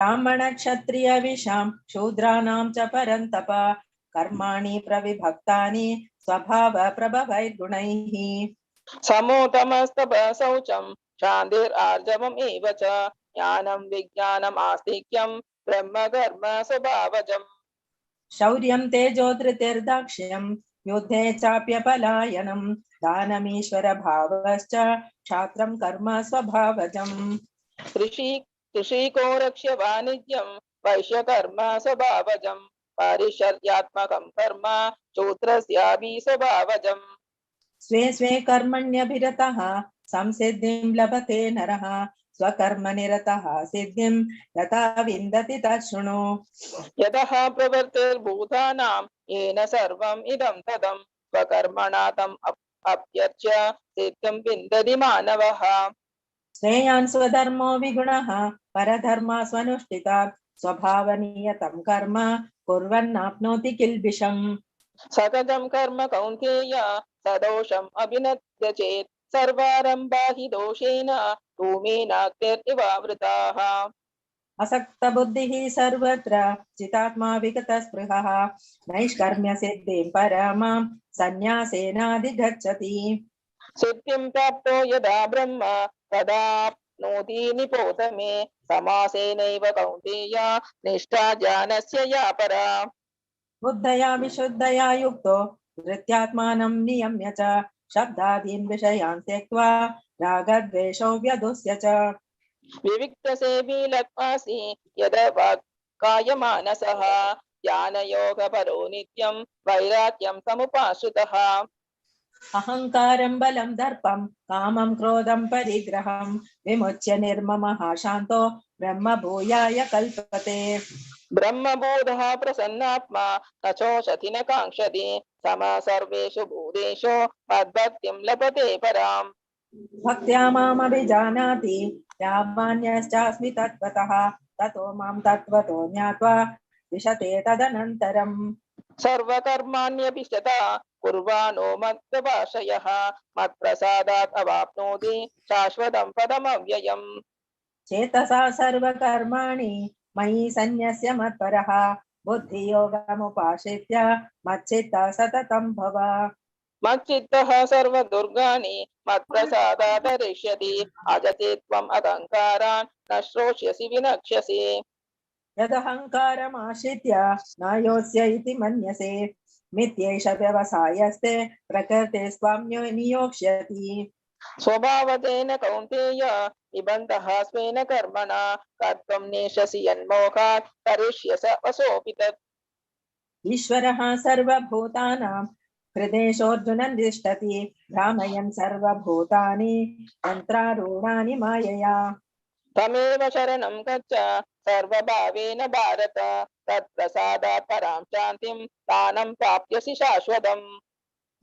ब्राह्मण क्षत्रिय विषां शूद्राणां च परन्तप कर्माणि प्रविभक्तानि स्वभाव प्रभवैर्गुणैः समोतमस्तप शौचं शान्तिरार्जवम् एव च ज्ञानं विज्ञानम् आस्तिक्यं ब्रह्म कर्म स्वभावजम् शौर्यं तेजो धृतिर्दाक्ष्यं युद्धे चाप्यपलायनं दानमीश्वर भावश्च क्षात्रं कर्म स्वभावजम् कृषिको रक्ष्य वाणिज्यं वैश्यकर्म स्वभावजम् पारिशर्यात्मकं कर्म शूद्रस्यापि स्वभावजम् स्वे स्वे कर्मण्यभिरतः संसिद्धिं लभते नरः स्वकर्मनिरतः सिद्धिं यथा विन्दति तच्छृणु यतः प्रवृत्तिर्भूतानां येन सर्वम् इदं तदं स्वकर्मणा तम् अप्यर्च्य सिद्धिं विन्दति मानवः श्रेयान् स्वधर्मो विगुणः परधर्मा स्वनुष्ठितात् स्वभावनियतं कर्म कुर्वन्नाप्नोति किल्बिषम् सततं कर्म कौन्तेय सदोषम् अभिनद्य चेत् सर्वारम्भा हि दोषेण धूमेनाग्निर्निवावृताः असक्तबुद्धिः सर्वत्र चितात्मा विगतस्पृहः नैष्कर्म्य सिद्धिं परमां सन्न्यासेनाधिगच्छति सिद्धिं प्राप्तो यदा ब्रह्म तदाप्नोति निपोतमे समासेनैव कौन्तेय निष्ठा ज्ञानस्य या परा बुद्धया विशुद्धया युक्तो धृत्यात्मानं नियम्य च शब्दादीन् विषयान् त्यक्त्वा रागद्वेषौ व्यदुष्य च विविक्तसेवी लक्ष्मासि यद वाक्कायमानसः ज्ञानयोगपरो नित्यं वैराग्यं समुपाश्रितः अहङ्कारं बलं दर्पं कामं क्रोधं परिग्रहं विमुच्य निर्ममः शान्तो ब्रह्म भूयाय कल्पते ब्रह्मबोधः प्रसन्नात्मा न चोषति न काङ्क्षति समः सर्वेषु भूतेषु मद्भक्तिं लभते पराम् भक्त्या मामभिजानाति यावान्यश्चास्मि तत्त्वतः ततो मां तत्त्वतो ज्ञात्वा विशते तदनन्तरम् सर्वकर्माण्यपि सदा कुर्वाणो मद्भाषयः मत्प्रसादात् अवाप्नोति शाश्वतं पदमव्ययम् चेतसा सर्वकर्माणि मयि सन्न्यस्य मत्परः बुद्धियोगमुपाश्रित्य मच्चित्तः सततं भव मच्चित्तः सर्वदुर्गाणि मत्प्रसादात् हरिष्यति अजते त्वम् अहङ्कारान् न श्रोष्यसि विनक्ष्यसि यदहङ्कारमाश्रित्य न योत्स्य इति मन्यसे मिथ्यैष व्यवसायस्ते प्रकृते स्वां नियोक्ष्यति स्वभावतेन कौन्तेय निबन्धः स्वेन कर्मणा कर्तुं नेष्यसि यन्मोहात् करिष्यस वसोऽपि तत् ईश्वरः सर्वभूतानां हृदेशोऽर्जुन तिष्ठति भ्रामयन् सर्वभूतानि यन्त्रारूढानि मायया तमेव शरणं गच्छ सर्वभावेन भारत तत्प्रसादात् परां शान्तिं स्थानं प्राप्स्यसि शाश्वतम्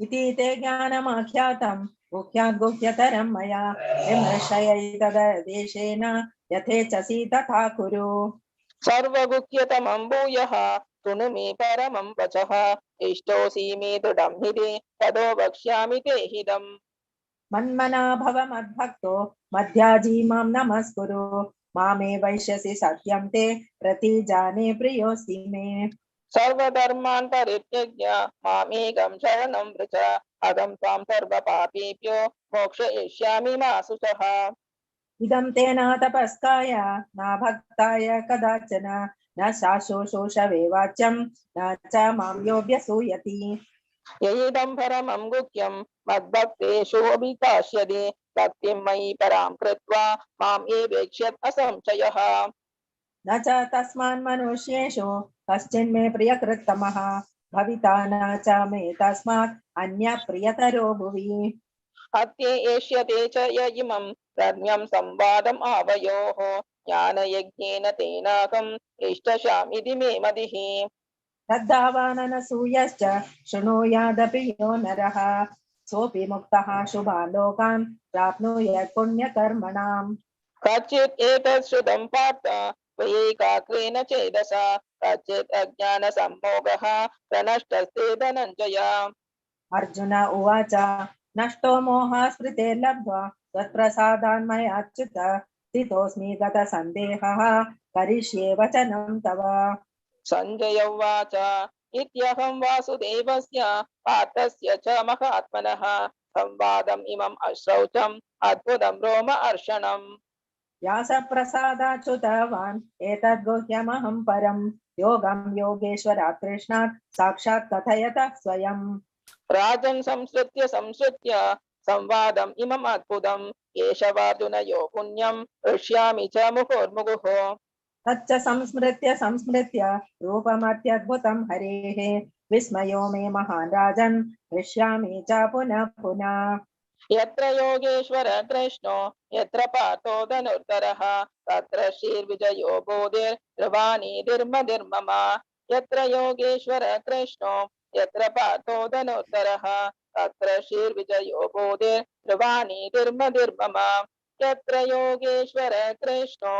इति ते ज्ञानमाख्यातं गुह्यात् गुह्यतरं मया विमर्शयैतदेशेन यथेच्छसि तथा कुरु सर्वगुह्यतमं भूयः शृणु मे परमं वचः इष्टोऽसि मे दृढं हृदि ततो वक्ष्यामि ते हितम् मन्मना भव मद्भक्तो मध्याजी मां नमस्कुरु मामे वैश्यसि सत्यं ते प्रतिजाने प्रियोऽसि मे सर्वधर्मान् परित्यज्य मामेकं शरणं व्रज अहं त्वां सर्वपापेभ्यो मोक्षयिष्यामि मा शुचः इदं तेन तपस्काय न भक्ताय कदाचन न शाशोषोषवे वाच्यं न च मां योऽभ्यसूयति ययिदं परमं गुह्यं मद्भक्तेषोऽभिकाश्यते भक्तिं मयि परां कृत्वा माम् एवेक्ष्यत् असंशयः न च तस्मान् मनुष्येषु कश्चिन्मे प्रियकृत्तमः भविता न च मे तस्मात् अन्यः प्रियतरो भुवि अत्ये एष्यते च य इमं रम्यं संवादम् आवयोः ज्ञानयज्ञेन तेनाकम् इष्टशामिति मे मतिः श्रद्धावाननसूयश्च शृणुयादपि यो नरः सोऽपि मुक्तः शुभान् लोकान् प्राप्नुयात् पुण्यकर्मणाम् कच्चित् एतत् श्रुतं पार्थ त्वयैकाग्रेण चेदसा कच्चित् अज्ञानसम्मोहः प्रनष्टस्ते धनञ्जय अर्जुन उवाच नष्टो मोहः स्मृतेर्लब्ध्वा त्वत्प्रसादान् मयाच्युत स्थितोऽस्मि गतसन्देहः करिष्ये वचनं तव। संजय उवाच इत्यहं वासुदेवस्य पार्थस्य च महात्मनः संवादम् इमम् अश्रौचम् अद्भुतं रोमहर्षणम्। व्यासप्रसादाच्युतवान् एतद्गुह्यमहं परं योगं योगेश्वरात् कृष्णात् साक्षात् कथयतः स्वयं। राजन् संसृत्य संवादम् इमम् अद्भुतं केशवार्जुनयो पुण्यं हृष्यामि च मुहुर्मुहुः। तच्च संस्मृत्य रूपमत्यद्भुतं हरेः विस्मयो मे महान् राजन् हृष्यामि च पुनः पुनः। यत्र योगेश्वर कृष्णो यत्र पार्थो धनुर्धरः तत्र श्रीर्विजयो बोधिर्ध्रुवानीर्मम। यत्र योगेश्वर कृष्णो यत्र पार्थो धनुर्धरः तत्र श्रीर्विजयो बोधिर्ध्रुवानीर्मम। यत्र योगेश्वर कृष्णो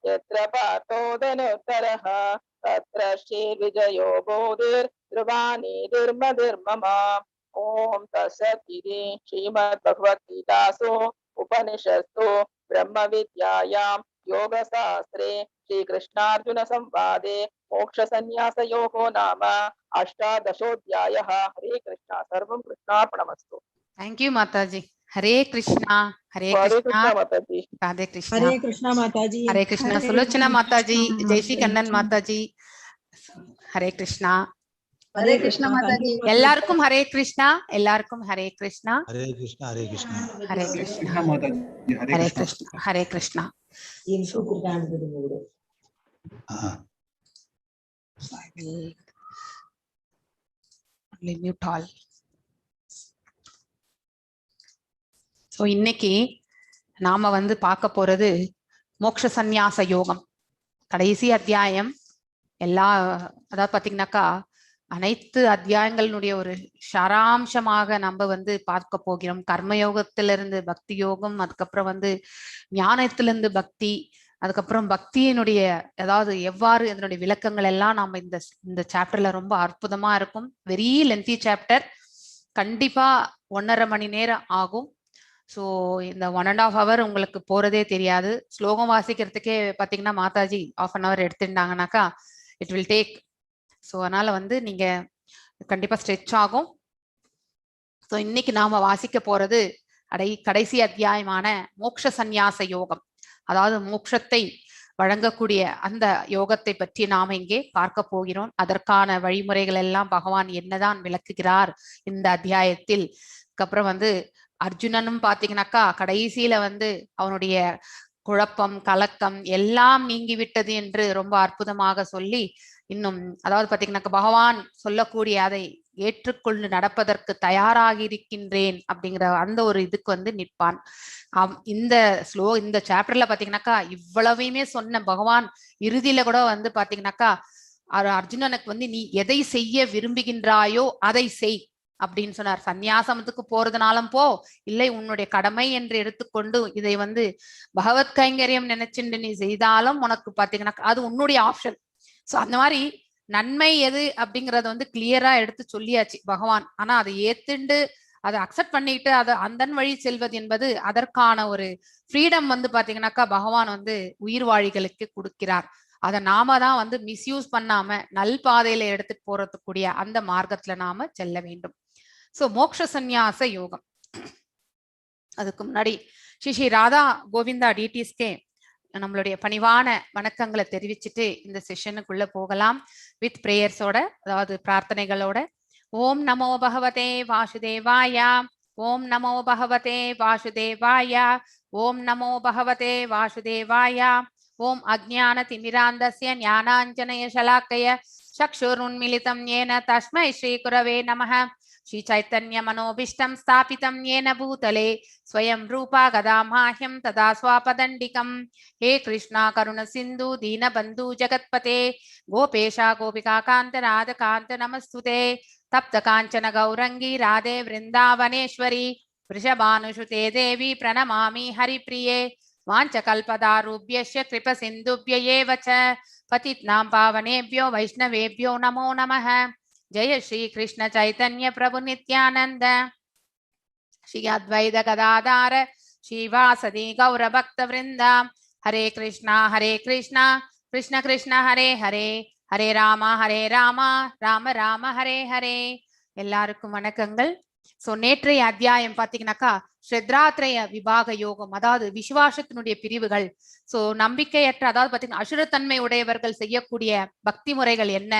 यत्र पार्थो धनुर्धरः तत्र श्रीर्विजयो बोधिर्ध्रुवानीर्मम। ओम तत्सदिति श्रीमद्भगवद्गीतासु उपनिषत्सु ब्रह्म विद्यायां योगशास्त्रे श्रीकृष्णार्जुन संवादे मोक्ष संन्यास योगो नाम अष्टादशोऽध्यायः। हरे कृष्णा सर्वं कृष्णार्पणमस्तु। थैंक यू माताजी। हरे कृष्णा हरे कृष्णा कृष्णा माताजी। राधे कृष्णा हरे कृष्ण माताजी। हरे कृष्णा सुलोचना माताजी जय श्री कन्नन माताजी हरे कृष्णा हरे कृष्ण माताजी। எல்லாருக்கும் हरे कृष्णा எல்லாருக்கும் हरे कृष्णा हरे कृष्णा हरे कृष्णा हरे कृष्णा माताजी हरे हरे कृष्णा कृष्णा हरे कृष्णा हाँ mute all. ஸோ இன்னைக்கு நாம வந்து பார்க்க போறது மோட்ச சந்நியாச யோகம் கடைசி அத்தியாயம். எல்லா அதாவது பாத்தீங்கன்னாக்கா அனைத்து அத்தியாயங்களுடைய ஒரு சாராம்சமாக நம்ம வந்து பார்க்க போகிறோம். கர்மயோகத்திலிருந்து பக்தி யோகம், அதுக்கப்புறம் வந்து ஞானத்திலிருந்து பக்தி, அதுக்கப்புறம் பக்தியினுடைய அதாவது எவ்வாறு இதனுடைய விளக்கங்கள் எல்லாம் நாம இந்த சாப்டர்ல ரொம்ப அற்புதமா இருக்கும். வெரி லென்த்தி சாப்டர், கண்டிப்பா 1.5 மணி நேரம் ஆகும். ஸோ இந்த 1.5 hour உங்களுக்கு போறதே தெரியாது. ஸ்லோகம் வாசிக்கிறதுக்கே பார்த்தீங்கன்னா மாதாஜி 1/2 hour எடுத்துட்டாங்கனாக்கா இட் வில் டேக். ஸோ அதனால வந்து நீங்க கண்டிப்பா ஸ்ட்ரெச் ஆகும். ஸோ இன்னைக்கு நாம வாசிக்க போறது கடைசி அத்தியாயமான மோட்ச சந்நியாச யோகம், அதாவது மோட்சத்தை வழங்கக்கூடிய அந்த யோகத்தை பற்றி நாம இங்கே பார்க்க போகிறோம். அதற்கான வழிமுறைகள் எல்லாம் பகவான் என்னதான் விளக்குகிறார் இந்த அத்தியாயத்தில். அதுக்கப்புறம் வந்து அர்ஜுனனும் பாத்தீங்கன்னாக்கா கடைசியில வந்து அவனுடைய குழப்பம் கலக்கம் எல்லாம் நீங்கிவிட்டது என்று ரொம்ப அற்புதமாக சொல்லி, இன்னும் அதாவது பாத்தீங்கன்னாக்கா பகவான் சொல்லக்கூடிய அதை ஏற்றுக்கொண்டு நடப்பதற்கு தயாராக இருக்கின்றேன் அப்படிங்கிற அந்த ஒரு இதுக்கு வந்து நிற்பான். இந்த சாப்டர்ல பாத்தீங்கன்னாக்கா இவ்வளவையுமே சொன்ன பகவான் இறுதியில கூட வந்து பாத்தீங்கன்னாக்கா அர்ஜுனனுக்கு வந்து நீ எதை செய்ய விரும்புகின்றாயோ அதை செய் அப்படின்னு சொன்னார். சந்நியாசத்துக்கு போறதுனாலும் போ, இல்லை உன்னுடைய கடமை என்று எடுத்துக்கொண்டு இதை வந்து பகவத் கைங்கரியம் நினைச்சுட்டு நீ செய்தாலும் உனக்கு பாத்தீங்கன்னா அது உன்னுடைய ஆப்ஷன். சோ அந்த மாதிரி நன்மை எது அப்படிங்கறத வந்து கிளியரா எடுத்து சொல்லியாச்சு பகவான். ஆனா அதை ஏத்துண்டு அதை அக்செப்ட் பண்ணிட்டு அதை அந்த வழி செல்வது என்பது அதற்கான ஒரு ஃப்ரீடம் வந்து பாத்தீங்கன்னாக்கா பகவான் வந்து உயிர்வாழிகளுக்கு கொடுக்கிறார். அதை நாம தான் வந்து மிஸ்யூஸ் பண்ணாம நல் பாதையில எடுத்துட்டு போறதுக்கூடிய அந்த மார்க்கத்துல நாம செல்ல வேண்டும். சோ மோட்ச சந்நியாச யோகம். அதுக்கு முன்னாடி ஸ்ரீ ராதா கோவிந்தா டிடிஎஸ்கே நம்மளுடைய பணிவான வணக்கங்களை தெரிவிச்சுட்டு இந்த செஷனுக்குள்ள போகலாம் வித் பிரேயர்ஸோட, அதாவது பிரார்த்தனைகளோட. ஓம் நமோ பகவதே வாசுதேவாய, ஓம் நமோ பகவதே வாசுதேவாய, ஓம் நமோ பகவதே வாசுதேவாய. ஓம் அஜ்ஞான திமிராந்தஸ்ய ஞானாஞ்சனய ஷலாக்கய சக்ஷுருன்மிலிதம் येन तस्मै श्री गुरवे नमः. श्री चैतन्य मनोभीष्टं स्थापितं येन भूतले स्वयं रूपा गदामाह्यं तदा स्वापदण्डिकं. हे कृष्णा करुण सिन्धु दीनबन्धु जगत्पते गोपेशा गोपिका कान्त राधकान्त नमस्तुते. तप्त काञ्चन गौरंगी राधे वृन्दावनेश्वरी वृषभानुसुते देवी प्रणमामि हरिप्रिये. वाञ्छकल्पदारुभ्यश्च कृपसिन्धुभ्य एव च पतितानां पावनेभ्यो वैष्णवेभ्यो नमो नमः. जय श्री कृष्ण चैतन्य प्रभु नित्यानंद श्री अद्वैत गदाधार श्रीवासदि गौर भक्त वृंदा. हरे कृष्णा கிருஷ்ண கிருஷ்ண ஹரே ஹரே, ஹரே ராம ராம ராம ஹரே ஹரே. எல்லாருக்கும் வணக்கங்கள். சோ நேற்றைய அத்தியாயம் பாத்தீங்கன்னாக்கா ஸ்ரத்ராத்ரய விபாக யோகம், அதாவது விசுவாசத்தினுடைய பிரிவுகள். சோ நம்பிக்கையற்ற, அதாவது பாத்தீங்கன்னா அசுரத்தன்மை உடையவர்கள் செய்யக்கூடிய பக்தி முறைகள் என்ன,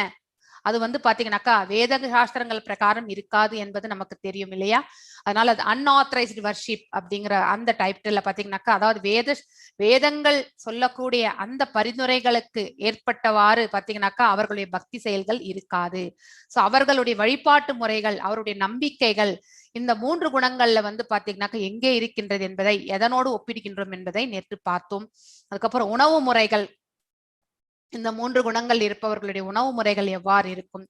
அது வந்து பாத்தீங்கன்னாக்கா வேத சாஸ்திரங்கள் பிரகாரம் இருக்காது என்பது நமக்கு தெரியும் இல்லையா. அதனால அது அன்ஆத்தரைஸ்டு வர்ஷிப் அப்படிங்கிற அந்த டைட்டில் பாத்தீங்கன்னாக்கா, அதாவது வேதங்கள் சொல்லக்கூடிய அந்த பரிந்துரைகளுக்கு ஏற்பட்டவாறு பாத்தீங்கன்னாக்கா அவர்களுடைய பக்தி செயல்கள் இருக்காது. சோ அவர்களுடைய வழிபாட்டு முறைகள், அவருடைய நம்பிக்கைகள், இந்த 3 குணங்கள்ல வந்து பாத்தீங்கன்னாக்கா எங்கே இருக்கின்றது என்பதை, எதனோடு ஒப்பிடுகின்றோம் என்பதை நேற்று பார்த்தோம். அதுக்கப்புறம் உணவு முறைகள், இந்த 3 குணங்கள் இருப்பவர்களுடைய உணவு முறைகள் எவ்வாறு இருக்கும்,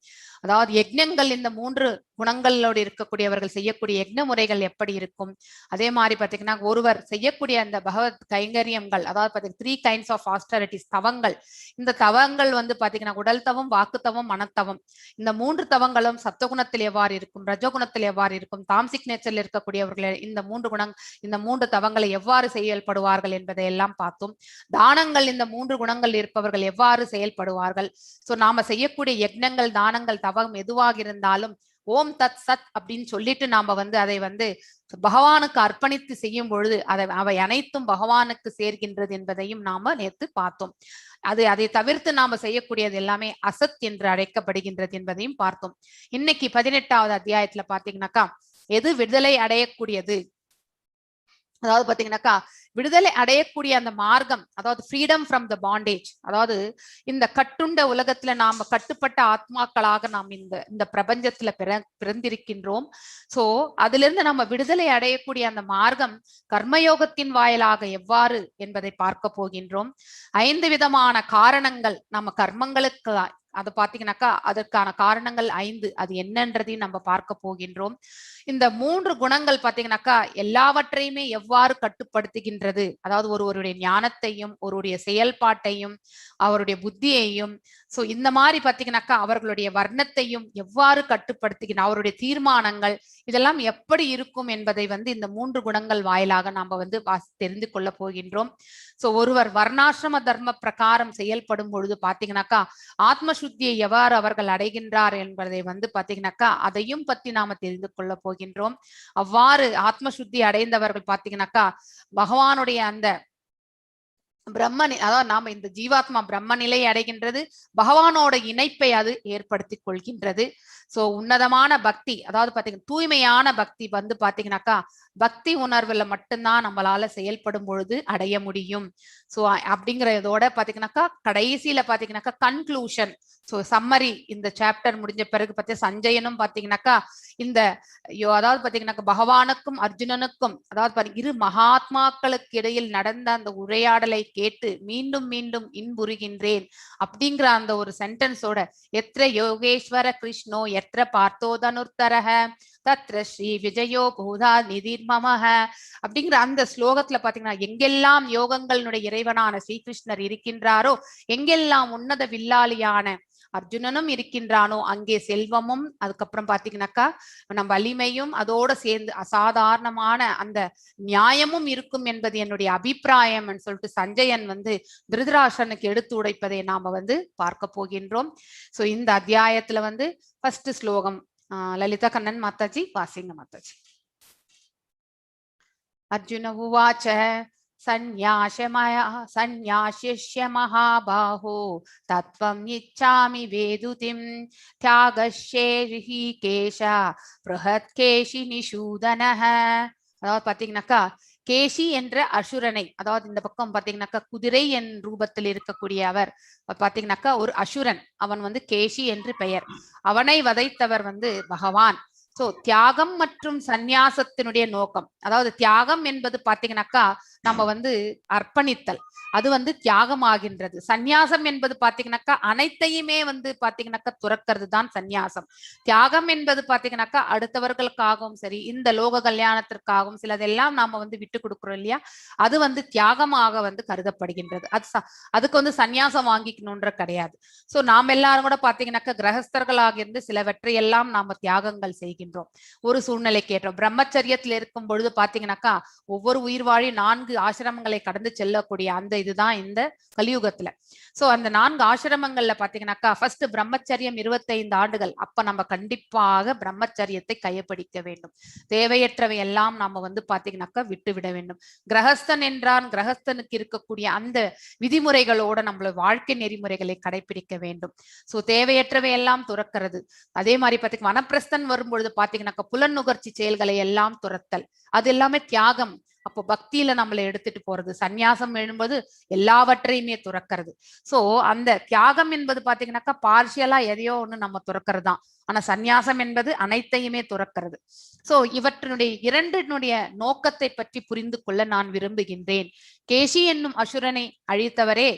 அதாவது யஜ்ஞங்கள் இந்த 3 குணங்களோடு இருக்கக்கூடியவர்கள் செய்யக்கூடிய யஜ்ஞ முறைகள் எப்படி இருக்கும். அதே மாதிரி பாத்தீங்கன்னா ஒருவர் செய்யக்கூடிய அந்த பகவத் கைங்கரியங்கள், அதாவது பாத்தீங்கன்னா 3 kinds of austerities, தவங்கள். இந்த தவங்கள் வந்து பாத்தீங்கன்னா உடல் தவம், வாக்கு தவம், மனத்தவம். இந்த 3 தவங்களும் சத்துவகுணத்தில் எவ்வாறு இருக்கும், ரஜகுணத்தில் எவ்வாறு இருக்கும், தாம்சிக் நேச்சரில் இருக்கக்கூடியவர்கள் இந்த 3 தவங்களை எவ்வாறு செயல்படுவார்கள் என்பதை எல்லாம் பார்த்தோம். தானங்கள், இந்த 3 குணங்கள் இருப்பவர்கள் எவ்வாறு செயல்படுவார்கள். சோ நாம செய்யக்கூடிய யஜ்ஞங்கள், தானங்கள், தவம் எதுவாக இருந்தாலும் ஓம் தத் சத் அப்படின்னு சொல்லிட்டு நாம வந்து அதை வந்து பகவானுக்கு அர்ப்பணித்து செய்யும் பொழுது அவை அனைத்தும் பகவானுக்கு சேர்கின்றது என்பதையும் நாம நேற்று பார்த்தோம். அதை தவிர்த்து நாம செய்யக்கூடியது எல்லாமே அசத் என்று அழைக்கப்படுகின்றது என்பதையும் பார்த்தோம். இன்னைக்கு 18வது அத்தியாயத்துல பாத்தீங்கன்னாக்கா எது விடுதலை அடையக்கூடியது, அதாவது பாத்தீங்கன்னாக்கா விடுதலை அடையக்கூடிய அந்த மார்க்கம், அதாவது ஃப்ரீடம் ஃப்ரம் த பாண்டேஜ், அதாவது இந்த கட்டுண்ட உலகத்துல நாம கட்டுப்பட்ட ஆத்மாக்களாக நாம் இந்த பிரபஞ்சத்துல பிறந்திருக்கின்றோம். சோ அதுல இருந்து நம்ம விடுதலை அடையக்கூடிய அந்த மார்க்கம் கர்மயோகத்தின் வாயிலாக எவ்வாறு என்பதை பார்க்க போகின்றோம். 5 விதமான காரணங்கள் நம்ம கர்மங்களுக்கு, அதை பாத்தீங்கன்னாக்கா அதற்கான காரணங்கள் 5, அது என்னன்றதையும் நம்ம பார்க்க போகின்றோம். இந்த 3 குணங்கள் பாத்தீங்கன்னாக்கா எல்லாவற்றையுமே எவ்வாறு கட்டுப்படுத்துகின்றது, அதாவது ஒருவருடைய ஞானத்தையும் ஒருவருடைய செயல்பாட்டையும் அவருடைய புத்தியையும், சோ இந்த மாதிரி பாத்தீங்கன்னாக்கா அவர்களுடைய வர்ணத்தையும் எவ்வாறு கட்டுப்படுத்துகின்ற, அவருடைய தீர்மானங்கள் இதெல்லாம் எப்படி இருக்கும் என்பதை வந்து இந்த 3 குணங்கள் வாயிலாக நாம வந்து தெரிந்து கொள்ள போகின்றோம். சோ ஒருவர் வர்ணாசிரம தர்ம பிரகாரம் செயல்படும் பொழுது பாத்தீங்கன்னாக்கா ஆத்ம சுத்தியை எவ்வாறு அவர்கள் அடைகின்றார் என்பதை வந்து பாத்தீங்கன்னாக்கா அதையும் பத்தி நாம தெரிந்து கொள்ள போகின்றோம். அவ்வாறு ஆத்ம சுத்தி அடைந்தவர்கள் பாத்தீங்கன்னாக்கா பகவானுடைய அந்த பிரம்ம, அதாவது நாம இந்த ஜீவாத்மா பிரம்ம நிலை அடைகின்றது, பகவானோட இணைப்பை அது ஏற்படுத்தி கொள்கின்றது. சோ உன்னதமான பக்தி, அதாவது பாத்தீங்கன்னா தூய்மையான பக்தி வந்து பாத்தீங்கன்னாக்கா பக்தி உணர்வுல மட்டும்தான் நம்மளால செயல்படும் பொழுது அடைய முடியும். சோ அப்படிங்கிறதோட பாத்தீங்கன்னாக்கா கடைசியில பாத்தீங்கன்னாக்கா கன்க்ளூஷன், சோ சம்மரி, இந்த சாப்டர் முடிஞ்ச பிறகு பார்த்தீங்கன்னா சஞ்சயனும் பாத்தீங்கன்னாக்கா இந்த அதாவது பாத்தீங்கன்னாக்கா பகவானுக்கும் அர்ஜுனனுக்கும், அதாவது இரு மகாத்மாக்களுக்கு இடையில் நடந்த அந்த உரையாடலை கேட்டு மீண்டும் மீண்டும் இன்புறுகின்றேன் அப்படிங்கிற அந்த ஒரு சென்டென்ஸோட எத்திர யோகேஸ்வர கிருஷ்ணோ எத்திர பார்த்தோதனுர்த்தரக தத்ர ஸ்ரீ விஜயோ பூதா நிதிர்மமஹ அப்படிங்கிற அந்த ஸ்லோகத்துல பாத்தீங்கன்னா எங்கெல்லாம் யோகங்களுடைய இறைவனான ஸ்ரீகிருஷ்ணர் இருக்கின்றாரோ, எங்கெல்லாம் உன்னத வில்லாளியான அர்ஜுனனும் இருக்கின்றானோ அங்கே செல்வமும், அதுக்கப்புறம் பாத்தீங்கன்னாக்கா நம்ம வலிமையும் அதோட சேர்ந்து அசாதாரணமான அந்த நியாயமும் இருக்கும் என்பது என்னுடைய அபிப்பிராயம் சொல்லிட்டு சஞ்சயன் வந்து திருதராஷ்டிரனுக்கு எடுத்து உடைப்பதை நாம வந்து பார்க்க போகின்றோம். சோ இந்த அத்தியாயத்துல வந்து ஃபர்ஸ்ட் ஸ்லோகம் லலிதா கண்ணன் மாதாஜி வாசிங்க மாதாஜி. அர்ஜுன உவாச்ச சந்நியாசிஷ்ய மகாபாஹோ தத்வம் இச்சாமி வேதுதிம் தியாகஷேஹி கேஷ ப்ருஹத் கேஷி நிஷூதனஹ. அதாவது பாத்தீங்கன்னாக்கா கேஷி என்ற அசுரனை, அதாவது இந்த பக்கம் பாத்தீங்கன்னாக்கா குதிரை என் ரூபத்தில் இருக்கக்கூடிய அவர் பாத்தீங்கன்னாக்கா ஒரு அசுரன், அவன் வந்து கேஷி என்று பெயர். அவனை வதைத்தவர் வந்து பகவான். சோ தியாகம் மற்றும் சந்நியாசத்தினுடைய நோக்கம், அதாவது தியாகம் என்பது பாத்தீங்கன்னாக்கா நம்ம வந்து அர்ப்பணித்தல், அது வந்து தியாகம் ஆகின்றது. சந்நியாசம் என்பது பாத்தீங்கன்னாக்கா அனைத்தையுமே வந்து பாத்தீங்கன்னாக்கா துறக்கிறது தான் சந்நியாசம். தியாகம் என்பது பாத்தீங்கன்னாக்கா அடுத்தவர்களுக்காகவும் சரி, இந்த லோக கல்யாணத்திற்காகவும் சிலதெல்லாம் நாம வந்து விட்டு கொடுக்குறோம் இல்லையா, அது வந்து தியாகமாக வந்து கருதப்படுகின்றது. அதுக்கு வந்து சந்நியாசம் வாங்கிக்கணும்ன்ற கிடையாது. சோ நாம எல்லாரும் கூட பாத்தீங்கன்னாக்கா கிரகஸ்தர்களாக இருந்து சிலவற்றையெல்லாம் நாம தியாகங்கள் செய்கின்றோம் ஒரு சூழ்நிலைக்கு ஏற்றோம். பிரம்மச்சரியத்தில் இருக்கும் பொழுது பாத்தீங்கன்னாக்கா ஒவ்வொரு உயிர் வாழி 4 4 ஆசிரமங்களை கடந்து செல்லக்கூடிய அந்த இதுதான் இந்த கலியுகத்துல. சோ அந்த 4 ஆசிரமங்கள்ல பாத்தீங்கன்னாக்கா ஃபர்ஸ்ட் பிரம்மச்சரியம் 25 ஆண்டுகள். அப்ப நம்ம கண்டிப்பாக பிரம்மச்சரியத்தை கையப்பிடிக்க வேண்டும். தேவையற்றவை எல்லாம் நாம வந்து பாத்தீங்கன்னாக்கா விட்டு விட வேண்டும். கிரகஸ்தன் என்றான், கிரகஸ்தனுக்கு இருக்கக்கூடிய அந்த விதிமுறைகளோட நம்மள வாழ்க்கை நெறிமுறைகளை கடைபிடிக்க வேண்டும். சோ தேவையற்றவை எல்லாம் துறக்கிறது. அதே மாதிரி பாத்தீங்கன்னா வனப்பிரஸ்தன் வரும்பொழுது பாத்தீங்கன்னாக்கா புலநுகர்ச்சி செயல்களை எல்லாம் துரத்தல், அது எல்லாமே தியாகம். அப்போ பக்தியில நம்மளை எடுத்துட்டு போறது. சந்நியாசம் எழும்போது எல்லாவற்றையுமே துறக்கிறது. சோ அந்த தியாகம் என்பது பாத்தீங்கன்னாக்கா பார்ஷியலா எதையோ ஒண்ணு நம்ம துறக்கிறது தான். ஆனா சந்நியாசம் என்பது அனைத்தையுமே துறக்கிறது. சோ இவற்றினுடைய இரண்டினுடைய நோக்கத்தை பற்றி புரிந்து கொள்ள நான் விரும்புகின்றேன். கேசி என்னும் அசுரனை அழித்தவரே,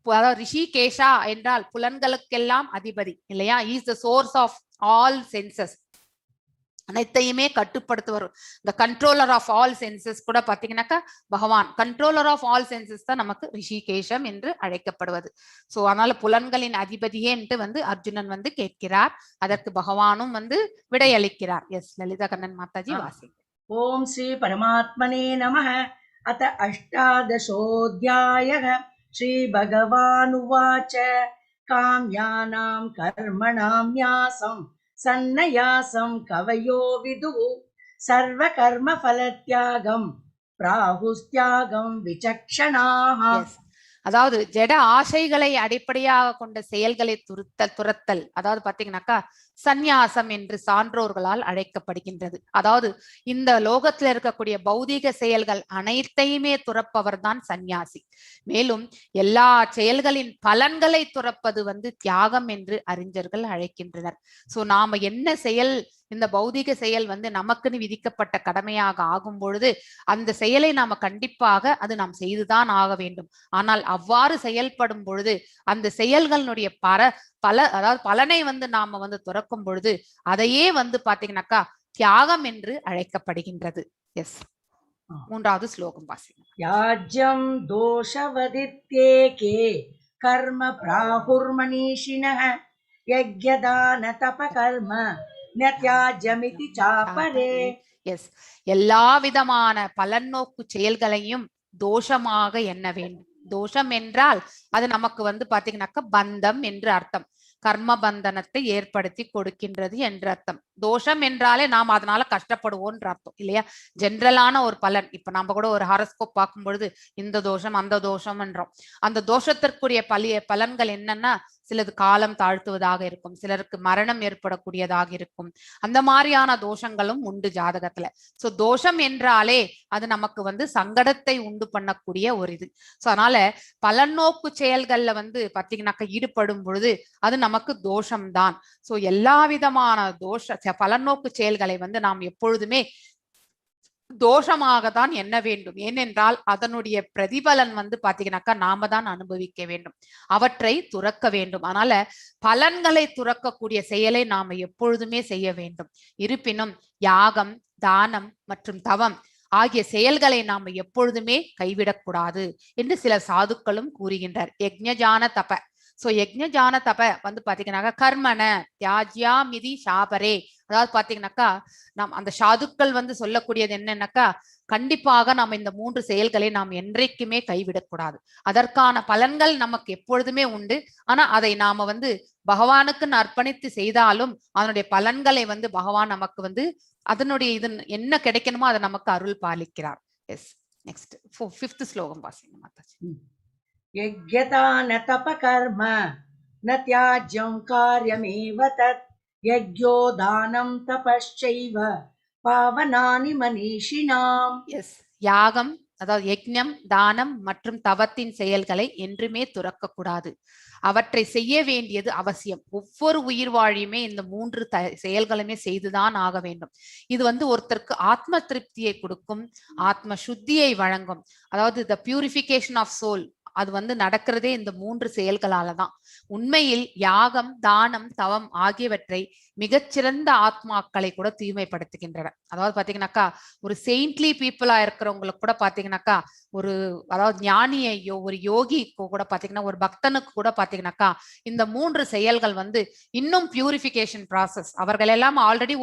அதாவது ரிஷி கேஷா என்றால் புலன்களுக்கெல்லாம் அதிபதி இல்லையா? Is the source of all senses, அனைத்தையுமே கட்டுப்படுத்துவர். இந்த கண்ட்ரோலர் ஆஃப் ஆல் சென்சஸ் கூட பாத்தீங்கன்னாக்கா பகவான். கண்ட்ரோலர் ஆஃப் ஆல் சென்சஸ் தான் நமக்கு ரிஷிகேஷம் என்று அழைக்கப்படுவது. சோ அதனால புலன்களின் அதிபதியே என்று வந்து அர்ஜுனன் வந்து கேட்கிறார். அதற்கு பகவானும் வந்து விடையளிக்கிறார். எஸ் லலிதா கண்ணன் மாதாஜி வாசி. ஓம் ஸ்ரீ பரமாத்மனே நமः. அத அஷ்டாதசோऽध्यायः. ஸ்ரீ பகவானுவாச்ச காம்யானாம் கர்மணாம் ஞாசம் சந்நியாசம் கவயோ விதுः சர்வ கர்ம ஃபலத்யாகம் பிராஹுஸ்த்யாகம் விசக்ஷணாः. அதாவது ஜட ஆசைகளை அடிப்படையாக கொண்ட செயல்களை துரத்தல், அதாவது பாத்தீங்கன்னாக்கா சந்நியாசம் என்று சான்றோர்களால் அழைக்கப்படுகின்றது. அதாவது இந்த லோகத்துல இருக்கக்கூடிய பௌதீக செயல்கள் அனைத்தையுமே துறப்பவர் தான் சந்நியாசி. மேலும் எல்லா செயல்களின் பலன்களை துறப்பது வந்து தியாகம் என்று அறிஞர்கள் அழைக்கின்றனர். சோ நாம என்ன செயல், இந்த பௌதீக செயல் வந்து நமக்குன்னு விதிக்கப்பட்ட கடமையாக ஆகும் பொழுது அந்த செயலை நாம கண்டிப்பாக அது நாம் செய்துதான் ஆக வேண்டும். ஆனால் அவ்வாறு செயல்படும் பொழுது அந்த செயல்களுடைய அதாவது பலனை வந்து நாம வந்து துறக்கும் பொழுது அதையே வந்து பாத்தீங்கன்னாக்கா தியாகம் என்று அழைக்கப்படுகின்றது. எஸ், 3வது ஸ்லோகம் வாசிங்க. யாஜ்யம் தோஷவதித்யேகே கர்ம பிராஹுர்மனீஷிணः யஜ்யதான தப கர்ம நத்யாஜ்யமிதி சாபரே. எஸ், எல்லா விதமான பலநோக்கு செயல்களையும் தோஷமாக எண்ண வேண்டும். தோஷம் என்றால் அது நமக்கு வந்து பாத்தீங்கன்னாக்கா பந்தம் என்று அர்த்தம். கர்ம பந்தனத்தை ஏற்படுத்தி கொடுக்கின்றது என்று அர்த்தம். தோஷம் என்றாலே நாம் அதனால கஷ்டப்படுவோம்ன்ற அர்த்தம் இல்லையா? ஜென்ரலான ஒரு பலன். இப்ப நம்ம கூட ஒரு ஹாரோஸ்கோப் பார்க்கும் பொழுது இந்த தோஷம் அந்த தோஷம் என்றோம். அந்த தோஷத்திற்குரிய பலன்கள் என்னன்னா, சிலது காலம் தாழ்த்துவதாக இருக்கும், சிலருக்கு மரணம் ஏற்படக்கூடியதாக இருக்கும். அந்த மாதிரியான தோஷங்களும் உண்டு ஜாதகத்துல. சோ தோஷம் என்றாலே அது நமக்கு வந்து சங்கடத்தை உண்டு பண்ணக்கூடிய ஒரு இது. சோ அதனால பலநோக்கு செயல்கள்ல வந்து பாத்தீங்கன்னாக்கா ஈடுபடும் பொழுது அது நமக்கு தோஷம்தான். சோ எல்லா விதமான பலநோக்கு செயல்களை வந்து நாம் எப்பொழுதுமே தோஷமாக தான் எண்ண வேண்டும். ஏனென்றால் அதனுடைய பிரதிபலன் வந்து பாத்தீங்கன்னாக்கா நாம தான் அனுபவிக்க வேண்டும், அவற்றை துறக்க வேண்டும். அதனால பலன்களை துறக்கக்கூடிய செயலை நாம எப்பொழுதுமே செய்ய வேண்டும். இருப்பினும் யாகம், தானம் மற்றும் தவம் ஆகிய செயல்களை நாம எப்பொழுதுமே கைவிடக்கூடாது என்று சில சாதுக்களும் கூறுகின்றார். யஜ்ஞான தப. சோ யஜ்ஞான தப வந்து பாத்தீங்கன்னாக்கா கர்மண தியாஜ்யா மிதி சாபரே. அதாவது பாத்தீங்கன்னாக்கா அந்த சாதுக்கள் வந்து சொல்லக்கூடியது என்னன்னாக்கா, கண்டிப்பாக நாம இந்த 3 செயல்களை நாம் என்றைக்குமே கைவிடக்கூடாது. அதற்கான பலன்கள் நமக்கு எப்பொழுதுமே உண்டு. ஆனா அதை நாம வந்து பகவானுக்கு அர்ப்பணித்து செய்தாலும் அதனுடைய பலன்களை வந்து பகவான் நமக்கு வந்து அதனுடைய இது என்ன கிடைக்கணுமோ அதை நமக்கு அருள் பாலிக்கிறார். எஸ், நெக்ஸ்ட் 5th ஸ்லோகம் வாசிங்க மாதாஜி. யஜ்யதான தப கர்ம நத்யாஜ்யம் கார்யமேவ தத் யஜ்யோ தானம் தபஸ்சைவ பாவனானி மனிஷினாம். எஸ், யாகம் அதாவது யஜ்ஞம், தானம் மற்றும் தவத்தின் செயல்களை என்றுமே துறக்க கூடாது. அவற்றை செய்ய வேண்டியது அவசியம். ஒவ்வொரு உயிர் வாழியுமே இந்த 3 செயல்களுமே செய்துதான் ஆக வேண்டும். இது வந்து ஒருத்தருக்கு ஆத்ம திருப்தியை கொடுக்கும், ஆத்ம சுத்தியை வழங்கும். அதாவது த பியூரிஃபிகேஷன் ஆஃப் சோல், அது வந்து நடக்கிறதே இந்த 3 செயல்களால தான். உண்மையில் யாகம், தானம், தவம் ஆகியவற்றை மிகச்சிறந்த ஆத்மாக்களை கூட தூய்மைப்படுத்துகின்றன. அதாவது பாத்தீங்கன்னாக்கா ஒரு செயின்ட்லி பீப்புளா இருக்கிறவங்களுக்கு கூட பாத்தீங்கன்னாக்கா ஒரு அதாவது ஞானியையோ ஒரு யோகிக்கோ கூட பாத்தீங்கன்னா ஒரு பக்தனுக்கு கூட பாத்தீங்கன்னாக்கா இந்த 3 செயல்கள் வந்து இன்னும் பியூரிஃபிகேஷன் ப்ராசஸ். அவர்கள் எல்லாம் ஆல்ரெடி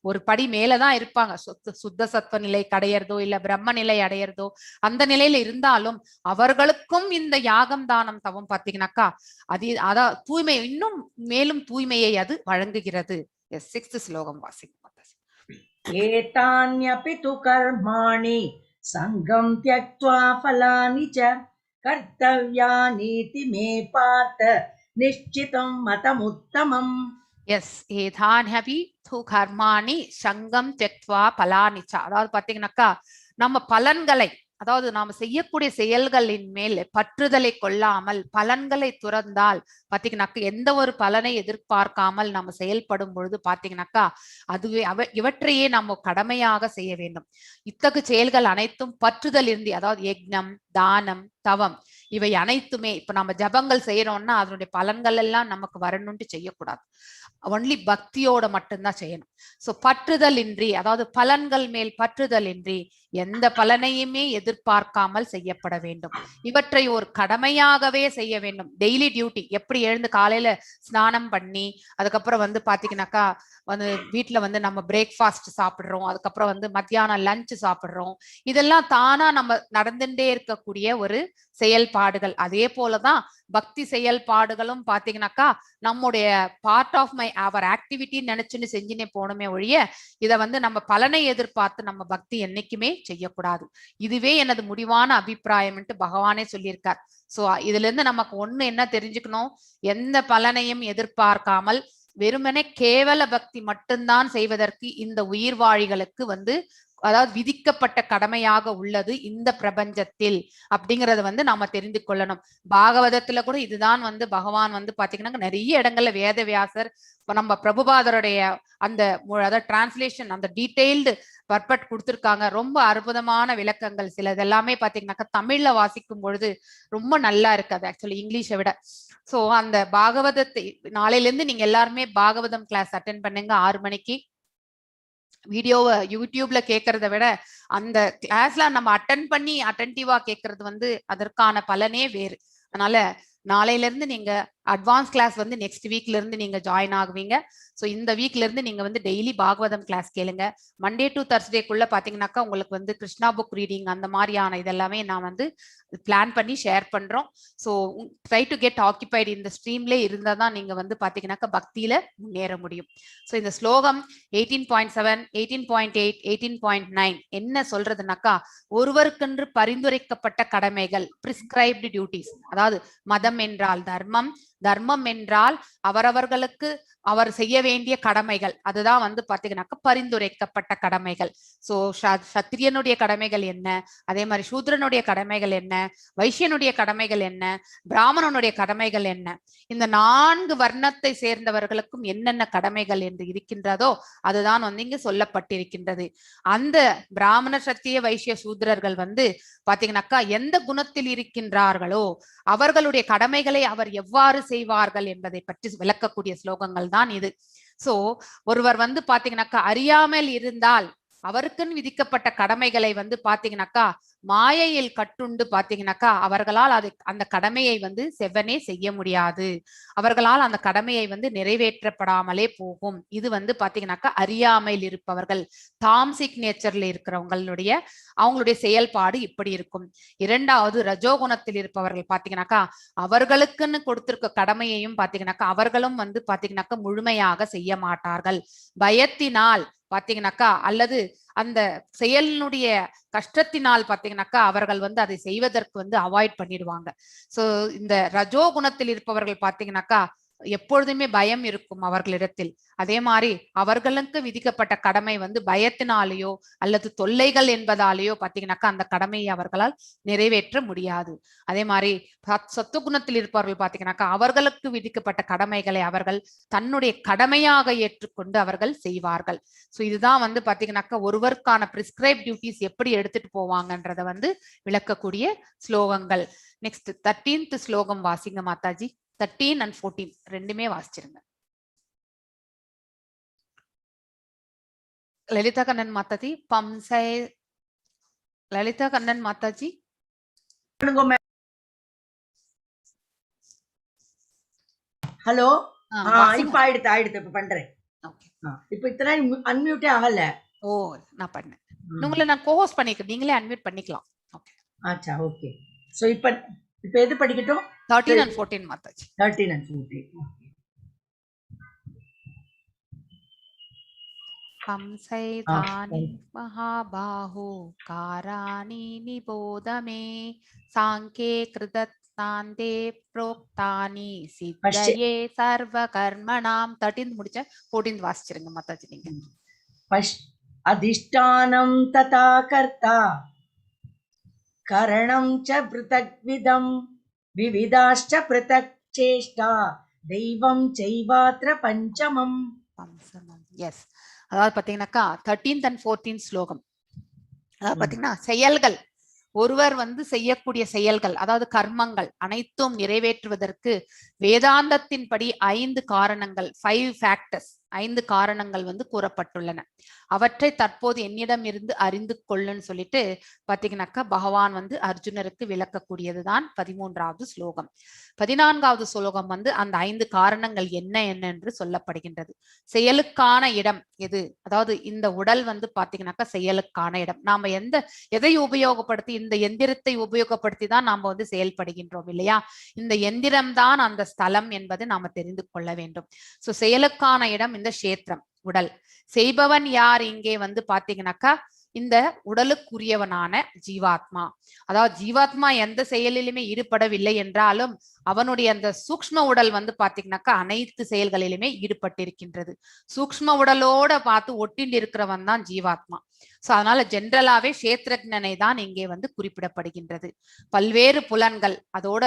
ஒரு படி மேலதான் இருப்பாங்க. சுத்த சத்வ நிலை அடையிறதோ இல்ல பிரம்ம நிலை அடையிறதோ அந்த நிலையில இருந்தாலும் அவர்களுக்கும் இந்த யாகம், தானம், தவம் பாத்தீங்கன்னாக்கா அதான் தூய்மை, இன்னும் மேலும் தூய்மையை அது வழங்குகிறது. 6th ஸ்லோகம் வாசிங்க. एतान्यपि तु कर्माणि सङ्गं त्यक्त्वा फलानि च कर्तव्यानीति मे पार्थ निश्चितं मतमुत्तमम्. எஸ், ஏதான்யபி து கர்மாணி சங்கம் தெக்த்வா பலானி ச. அதாவது பாத்தீங்கன்னாக்கா நம்ம பலன்களை, அதாவது நாம செய்யக்கூடிய செயல்களின் மேல் பற்றுதலை கொள்ளாமல் பலன்களை துறந்தால் பாத்தீங்கன்னாக்கா எந்த ஒரு பலனை எதிர்பார்க்காமல் நம்ம செயல்படும் பொழுது பாத்தீங்கன்னாக்கா அதுவே இவற்றையே நம்ம கடமையாக செய்ய வேண்டும். இத்தகு செயல்கள் அனைத்தும் பற்றுதல் இருந்து, அதாவது யக்ஞம், தானம், தவம் இவை அனைத்துமே இப்ப நம்ம ஜபங்கள் செய்யறோம்னா அதனுடைய பலன்கள் எல்லாம் நமக்கு வரணும்ட்டு செய்யக்கூடாது. ஒன்லி பக்தியோட மட்டும்தான் செய்யணும். சோ பற்றுதல் இன்றி, அதாவது பலன்கள் மேல் பற்றுதல் இன்றி எந்த பலனையுமே எதிர்பார்க்காமல் செய்யப்பட வேண்டும். இவற்றை ஒரு கடமையாகவே செய்ய வேண்டும். Daily duty. எப்படி எழுந்து காலையில ஸ்நானம் பண்ணி அதுக்கப்புறம் வந்து பாத்தீங்கன்னாக்கா வந்து வீட்டுல வந்து நம்ம பிரேக்ஃபாஸ்ட் சாப்பிடுறோம், அதுக்கப்புறம் வந்து மத்தியானம் லஞ்ச் சாப்பிடுறோம், இதெல்லாம் தானா நம்ம நடந்துட்டே இருக்கக்கூடிய ஒரு செயல்பாடுகள். அதே போலதான் பக்தி செயல்பாடுகளும் பாத்தீங்கன்னாக்கா நம்முடைய பார்ட் ஆஃப் அவர் ஆக்டிவிட்டின்னு நினைச்சுன்னு செஞ்சுனே போனோமே ஒழிய இதை வந்து நம்ம பலனை எதிர்பார்த்து நம்ம பக்தி என்னைக்குமே செய்யக்கூடாது. இதுவே எனது முடிவான அபிப்பிராயம்ட்டு பகவானே சொல்லியிருக்கார். சோ இதுல இருந்து நமக்கு ஒண்ணு என்ன தெரிஞ்சுக்கணும், எந்த பலனையும் எதிர்பார்க்காமல் வெறுமனே கேவல பக்தி மட்டும்தான் செய்வதற்கு இந்த உயிர்வாழிகளுக்கு வந்து அதாவது விதிக்கப்பட்ட கடமையாக உள்ளது இந்த பிரபஞ்சத்தில் அப்படிங்கறத வந்து நாம தெரிந்து கொள்ளணும். பாகவதத்துல கூட இதுதான் வந்து பகவான் வந்து பாத்தீங்கன்னா நிறைய இடங்கள்ல வேதவியாசர் நம்ம பிரபுபாதருடைய அந்த அதாவது டிரான்ஸ்லேஷன் அந்த டீடைல்டு பர்பட் கொடுத்திருக்காங்க. ரொம்ப அற்புதமான விளக்கங்கள். சில இதெல்லாமே பாத்தீங்கன்னாக்கா தமிழ்ல வாசிக்கும் பொழுது ரொம்ப நல்லா இருக்கு அது ஆக்சுவலி இங்கிலீஷை விட. சோ அந்த பாகவதத்தை நாளையில இருந்து நீங்க எல்லாருமே பாகவதம் கிளாஸ் அட்டென்ட் பண்ணுங்க 6 மணிக்கு. வீடியோவை யூடியூப்ல கேட்கறத விட அந்த கிளாஸ்ல நம்ம அட்டென்ட் பண்ணி அட்டென்டிவா கேட்கறது வந்து அதற்கான பலனே வேறு. அதனால நாளையில இருந்து நீங்க அட்வான்ஸ் கிளாஸ் வந்து நெக்ஸ்ட் வீக்ல இருந்து நீங்க ஜாயின் ஆகுவீங்க. ஸோ இந்த வீக்ல இருந்து நீங்க வந்து டெய்லி பாகவதம் கிளாஸ் கேளுங்க. மண்டே டு தர்ஸ்டேக்குள்ள பாத்தீங்கன்னாக்கா உங்களுக்கு வந்து கிருஷ்ணா புக் ரீடிங் அந்த மாதிரியான இதெல்லாமே நான் வந்து பிளான் பண்ணி ஷேர் பண்றோம். So try to get occupied இந்த ஸ்ட்ரீம்ல இருந்தா தான் நீங்க வந்து பாத்தீங்கன்னாக்கா பக்தியில முன்னேற முடியும். ஸோ இந்த ஸ்லோகம் 18.7, 18.8, 18.9 என்ன சொல்றதுனாக்கா ஒருவருக்கென்று பரிந்துரைக்கப்பட்ட கடமைகள், பிரிஸ்கிரைப்டு டியூட்டிஸ். அதாவது மதம் என்றால் தர்மம், தர்மம் என்றால் அவரவர்களுக்கு அவர் செய்ய வேண்டிய கடமைகள், அதுதான் வந்து பாத்தீங்கன்னாக்கா பரிந்துரைக்கப்பட்ட கடமைகள். சோ சத்திரியனுடைய கடமைகள் என்ன, அதே மாதிரி சூத்ரனுடைய கடமைகள் என்ன, வைசியனுடைய கடமைகள் என்ன, பிராமணனுடைய கடமைகள் என்ன, இந்த 4 வர்ணத்தை சேர்ந்தவர்களுக்கும் என்னென்ன கடமைகள் என்று இருக்கின்றதோ அதுதான் வந்து இங்கு சொல்லப்பட்டிருக்கின்றது. அந்த பிராமண சத்திரிய வைசிய சூத்ரர்கள் வந்து பாத்தீங்கன்னாக்கா எந்த குணத்தில் இருக்கின்றார்களோ அவர்களுடைய கடமைகளை அவர் எவ்வாறு செய்வார்கள் என்பதை பற்றி விளக்கக்கூடிய ஸ்லோகங்கள் தான் இது. சோ ஒருவர் வந்து பாத்தீங்கன்னாக்கா அறியாமல் இருந்தால் அவருக்குன்னு விதிக்கப்பட்ட கடமைகளை வந்து பாத்தீங்கன்னாக்கா மாயையில் கட்டுண்டு பாத்தீங்கன்னாக்கா அவர்களால் அந்த கடமையை வந்து செவ்வனே செய்ய முடியாது. அவர்களால் அந்த கடமையை வந்து நிறைவேற்றப்படாமலே போகும். இது வந்து பாத்தீங்கன்னாக்கா அறியாமையில் இருப்பவர்கள், தாம்சிக் நேச்சர்ல இருக்கிறவங்களுடைய அவங்களுடைய செயல்பாடு இப்படி இருக்கும். இரண்டாவது ரஜோகுணத்தில் இருப்பவர்கள் பாத்தீங்கன்னாக்கா அவர்களுக்குன்னு கொடுத்திருக்க கடமையையும் பாத்தீங்கன்னாக்கா அவர்களும் வந்து பாத்தீங்கன்னாக்கா முழுமையாக செய்ய மாட்டார்கள். பயத்தினால் பாத்தீங்கன்னாக்கா அல்லது அந்த செயலினுடைய கஷ்டத்தினால் பாத்தீங்கன்னாக்கா அவர்கள் வந்து அதை செய்வதற்கு வந்து அவாய்ட் பண்ணிடுவாங்க. சோ இந்த ரஜோ குணத்தில் இருப்பவர்கள் பாத்தீங்கன்னாக்கா எப்பொழுதுமே பயம் இருக்கும் அவர்களிடத்தில். அதே மாதிரி அவர்களுக்கு விதிக்கப்பட்ட கடமை வந்து பயத்தினாலேயோ அல்லது தொல்லைகள் என்பதாலேயோ பாத்தீங்கன்னாக்கா அந்த கடமையை அவர்களால் நிறைவேற்ற முடியாது. அதே மாதிரி சத்துவகுணத்தில் இருப்பவர்கள் பாத்தீங்கன்னாக்கா அவர்களுக்கு விதிக்கப்பட்ட கடமைகளை அவர்கள் தன்னுடைய கடமையாக ஏற்றுக்கொண்டு அவர்கள் செய்வார்கள். சோ இதுதான் வந்து பாத்தீங்கன்னாக்கா ஒருவருக்கான பிரிஸ்கிரைப் டியூட்டிஸ் எப்படி எடுத்துட்டு போவாங்கன்றத வந்து விளக்கக்கூடிய ஸ்லோகங்கள். நெக்ஸ்ட் 13th ஸ்லோகம் வாசிங்க மாதாஜி. 13 and 14 ரெண்டுமே வாசிச்சிருங்க. லலிதா கண்ணன் மாதாஜி. பம்சை லலிதா கண்ணன் மாதாஜி. ஹலோ. இப்ப ஆயிடுத்து இப்ப பண்றேன். இப்ப இத்தனை அன்மியூட்டே ஆகல. ஓ நான் பண்ணேன். உங்களை நான் கோஹோஸ்ட் பண்ணிக்கிறேன், நீங்களே அன்மியூட் பண்ணிக்கலாம். ஓகே ஆச்சா ஓகே. சோ இப்ப எது படிக்கட்டும்? 13 and 14 மாதாஜி. 13 and 14. ஹம்சைதானி மகாபாஹோ காராணி நிபோதமே சாங்கே கிருதத்னாந்தே ப்ரோக்தானி சித்தயே சர்வ கர்மணாம். 13 முடிச்ச 14 வாசிச்சிருங்க மாதாஜி நீங்க. அதிஷ்டானம் ததா கர்த்தா கரணம் ச ப்ருதக்விதம் விவிதாஷ்ட ப்ருதக் சேஷ்டா தெய்வம் சைவாத்ர பஞ்சமம். எஸ், அதாவது பாத்தீங்கன்னாக்கா 13th and 14th ஸ்லோகம். அதாவது பாத்தீங்கன்னா செயல்கள், ஒருவர் வந்து செய்யக்கூடிய செயல்கள் அதாவது கர்மங்கள் அனைத்தும் நிறைவேற்றுவதற்கு வேதாந்தத்தின்படி 5 காரணங்கள் 5 ஃபேக்டர்ஸ் 5 காரணங்கள் வந்து கூறப்பட்டுள்ளன. அவற்றை தற்போது என்னிடம் இருந்து அறிந்து கொள்ளுன்னு சொல்லிட்டு பாத்தீங்கன்னாக்கா பகவான் வந்து அர்ஜுனருக்கு விளக்கக்கூடியதுதான் 13வது ஸ்லோகம். 14வது ஸ்லோகம் வந்து அந்த 5 காரணங்கள் என்ன என்று சொல்லப்படுகின்றது. செயலுக்கான இடம் எது, அதாவது இந்த உடல் வந்து பாத்தீங்கன்னாக்கா செயலுக்கான இடம். நாம எதை உபயோகப்படுத்தி, இந்த எந்திரத்தை உபயோகப்படுத்தி தான் நாம வந்து செயல்படுகின்றோம் இல்லையா. இந்த எந்திரம் தான் அந்த ஸ்தலம் என்பது நாம தெரிந்து கொள்ள வேண்டும். சோ செயலுக்கான இடம் இந்த கஷேத்திரம், உடல். செய்பவன் யார் இங்கே வந்து பாத்தீங்கன்னாக்கா இந்த உடலுக்குரியவனான ஜீவாத்மா. அதாவது ஜீவாத்மா எந்த செயலிலுமே ஈடுபடவில்லை என்றாலும் அவனுடைய அந்த சூக்ஷ்ம உடல் வந்து பாத்தீங்கன்னாக்கா அனைத்து செயல்களிலுமே ஈடுபட்டிருக்கின்றது. சூக்ஷ்ம உடலோட பார்த்து ஒட்டிண்டு இருக்கிறவன் தான் ஜீவாத்மா. சோ அதனால ஜென்ரலாவே கஷேத்திரஜ்ஞனை தான் இங்கே வந்து குறிப்பிடப்படுகின்றது. பல்வேறு புலன்கள், அதோட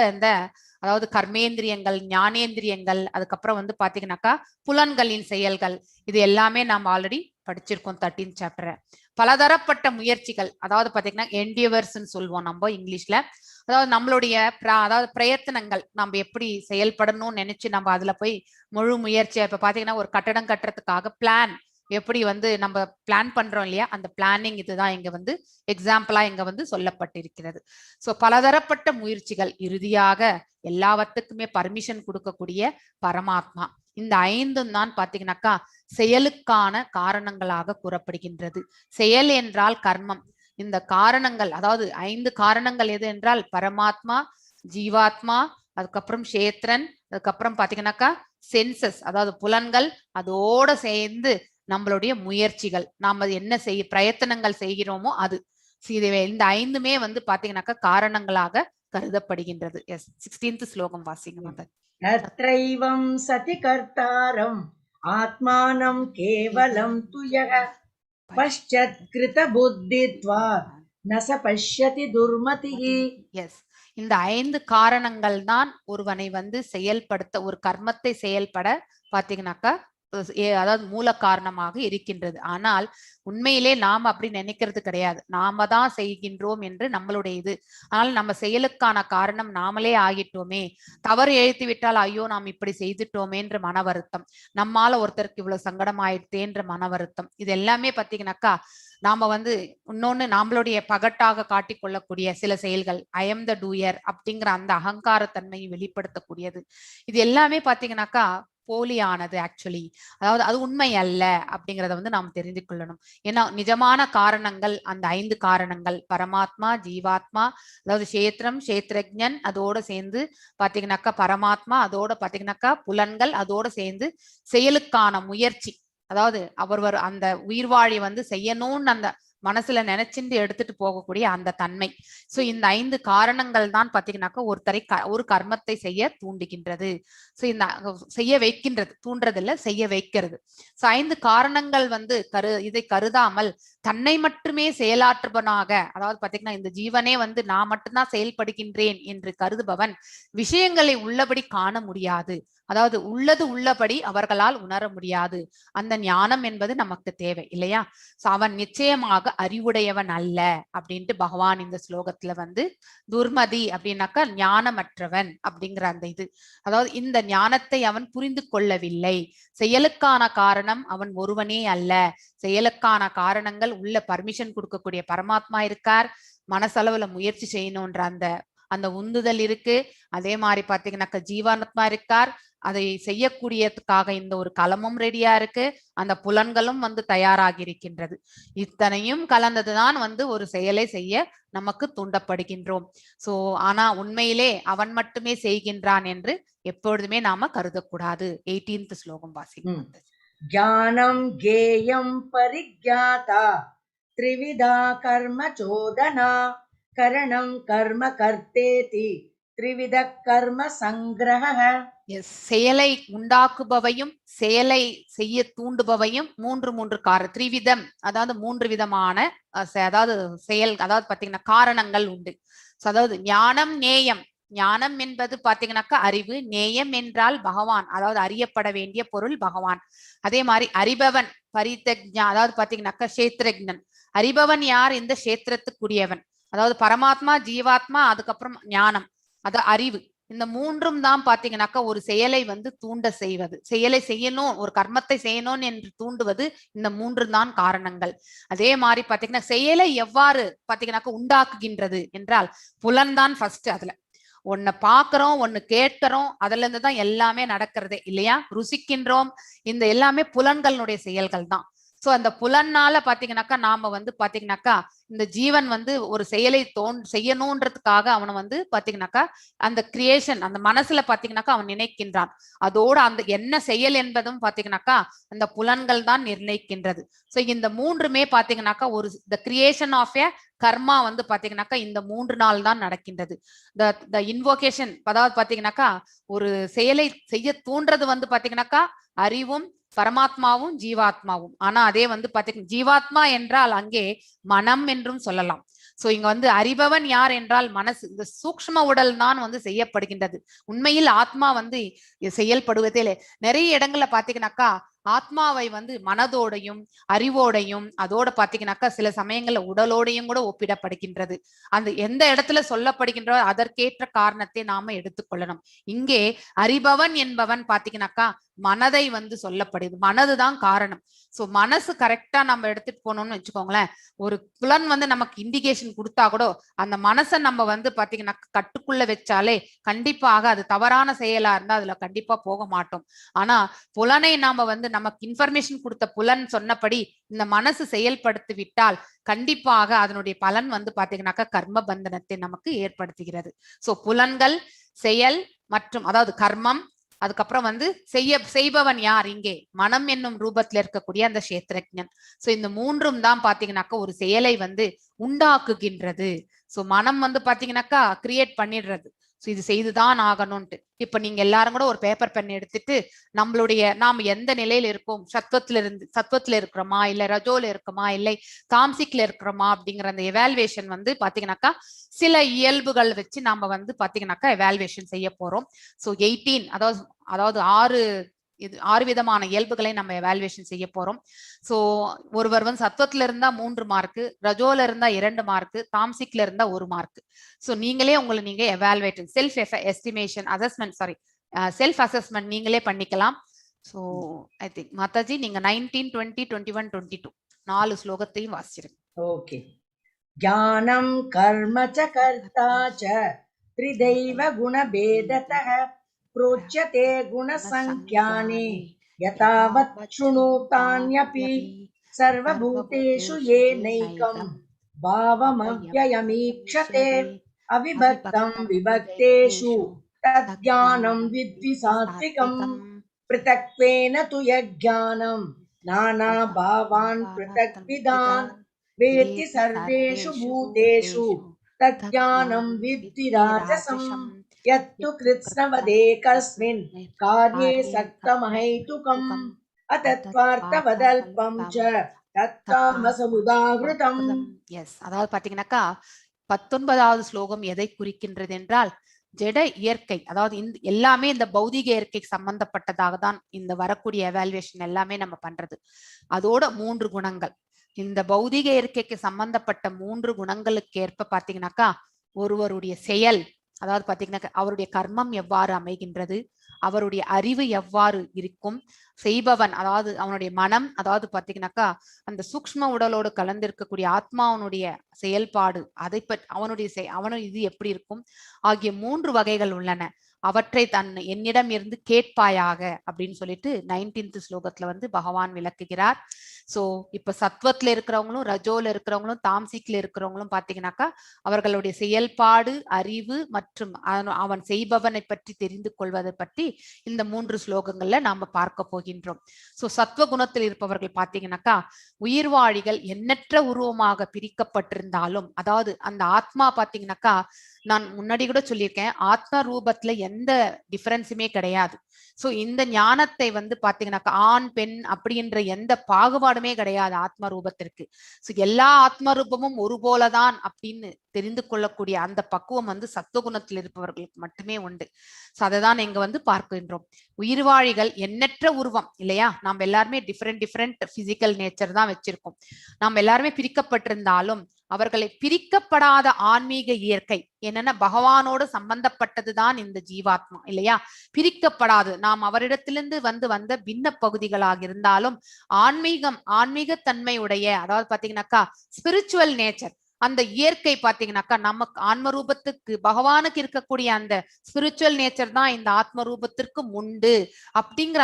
அதாவது கர்மேந்திரியங்கள், ஞானேந்திரியங்கள், அதுக்கப்புறம் வந்து பாத்தீங்கன்னாக்கா புலன்களின் செயல்கள், இது எல்லாமே நாம் ஆல்ரெடி படிச்சிருக்கோம் 13th சாப்டர். பலதரப்பட்ட முயற்சிகள், அதாவது பாத்தீங்கன்னா என்டிவர்ஸ்ன்னு சொல்லுவோம் நம்ம இங்கிலீஷ்ல. அதாவது நம்மளுடைய அதாவது பிரயத்தனங்கள், நம்ம எப்படி செயல்படணும்னு நினைச்சு நம்ம அதுல போய் முழு முயற்சியா, இப்ப பாத்தீங்கன்னா ஒரு கட்டடம் கட்டுறதுக்காக பிளான் எப்படி வந்து நம்ம பிளான் பண்றோம் இல்லையா, அந்த பிளானிங் இதுதான் இங்க வந்து எக்ஸாம்பிளா இங்க வந்து சொல்லப்பட்டிருக்கிறது. சோ பலதரப்பட்ட முயற்சிகள், இறுதியாக எல்லாவற்றுக்குமே பர்மிஷன் கொடுக்கக்கூடிய பரமாத்மா. இந்த 5 தான் பாத்தீங்கன்னாக்கா செயலுக்கான காரணங்களாக கூறப்படுகின்றது. செயல் என்றால் கர்மம். இந்த காரணங்கள், அதாவது 5 காரணங்கள் எது என்றால் பரமாத்மா, ஜீவாத்மா, அதுக்கப்புறம் கஷேத்திரன், அதுக்கப்புறம் பாத்தீங்கன்னாக்கா சென்சஸ் அதாவது புலன்கள், அதோட சேர்ந்து நம்மளுடைய முயற்சிகள், நாம என்ன பிரயத்தனங்கள் செய்கிறோமோ அது. இந்த 5மே வந்து பாத்தீங்கன்னாக்கா காரணங்களாக கருதப்படுகின்றது. எஸ், 16th ஸ்லோகம் வாசிங்க. தத்ரைவம் சதி கர்த்தாரம் ஆத்மானம் கேவலம் துயக பஷ்சத் கிருத புத்தித்வா நச பஷ்யதி துர்மதிஹி. எஸ், இந்த 5 காரணங்கள் தான் ஒருவனை வந்து செயல்படுத்த, ஒரு கர்மத்தை செயல்பட பாத்தீங்கன்னாக்கா அதாவது மூல காரணமாக இருக்கின்றது. ஆனால் உண்மையிலே நாம் அப்படி நினைக்கிறது கிடையாது. நாம தான் செய்கின்றோம் என்று நம்மளுடைய இது. ஆனால் நம்ம செயலுக்கான காரணம் நாமளே ஆகிட்டோமே. தவறு இழைத்து விட்டால் ஐயோ நாம் இப்படி செய்துட்டோமேன்ற மன வருத்தம், நம்மால ஒருத்தருக்கு இவ்வளவு சங்கடம் ஆயிடுத்தேன்ற மன வருத்தம், இது எல்லாமே பாத்தீங்கன்னாக்கா நாம வந்து இன்னொன்னு நம்மளுடைய பகட்டாக காட்டிக்கொள்ளக்கூடிய சில செயல்கள், ஐ எம் த டூயர் அப்படிங்கிற அந்த அகங்காரத்தன்மையை வெளிப்படுத்தக்கூடியது. இது எல்லாமே பாத்தீங்கன்னாக்கா போலியானது. ஆக்சுவலி அதாவது அது உண்மை அல்ல அப்படிங்கிறத வந்து நாம் தெரிந்து கொள்ளணும். ஏன்னா நிஜமான காரணங்கள் அந்த 5 காரணங்கள் பரமாத்மா, ஜீவாத்மா, அதாவது கஷேத்திரம், கஷேத்திரஜ்ஞன், அதோட சேர்ந்து பாத்தீங்கன்னாக்கா பரமாத்மா, அதோட பாத்தீங்கன்னாக்கா புலன்கள், அதோட சேர்ந்து செயலுக்கான முயற்சி, அதாவது அவர் அந்த உயிர்வாழி வந்து செய்யணும்னு அந்த மனசுல நினைச்சுட்டு எடுத்துட்டு போகக்கூடிய அந்த தன்மை. சோ இந்த 5 காரணங்கள் தான் பாத்தீங்கன்னாக்கா ஒருத்தரை ஒரு கர்மத்தை செய்ய தூண்டுகின்றது. சோ இந்த செய்ய வைக்கின்றது, தூண்டுறது இல்ல, செய்ய வைக்கிறது. சோ 5 காரணங்கள் வந்து இதை கருதாமல் தன்னை மட்டுமே செயலாற்றுபவனாக, அதாவது பாத்தீங்கன்னா இந்த ஜீவனே வந்து நான் மட்டும்தான் செயல்படுகின்றேன் என்று கருதுபவன் விஷயங்களை உள்ளபடி காண முடியாது. அதாவது உள்ளது உள்ளபடி அவர்களால் உணர முடியாது. அந்த ஞானம் என்பது நமக்கு தேவை இல்லையா? சோ அவன் நிச்சயமாக அறிவுடையவன் அல்ல அப்படின்ட்டு பகவான் இந்த ஸ்லோகத்துல வந்து துர்மதி அப்படின்னாக்கா ஞானமற்றவன் அப்படிங்கிற அந்த இது, அதாவது இந்த ஞானத்தை அவன் புரிந்து கொள்ளவில்லை. செயலுக்கான காரணம் அவன் ஒருவனே அல்ல. செயலுக்கான காரணங்கள் உள்ள பர்மிஷன் கொடுக்கக்கூடிய பரமாத்மா இருக்கார். மனசளவுல முயற்சி செய்யணும்ன்ற அந்த அந்த உந்துதல் இருக்கு. அதே மாதிரி பாத்தீங்கன்னாக்கா ஜீவாத்மா இருக்கார். அதை செய்யக்கூடியதுக்காக இந்த ஒரு களமும் ரெடியா இருக்கு. அந்த புலன்களும் வந்து தயாராகி இருக்கின்றது. இத்தனையும் கலந்ததுதான் வந்து ஒரு செயலை செய்ய நமக்கு தூண்டப்படுகின்றோம். சோ ஆனா உண்மையிலே அவன் மட்டுமே செய்கின்றான் என்று எப்பொழுதுமே நாம கருதக்கூடாது. 18th ஸ்லோகம் வாசிங்க. ஞானம் கேயம் பரிக்ஞாதா த்ரிவிதா கர்ம சோதனா கரணம் கர்ம கர்த்தேதி த்ரிவித கர்ம சங்கிரஹ. செயலை உண்டாக்குபவையும் செயலை செய்ய தூண்டுபவையும் மூன்று த்ரிவிதம், அதாவது 3 விதமான அதாவது செயல், அதாவது பாத்தீங்கன்னா காரணங்கள் உண்டு. அதாவது ஞானம் நேயம். ஞானம் என்பது பாத்தீங்கன்னாக்கா அறிவு. நேயம் என்றால் பகவான், அதாவது அறியப்பட வேண்டிய பொருள் பகவான். அதே மாதிரி அறிபவன் பரிதக்ஞா, அதாவது பாத்தீங்கன்னாக்கா கஷேத்ரஜ்ஞன். அறிபவன் யார்? இந்த கஷேத்திரத்துக்குரியவன், அதாவது பரமாத்மா, ஜீவாத்மா, அதுக்கப்புறம் ஞானம், அது அறிவு. இந்த மூன்றும் தான் பாத்தீங்கன்னாக்கா ஒரு செயலை வந்து தூண்ட செய்வது. செயலை செய்யணும், ஒரு கர்மத்தை செய்யணும் என்று தூண்டுவது இந்த 3 தான் காரணங்கள். அதே மாதிரி பாத்தீங்கன்னா செயலை எவ்வாறு பாத்தீங்கன்னாக்கா உண்டாக்குகின்றது என்றால் புலன் தான் ஃபர்ஸ்ட். அதுல ஒன்னு பாக்குறோம், ஒன்னு கேட்கிறோம், அதுல இருந்து தான் எல்லாமே நடக்கிறதே இல்லையா? ருசிக்கின்றோம், இந்த எல்லாமே புலன்களுடைய செயல்கள் தான். சோ அந்த புலன்னால பாத்தீங்கன்னாக்கா நாம வந்து பாத்தீங்கன்னாக்கா இந்த ஜீவன் வந்து ஒரு செயலை செய்யணும்ன்றதுக்காக அவனை வந்து பாத்தீங்கன்னாக்கா அந்த கிரியேஷன் அந்த மனசுல பாத்தீங்கன்னாக்கா அவன் நினைக்கின்றான். அதோட அந்த என்ன செயல் என்பதும் பாத்தீங்கன்னாக்கா அந்த புலன்கள் தான் நிர்ணயிக்கின்றது. சோ இந்த 3மே பாத்தீங்கன்னாக்கா ஒரு த கிரியேஷன் ஆஃப் எ கர்மா வந்து பாத்தீங்கன்னாக்கா இந்த 3 நாள் தான் நடக்கின்றது. த இன்வோகேஷன், அதாவது பாத்தீங்கன்னாக்கா ஒரு செயலை செய்ய தூண்டுறது வந்து பாத்தீங்கன்னாக்கா அறிவும் பரமாத்மாவும் ஜீவாத்மாவும். ஆனா அதே வந்து பாத்தீங்கன்னா ஜீவாத்மா என்றால் அங்கே மனம் என்றும் சொல்லலாம். சோ இங்க வந்து அறிபவன் யார் என்றால் மனசு. இந்த சூக்ஷ்ம உடல் தான் வந்து செய்யப்படுகின்றது. உண்மையில் ஆத்மா வந்து செயல்படுவதே இல்லை. நிறைய இடங்கள்ல பாத்தீங்கன்னாக்கா ஆத்மாவை வந்து மனதோடையும் அறிவோடையும் அதோட பாத்தீங்கன்னாக்கா சில சமயங்கள்ல உடலோடையும் கூட ஒப்பிடப்படுகின்றது. அந்த எந்த இடத்துல சொல்லப்படுகின்றோ அதற்கேற்ற காரணத்தை நாம எடுத்துக்கொள்ளணும். இங்கே அறிபவன் என்பவன் பாத்தீங்கன்னாக்கா மனதை வந்து சொல்லப்படுது. மனதுதான் காரணம். சோ மனசு கரெக்டா நம்ம எடுத்துட்டு போனோம்னு வச்சுக்கோங்களேன், ஒரு புலன் வந்து நமக்கு இண்டிகேஷன் கொடுத்தா கூட அந்த மனசை நம்ம வந்து பாத்தீங்கன்னா கட்டுக்குள்ள வச்சாலே கண்டிப்பாக அது தவறான செயலா இருந்தா அதுல கண்டிப்பா போக மாட்டோம். ஆனா புலனை நாம வந்து நமக்கு இன்ஃபர்மேஷன் கொடுத்த புலன் சொன்னபடி இந்த மனசு செயல்படுத்தி விட்டால் கண்டிப்பாக அதனுடைய பலன் வந்து பாத்தீங்கன்னாக்கா கர்ம பந்தனத்தை நமக்கு ஏற்படுத்துகிறது. சோ புலன்கள், செயல் மற்றும் அதாவது கர்மம், அதுக்கப்புறம் வந்து செய்பவன் யார்? இங்கே மனம் என்னும் ரூபத்துல இருக்கக்கூடிய அந்த கஷேத்ரஜ்ஞன். சோ இந்த 3ம் தான் பாத்தீங்கன்னாக்கா ஒரு செயலை வந்து உண்டாக்குகின்றது. சோ மனம் வந்து பாத்தீங்கன்னாக்கா கிரியேட் பண்ணிடுறது. சோ இது செய்துதான் ஆகணும்ட்டு. இப்ப நீங்க எல்லாரும் கூட ஒரு பேப்பர் பென் எடுத்துட்டு நாம எந்த நிலையில இருக்கோம், சத்வத்துல இருக்கிறோமா, இல்ல ரஜோல இருக்கோமா, இல்லை தாம்சிக்ல இருக்கிறோமா அப்படிங்கிற அந்த எவால்வேஷன் வந்து பாத்தீங்கன்னாக்கா சில இயல்புகள் வச்சு நாம வந்து பாத்தீங்கன்னாக்கா எவால்வேஷன் செய்ய போறோம். சோ 18 அதாவது 6 விதமான இயல்புகளை நம்ம எவால்வேஷன் செய்ய போறோம். சோ ஒருவர் வந்து சத்வத்துல இருந்தா 3 மார்க்கு, ரஜோல இருந்தா 2 மார்க்கு, தாம்சிக்ல இருந்தா 1 மார்க். சோ நீங்களே உங்களை நீங்க evaluate self estimation self assessment நீங்களே பண்ணிக்கலாம். சோ ஐ திங்க் மாதாஜி நீங்க 19, 20, 21, 22 4 ஸ்லோகத்தையும் வாசிச்சிருங்க. ஓகே. ஞானம் கர்ம ச கர்த்தா ச த்ரிதைவ குணபேததः प्रोच्यते गुणसंख्याने यतावत् शृणुतान्यपि सर्वभूतेषु येनैकं भावमव्ययमीक्षते अविभक्तं विभक्तेषु तज्ज्ञानं विद्धि सात्विकं पृथक्त्वेन तु यज्ञानं नानाभावान् पृथग्विदान् वेत्ति सर्वेषु भूतेषु तज्ज्ञानं विद्धि राजसं यत्तु कृत्स्नवदेकस्मिन् कार्ये सक्तमहैतुकम् अतत्त्वार्थवदल्पं च तत्तामसमुदाहृतम्. எஸ், அதாவது பாத்தீங்கன்னாக்கா 19வது ஸ்லோகம் எதை குறிக்கின்றது என்றால் ஜட இயற்கை, அதாவது இந்த எல்லாமே இந்த பௌதிக இயற்கைக்கு சம்பந்தப்பட்டதாக தான் இந்த வரக்கூடிய எவாலுவேஷன் எல்லாமே நம்ம பண்றது. அதோட 3 குணங்கள், இந்த பௌதிக இயற்கைக்கு சம்பந்தப்பட்ட 3 குணங்களுக்கு ஏற்ப பாத்தீங்கன்னாக்கா ஒருவருடைய செயல், அதாவது பாத்தீங்கன்னாக்கா அவருடைய கர்மம் எவ்வாறு அமைகின்றது, அவருடைய அறிவு எவ்வாறு இருக்கும், செய்பவன் அதாவது அவனுடைய மனம், அதாவது பாத்தீங்கன்னாக்கா அந்த சூக்ஷ்ம உடலோடு கலந்திருக்கக்கூடிய ஆத்மாவனுடைய செயல்பாடு, அதை பற்றி அவனுடைய இது எப்படி இருக்கும் ஆகிய 3 வகைகள் உள்ளன. அவற்றை என்னிடம் இருந்து கேட்பாயாக அப்படின்னு சொல்லிட்டு 19th ஸ்லோகத்துல வந்து பகவான் விளக்குகிறார். சோ இப்ப சத்வத்துல இருக்கிறவங்களும் ரஜோல இருக்கிறவங்களும் தாம்சிக்ல இருக்கிறவங்களும் பாத்தீங்கன்னாக்கா அவர்களுடைய செயல்பாடு, அறிவு மற்றும் அவன் செய்பவனை பற்றி தெரிந்து கொள்வதை பற்றி இந்த 3 ஸ்லோகங்கள்ல நாம பார்க்க போகின்றோம். சோ சத்வ குணத்தில் இருப்பவர்கள் பாத்தீங்கன்னாக்கா உயிர்வாழிகள் எண்ணற்ற உருவமாக பிரிக்கப்பட்டிருந்தாலும், அதாவது அந்த ஆத்மா பாத்தீங்கன்னாக்கா நான் முன்னாடி கூட சொல்லியிருக்கேன், ஆத்ம ரூபத்துல எந்த டிஃபரன்ஸுமே கிடையாது. சோ இந்த ஞானத்தை வந்து பாத்தீங்கன்னாக்கா ஆண் பெண் அப்படின்ற எந்த பாகுபாடுமே கிடையாது ஆத்ம ரூபத்திற்கு. சோ எல்லா ஆத்ம ரூபமும் ஒரு போலதான் அப்படின்னு தெரிந்து கொள்ளக்கூடிய அந்த பக்குவம் வந்து சத்துவகுணத்தில் இருப்பவர்களுக்கு மட்டுமே உண்டு. சோ அதைதான் இங்க வந்து பார்க்கின்றோம். உயிர்வாழிகள் எண்ணற்ற உருவம் இல்லையா, நாம் எல்லாருமே டிஃப்ரெண்ட் பிசிக்கல் நேச்சர் தான் வச்சிருக்கோம். நாம் எல்லாருமே பிரிக்கப்பட்டிருந்தாலும் அவர்களை பிரிக்கப்படாத ஆன்மீக இயற்கை என்னன்னா பகவானோடு சம்பந்தப்பட்டதுதான் இந்த ஜீவாத்மா இல்லையா, பிரிக்கப்படாது. நாம் அவரிடத்திலிருந்து வந்த பின்ன பகுதிகளாக இருந்தாலும் ஆன்மீக தன்மையுடைய, அதாவது பாத்தீங்கன்னாக்கா ஸ்பிரிச்சுவல் நேச்சர், அந்த இயற்கை பாத்தீங்கன்னாக்கா நமக்கு ஆன்ம ரூபத்துக்கு பகவானுக்கு இருக்கக்கூடிய அந்த ஸ்பிரிச்சுவல் நேச்சர் தான் இந்த ஆத்ம ரூபத்திற்கும் உண்டு அப்படிங்கிற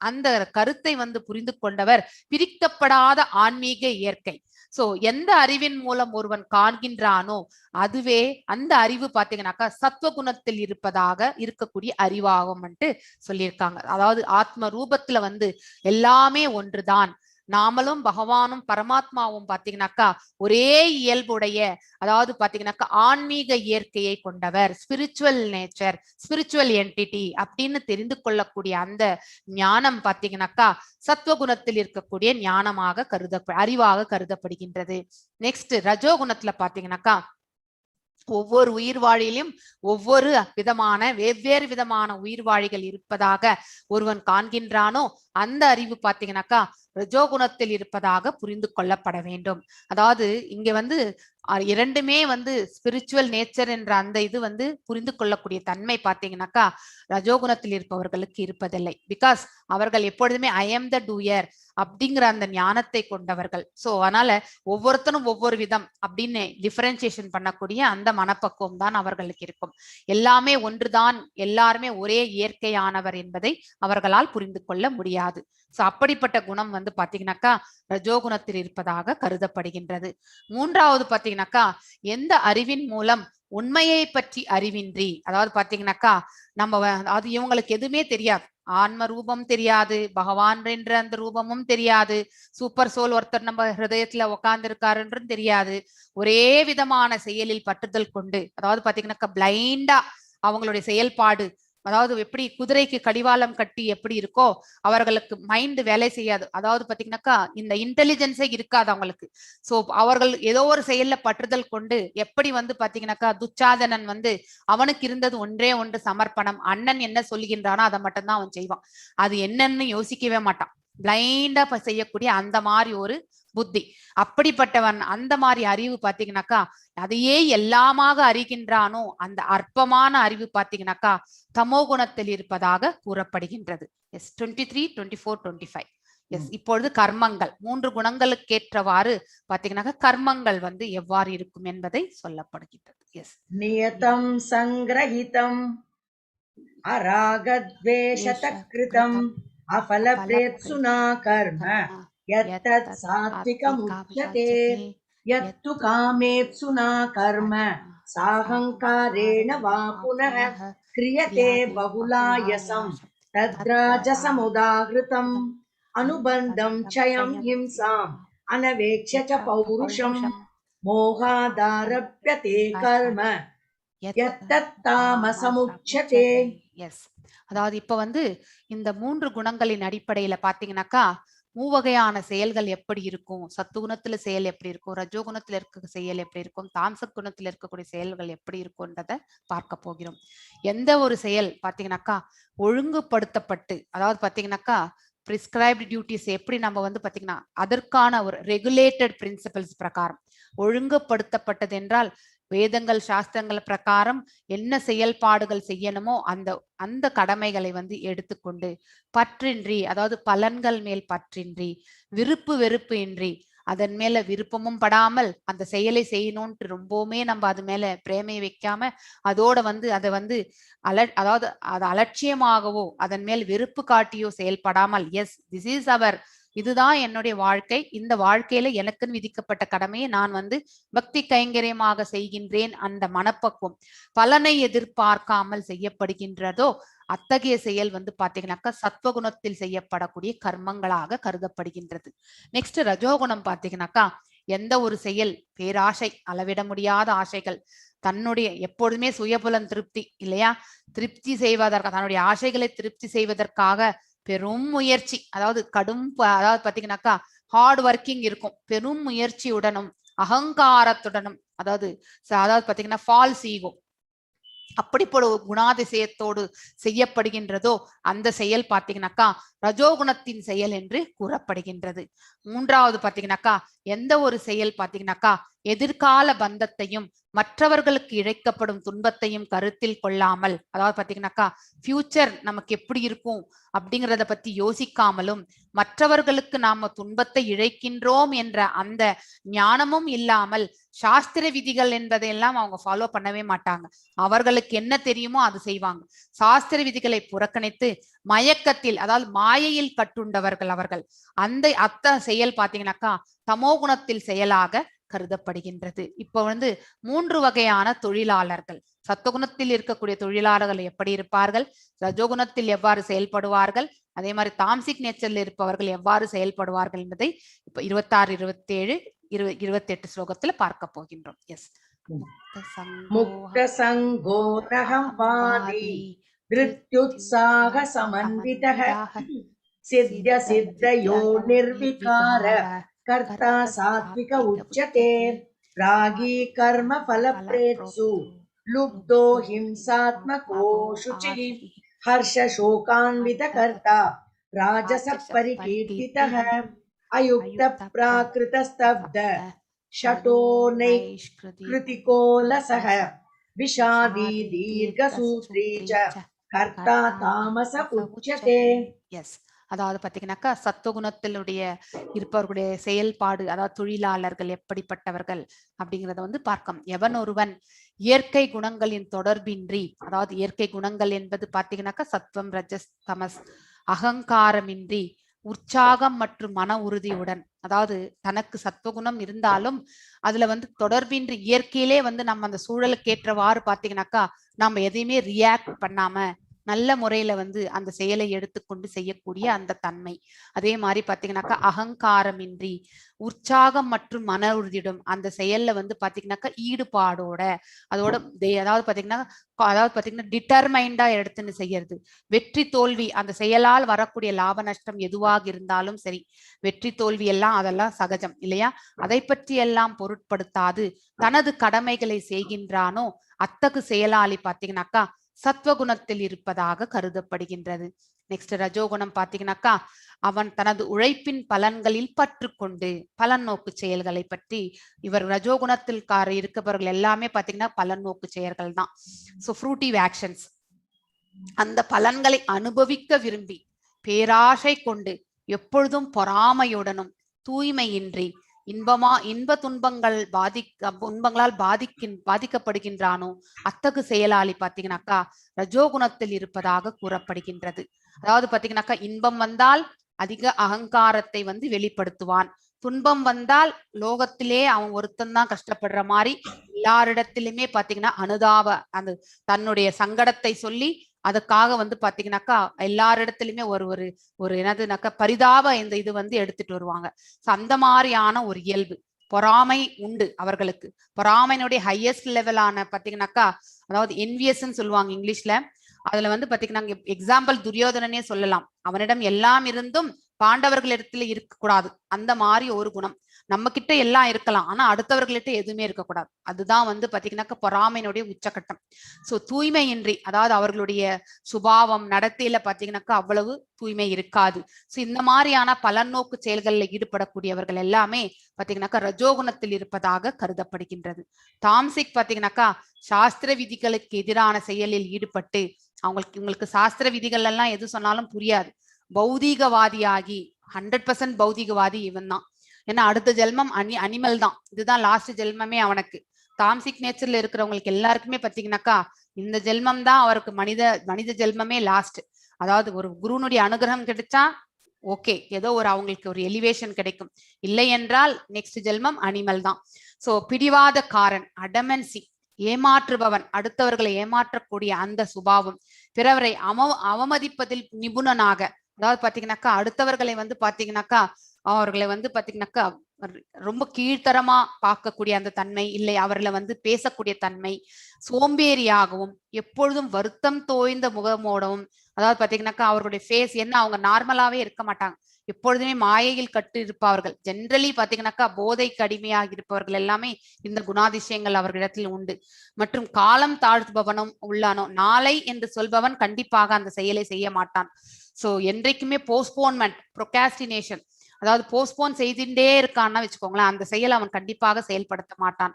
அந்த கருத்தை வந்து புரிந்து கொண்டவர் பிரிக்கப்படாத ஆன்மீக இயற்கை. சோ எந்த அறிவின் மூலம் ஒருவன் காண்கின்றானோ அதுவே அந்த அறிவு பாத்தீங்கன்னாக்கா சத்வகுணத்தில் இருக்கக்கூடிய அறிவாகும் சொல்லியிருக்காங்க. அதாவது ஆத்ம ரூபத்துல வந்து எல்லாமே ஒன்றுதான். நாமளும் பகவானும் பரமாத்மாவும் பாத்தீங்கன்னாக்கா ஒரே இயல்புடைய, அதாவது பாத்தீங்கன்னாக்கா ஆன்மீக இயற்கையை கொண்டவர், ஸ்பிரிச்சுவல் நேச்சர், ஸ்பிரிச்சுவல் என்டிட்டி அப்படின்னு தெரிந்து கொள்ளக்கூடிய அந்த ஞானம் பாத்தீங்கன்னாக்கா சத்வகுணத்தில் இருக்கக்கூடிய ஞானமாக அறிவாக கருதப்படுகின்றது. நெக்ஸ்ட் ரஜோகுணத்துல பாத்தீங்கன்னாக்கா ஒவ்வொரு உயிர்வாழியிலும் ஒவ்வொரு வெவ்வேறு விதமான உயிர்வாழிகள் இருப்பதாக ஒருவன் காண்கின்றானோ அந்த அறிவு பாத்தீங்கன்னாக்கா ரஜோகுணத்தில் இருப்பதாக புரிந்து கொள்ளப்பட வேண்டும். அதாவது இங்க வந்து இரண்டுமே வந்து ஸ்பிரிச்சுவல் நேச்சர் என்ற அந்த இது வந்து புரிந்து கொள்ளக்கூடிய தன்மை பாத்தீங்கன்னாக்கா ரஜோகுணத்தில் இருப்பவர்களுக்கு இருப்பதில்லை. பிகாஸ் அவர்கள் எப்பொழுதுமே ஐ எம் த டூயர் அப்படிங்கிற அந்த ஞானத்தை கொண்டவர்கள். சோ அதனால ஒவ்வொருத்தரும் ஒவ்வொரு விதம் அப்படின்னு டிஃபரன்சியேஷன் பண்ணக்கூடிய அந்த மனப்பக்குவம் தான் அவர்களுக்கு இருக்கும். எல்லாமே ஒன்றுதான், எல்லாருமே ஒரே இயற்கையானவர் என்பதை அவர்களால் புரிந்து கொள்ள முடியாது. சோ அப்படிப்பட்ட குணம் வந்து பாத்தீங்கன்னாக்கா ரஜோகுணத்தில் இருப்பதாக கருதப்படுகின்றது. 3வது பாத்தீங்கன்னாக்கா எந்த அறிவின் மூலம் உண்மையை பற்றி அறிவின்றி, அதாவது பாத்தீங்கன்னாக்கா அதாவது இவங்களுக்கு எதுவுமே தெரியாது, ஆன்ம ரூபம் தெரியாது, பகவான் என்ற அந்த ரூபமும் தெரியாது, சூப்பர் சோல் ஒருத்தர் நம்ம ஹிருதயத்துல உட்கார்ந்து இருக்காருன்றும் தெரியாது, ஒரே விதமான செயலில் பற்றுதல் கொண்டு, அதாவது பாத்தீங்கன்னாக்கா பிளைண்டா அவங்களுடைய செயல்பாடு, அதாவது எப்படி குதிரைக்கு கடிவாளம் கட்டி எப்படி இருக்கோ அவர்களுக்கு மைண்ட் வேலை செய்யாது, அதாவது பாத்தீங்கன்னாக்கா இந்த இன்டெலிஜென்ஸே இருக்காது அவங்களுக்கு. சோ அவர்கள் ஏதோ ஒரு செயல்ல பற்றுதல் கொண்டு, எப்படி வந்து பாத்தீங்கன்னாக்கா துச்சாதனன் வந்து அவனுக்கு இருந்தது ஒன்றே ஒன்று சமர்ப்பணம், அண்ணன் என்ன சொல்லுகின்றானோ அதை மட்டும்தான் அவன் செய்வான், அது என்னன்னு யோசிக்கவே மாட்டான், பிளைண்டா செய்யக்கூடிய அந்த மாதிரி ஒரு புத்தி. அப்படிப்பட்டவன் அந்த மாதிரி அறிவு பாத்தீங்கன்னாக்கா அதையே எல்லாமாக அறிகின்றானோ அந்த அற்பமான அறிவு பாத்தீங்கன்னாக்கா தமோ குணத்தில் இருப்பதாக கூறப்படுகின்றது. எஸ் 23, 24, 25. எஸ் இப்பொழுது கர்மங்கள் 3 குணங்களுக்கு ஏற்றவாறு பாத்தீங்கன்னாக்கா கர்மங்கள் வந்து எவ்வாறு இருக்கும் என்பதை சொல்லப்படுகின்றது. எஸ் நியதம் சங்கிரஹிதம் அராகத்வேஷதக்ருதம் அஃபலப்ரேத்சுனா கர்ம யத்தத் சாத்விகமுச்யதே யத்து காமேத்சுனா கர்ம சாஹங்காரேண வா புனः கிரியதே பகுலாயசம் தத்ராஜசமுதாஹ்ருதம் அனுபந்தம் சயம் ஹிம்சாம் अनवेक्ष्य च पौरुषम् मोहादारभ्यते कर्म यत्तत्तामसमुच्यते. எஸ், அதாவது இப்ப வந்து இந்த 3 குணங்களின் அடிப்படையில பாத்தீங்கன்னாக்கா மூவகையான செயல்கள் எப்படி இருக்கும், சத்துகுணத்துல செயல் எப்படி இருக்கும், ரஜோகுணத்துல இருக்க செயல் எப்படி இருக்கும், தாம்ச குணத்துல இருக்கக்கூடிய செயல்கள் எப்படி இருக்கும்ன்றத பார்க்க போகிறோம். எந்த ஒரு செயல் பாத்தீங்கன்னாக்கா ஒழுங்குபடுத்தப்பட்டு, அதாவது பாத்தீங்கன்னாக்கா பிரிஸ்கிரைப்டு டியூட்டிஸ் எப்படி நம்ம வந்து பாத்தீங்கன்னா அதற்கான ஒரு ரெகுலேட்டட் பிரின்சிபல்ஸ் பிரகாரம் ஒழுங்குபடுத்தப்பட்டது என்றால் வேதங்கள் சாஸ்திரங்கள் பிரகாரம் என்ன செயல்பாடுகள் செய்யணுமோ அந்த அந்த கடமைகளை வந்து எடுத்துக்கொண்டு பற்றின்றி, அதாவது பலன்கள் மேல் பற்றின்றி, விருப்பு வெறுப்பு இன்றி, அதன் மேல விருப்பமும் படாமல் அந்த செயலை செய்யணும்ட்டு ரொம்பவுமே நம்ம அது மேல பிரேமை வைக்காம அதோட வந்து அதை வந்து அதாவது அது அலட்சியமாகவோ அதன் மேல் வெறுப்பு காட்டியோ செயல்படாமல், எஸ் திஸ் இஸ் அவர், இதுதான் என்னுடைய வாழ்க்கை, இந்த வாழ்க்கையில எனக்குன்னு விதிக்கப்பட்ட கடமையை நான் வந்து பக்தி கைங்கரியமாக செய்கின்றேன், அந்த மனப்பக்குவம் பலனை எதிர்பார்க்காமல் செய்யப்படுகின்றதோ அத்தகைய செயல் வந்து பாத்தீங்கன்னாக்கா சத்வகுணத்தில் செய்யப்படக்கூடிய கர்மங்களாக கருதப்படுகின்றது. நெக்ஸ்ட் ரஜோகுணம் பாத்தீங்கன்னாக்கா எந்த ஒரு செயல் பேராசை, அளவிட முடியாத ஆசைகள், தன்னுடைய எப்பொழுதுமே சுயபுலன் திருப்தி இல்லையா, திருப்தி செய்வதற்காக தன்னுடைய ஆசைகளை திருப்தி செய்வதற்காக பெரும் முயற்சி, அதாவது கடும் அதாவது பாத்தீங்கன்னாக்கா ஹார்ட் ஒர்க்கிங் இருக்கும், பெரும் முயற்சியுடனும் அகங்காரத்துடனும், அதாவது பாத்தீங்கன்னா ஃபால்ஸ் ஈகோ அப்படிப்பட்ட ஒரு குணாதிசயத்தோடு செய்யப்படுகின்றதோ அந்த செயல் பாத்தீங்கன்னாக்கா ரஜோகுணத்தின் செயல் என்று கூறப்படுகின்றது. மூன்றாவது பாத்தீங்கன்னாக்கா எந்த ஒரு செயல் பாத்தீங்கன்னாக்கா எதிர்கால பந்தத்தையும் மற்றவர்களுக்கு இழைக்கப்படும் துன்பத்தையும் கருத்தில் கொள்ளாமல், அதாவது பாத்தீங்கன்னாக்கா ஃபியூச்சர் நமக்கு எப்படி இருக்கும் அப்படிங்கிறத பத்தி யோசிக்காமலும் மற்றவர்களுக்கு நாம துன்பத்தை இழைக்கின்றோம் என்ற அந்த ஞானமும் இல்லாமல் சாஸ்திர விதிகள் என்பதையெல்லாம் அவங்க ஃபாலோ பண்ணவே மாட்டாங்க. அவர்களுக்கு என்ன தெரியுமோ அது செய்வாங்க. சாஸ்திர விதிகளை புறக்கணித்து மயக்கத்தில், அதாவது மாயையில் கட்டுண்டவர்கள் அவர்கள். அந்த செயல் பாத்தீங்கன்னாக்கா தமோகுணத்தில் செயலாக கருதப்படுகின்றது. இப்ப வந்து 3 வகையான தொழிலாளர்கள், சத்துவகுணத்தில் இருக்கக்கூடிய தொழிலாளர்கள் எப்படி இருப்பார்கள், ரஜோகுணத்தில் எவ்வாறு செயல்படுவார்கள், அதே மாதிரி தாம்சிக் நேச்சர்ல இருப்பவர்கள் எவ்வாறு செயல்படுவார்கள் என்பதை இப்ப 26, 27, 28 ஸ்லோகத்துல பார்க்க போகின்றோம். எஸ், முக்த சங்கோரகம் வாதி திருத்யுத்சாக சமன்விதः சித்ய சித்தயோ நிர்விகார கர்த்தா சாத்விக உச்சதே ராகி கர்ம ஃபலப்ரேத்சு லுப்தோ ஹிம்சாத்மகோ சுச்சி ஹர்ஷ சோகான்வித கர்த்தா ராஜச பரிகீர்த்திதः அயுக்த பிராகிருத ஸ்தப்த ஷடோ நைஷ்கிருதிகோலசஹ விஷாதி தீர்க்கசூத்ரீ ச கர்த்தா தாமச உச்யதே. எஸ், அதாவது பாத்தீங்கன்னாக்கா சத்துவகுணத்தினுடைய இருப்பவர்களுடைய செயல்பாடு, அதாவது தொழிலாளர்கள் எப்படிப்பட்டவர்கள் அப்படிங்கிறத வந்து பார்க்கும். எவன் ஒருவன் இயற்கை குணங்களின் தொடர்பின்றி, அதாவது இயற்கை குணங்கள் என்பது பாத்தீங்கன்னாக்கா சத்வம் ரஜஸ் தமஸ், அகங்காரமின்றி உற்சாகம் மற்றும் மன உறுதியுடன், அதாவது தனக்கு சத்துவகுணம் இருந்தாலும் அதுல வந்து தொடர்பின்றி இயற்கையிலே வந்து நம்ம அந்த சூழலுக்கு ஏற்றவாறு பாத்தீங்கன்னாக்கா நம்ம எதையுமே ரியாக்ட் பண்ணாம நல்ல முறையில வந்து அந்த செயலை எடுத்துக்கொண்டு செய்யக்கூடிய அந்த தன்மை. அதே மாதிரி பாத்தீங்கன்னாக்கா அகங்காரமின்றி உற்சாகம் மற்றும் மன உறுதியிடும் அந்த செயல்ல வந்து பாத்தீங்கன்னாக்கா ஈடுபாடோட அதோட அதாவது பாத்தீங்கன்னா டிட்டர்மைண்டா எடுத்துன்னு செய்யறது. வெற்றி தோல்வி அந்த செயலால் வரக்கூடிய லாப நஷ்டம் எதுவாக இருந்தாலும் சரி, வெற்றி தோல்வி எல்லாம் அதெல்லாம் சகஜம் இல்லையா, அதை பற்றி எல்லாம் பொருட்படுத்தாது தனது கடமைகளை செய்கின்றானோ அத்தகு செயலாளி பாத்தீங்கன்னாக்கா சத்வகுணத்தில் இருப்பதாக கருதப்படுகின்றது. நெக்ஸ்ட் ரஜோகுணம் பாத்தீங்கன்னாக்கா அவன் தனது உழைப்பின் பலன்களில் பற்றுக்கொண்டு பலன் நோக்கு செயல்களை பற்றி, இவர் ரஜோகுணத்தில் இருக்கவர்கள் எல்லாமே பாத்தீங்கன்னா பலன் நோக்கு செயல்கள் தான். சோ ஃப்ரூட்டிவ் ஆக்ஷன்ஸ், அந்த பலன்களை அனுபவிக்க விரும்பி பேராசை கொண்டு எப்பொழுதும் பொறாமையுடனும் தூய்மையின்றி இன்ப துன்பங்களால் பாதிக்கப்படுகின்றானோ அத்தகு செயலாளி பாத்தீங்கன்னாக்கா ரஜோகுணத்தில் இருப்பதாக கூறப்படுகின்றது. அதாவது பாத்தீங்கன்னாக்கா இன்பம் வந்தால் அதிக அகங்காரத்தை வந்து வெளிப்படுத்துவான், துன்பம் வந்தால் லோகத்திலே அவன் ஒருத்தன் தான் கஷ்டப்படுற மாதிரி எல்லாரிடத்திலுமே பாத்தீங்கன்னா அனுதாப அந்த தன்னுடைய சங்கடத்தை சொல்லி அதுக்காக வந்து பாத்தீங்கன்னாக்கா எல்லாரிடத்துலயுமே ஒரு ஒரு ஒரு என்னதுனாக்கா பரிதாப இந்த இது வந்து எடுத்துட்டு வருவாங்க. ஸோ அந்த மாதிரியான ஒரு இயல்பு பொறாமை உண்டு அவர்களுக்கு. பொறாமையினுடைய ஹையஸ்ட் லெவலான பாத்தீங்கன்னாக்கா அதாவது என்வியஸ்ன்னு சொல்லுவாங்க இங்கிலீஷ்ல. அதுல வந்து பாத்தீங்கன்னா எக்ஸாம்பிள் துரியோதனனே சொல்லலாம். அவனிடம் எல்லாம் இருந்தும் பாண்டவர்களிடத்துல இருக்கக்கூடாது, அந்த மாதிரி ஒரு குணம். நம்ம கிட்ட எல்லாம் இருக்கலாம், ஆனா அடுத்தவர்களிட்ட எதுவுமே இருக்கக்கூடாது. அதுதான் வந்து பாத்தீங்கன்னாக்கா பொறாமையினுடைய உச்சகட்டம். சோ தூய்மையின்றி, அதாவது அவர்களுடைய சுபாவம் நடத்தையில பாத்தீங்கன்னாக்கா அவ்வளவு தூய்மை இருக்காது. சோ இந்த மாதிரியான பலநோக்கு செயல்களில் ஈடுபடக்கூடியவர்கள் எல்லாமே பாத்தீங்கன்னாக்கா ரஜோகுணத்தில் இருப்பதாக கருதப்படுகின்றது. தாம்சிக் பாத்தீங்கன்னாக்கா சாஸ்திர விதிகளுக்கு எதிரான செயலில் ஈடுபட்டு உங்களுக்கு சாஸ்திர விதிகள் எல்லாம் எது சொன்னாலும் புரியாது. பௌதீகவாதியாகி 100% பௌதீகவாதி இவன் தான். ஏன்னா அடுத்த ஜென்மம் அனிமல் தான், இதுதான் லாஸ்ட் ஜென்மமே அவனுக்கு. தாம்சிக் நேச்சர்ல இருக்கிறவங்களுக்கு எல்லாருக்குமே பாத்தீங்கன்னாக்கா இந்த ஜென்மம் தான் அவருக்கு மனித ஜென்மமே லாஸ்ட். அதாவது ஒரு குருனுடைய அனுகிரகம் கிடைச்சா ஓகே, ஏதோ ஒரு அவங்களுக்கு ஒரு எலிவேஷன் கிடைக்கும். இல்லை என்றால் நெக்ஸ்ட் ஜென்மம் அனிமல் தான். சோ பிடிவாதக்காரன், அடமன்சி, ஏமாற்றுபவன், அடுத்தவர்களை ஏமாற்றக்கூடிய அந்த சுபாவம், பிறவரை அவமதிப்பதில் நிபுணனாக, அதாவது பாத்தீங்கன்னாக்கா அடுத்தவர்களை வந்து பாத்தீங்கன்னாக்கா அவர்களை வந்து பாத்தீங்கன்னாக்கா ரொம்ப கீழ்த்தரமா பார்க்கக்கூடிய அந்த தன்மை, இல்லை அவர்களை வந்து பேசக்கூடிய தன்மை, சோம்பேறியாகவும் எப்பொழுதும் வருத்தம் தோய்ந்த முகமோடவும், அதாவது பாத்தீங்கன்னாக்கா அவர்களுடைய ஃபேஸ் என்ன, அவங்க நார்மலாவே இருக்க மாட்டாங்க, எப்பொழுதுமே மாயையில் கட்டு இருப்பவர்கள். ஜென்ரலி பாத்தீங்கன்னாக்கா போதைக்கு அடிமையாக இருப்பவர்கள் எல்லாமே இந்த குணாதிசயங்கள் அவர்களிடத்தில் உண்டு. மற்றும் காலம் தாழ்த்துபவனும் உள்ளானோ, நாளை என்று சொல்பவன் கண்டிப்பாக அந்த செயலை செய்ய மாட்டான். சோ என்றைக்குமே போஸ்ட்போன்மெண்ட், ப்ரொகாஸ்டினேஷன், அதாவது போஸ்ட்போன் செய்துட்டே இருக்கான்னா வச்சுக்கோங்களேன், அந்த செயலை அவன் கண்டிப்பாக செயல்படுத்த மாட்டான்.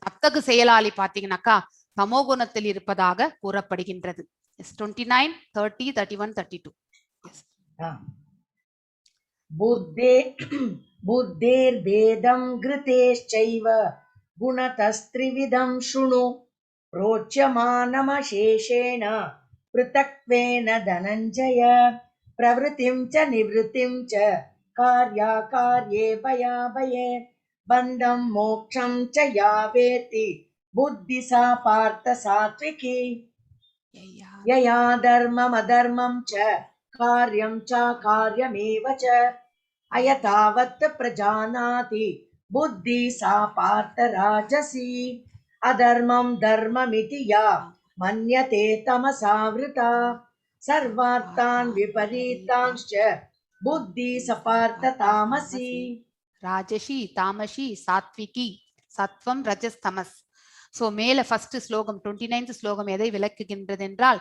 அத்தகு செயலாளி பாத்தீங்கன்னாக்கா தமோகுணத்தில் இருப்பதாக கூறப்படுகின்றது. 29, 30, 31, 32. बुद्धेर्भेदं घृतेश्चैव गुणतस्त्रिविधं शृणु प्रोच्यमानमशेषेण पृथक्त्वेन धनञ्जय प्रवृत्तिं च निवृत्तिं च कार्याकार्ये भयाभये बन्धं मोक्षं च या वेत्ति बुद्धि सा पार्थ सात्विकी यया धर्ममधर्मं च कार्यं च कार्यमेव च अयतावत् प्रजानाति बुद्धि सा पार्थ राजसी अधर्मं धर्ममिति या मन्यते तमसावृता सर्वार्थान् विपरीतांश्च बुद्धि स पार्थ तामसी ராஜசி, தாமசி, சாத்விகி, சத்வம், ரஜஸ், தமஸ். சோ மேல ஃபர்ஸ்ட் ஸ்லோகம் 29th ஸ்லோகம் எதை விளக்குகின்றது என்றால்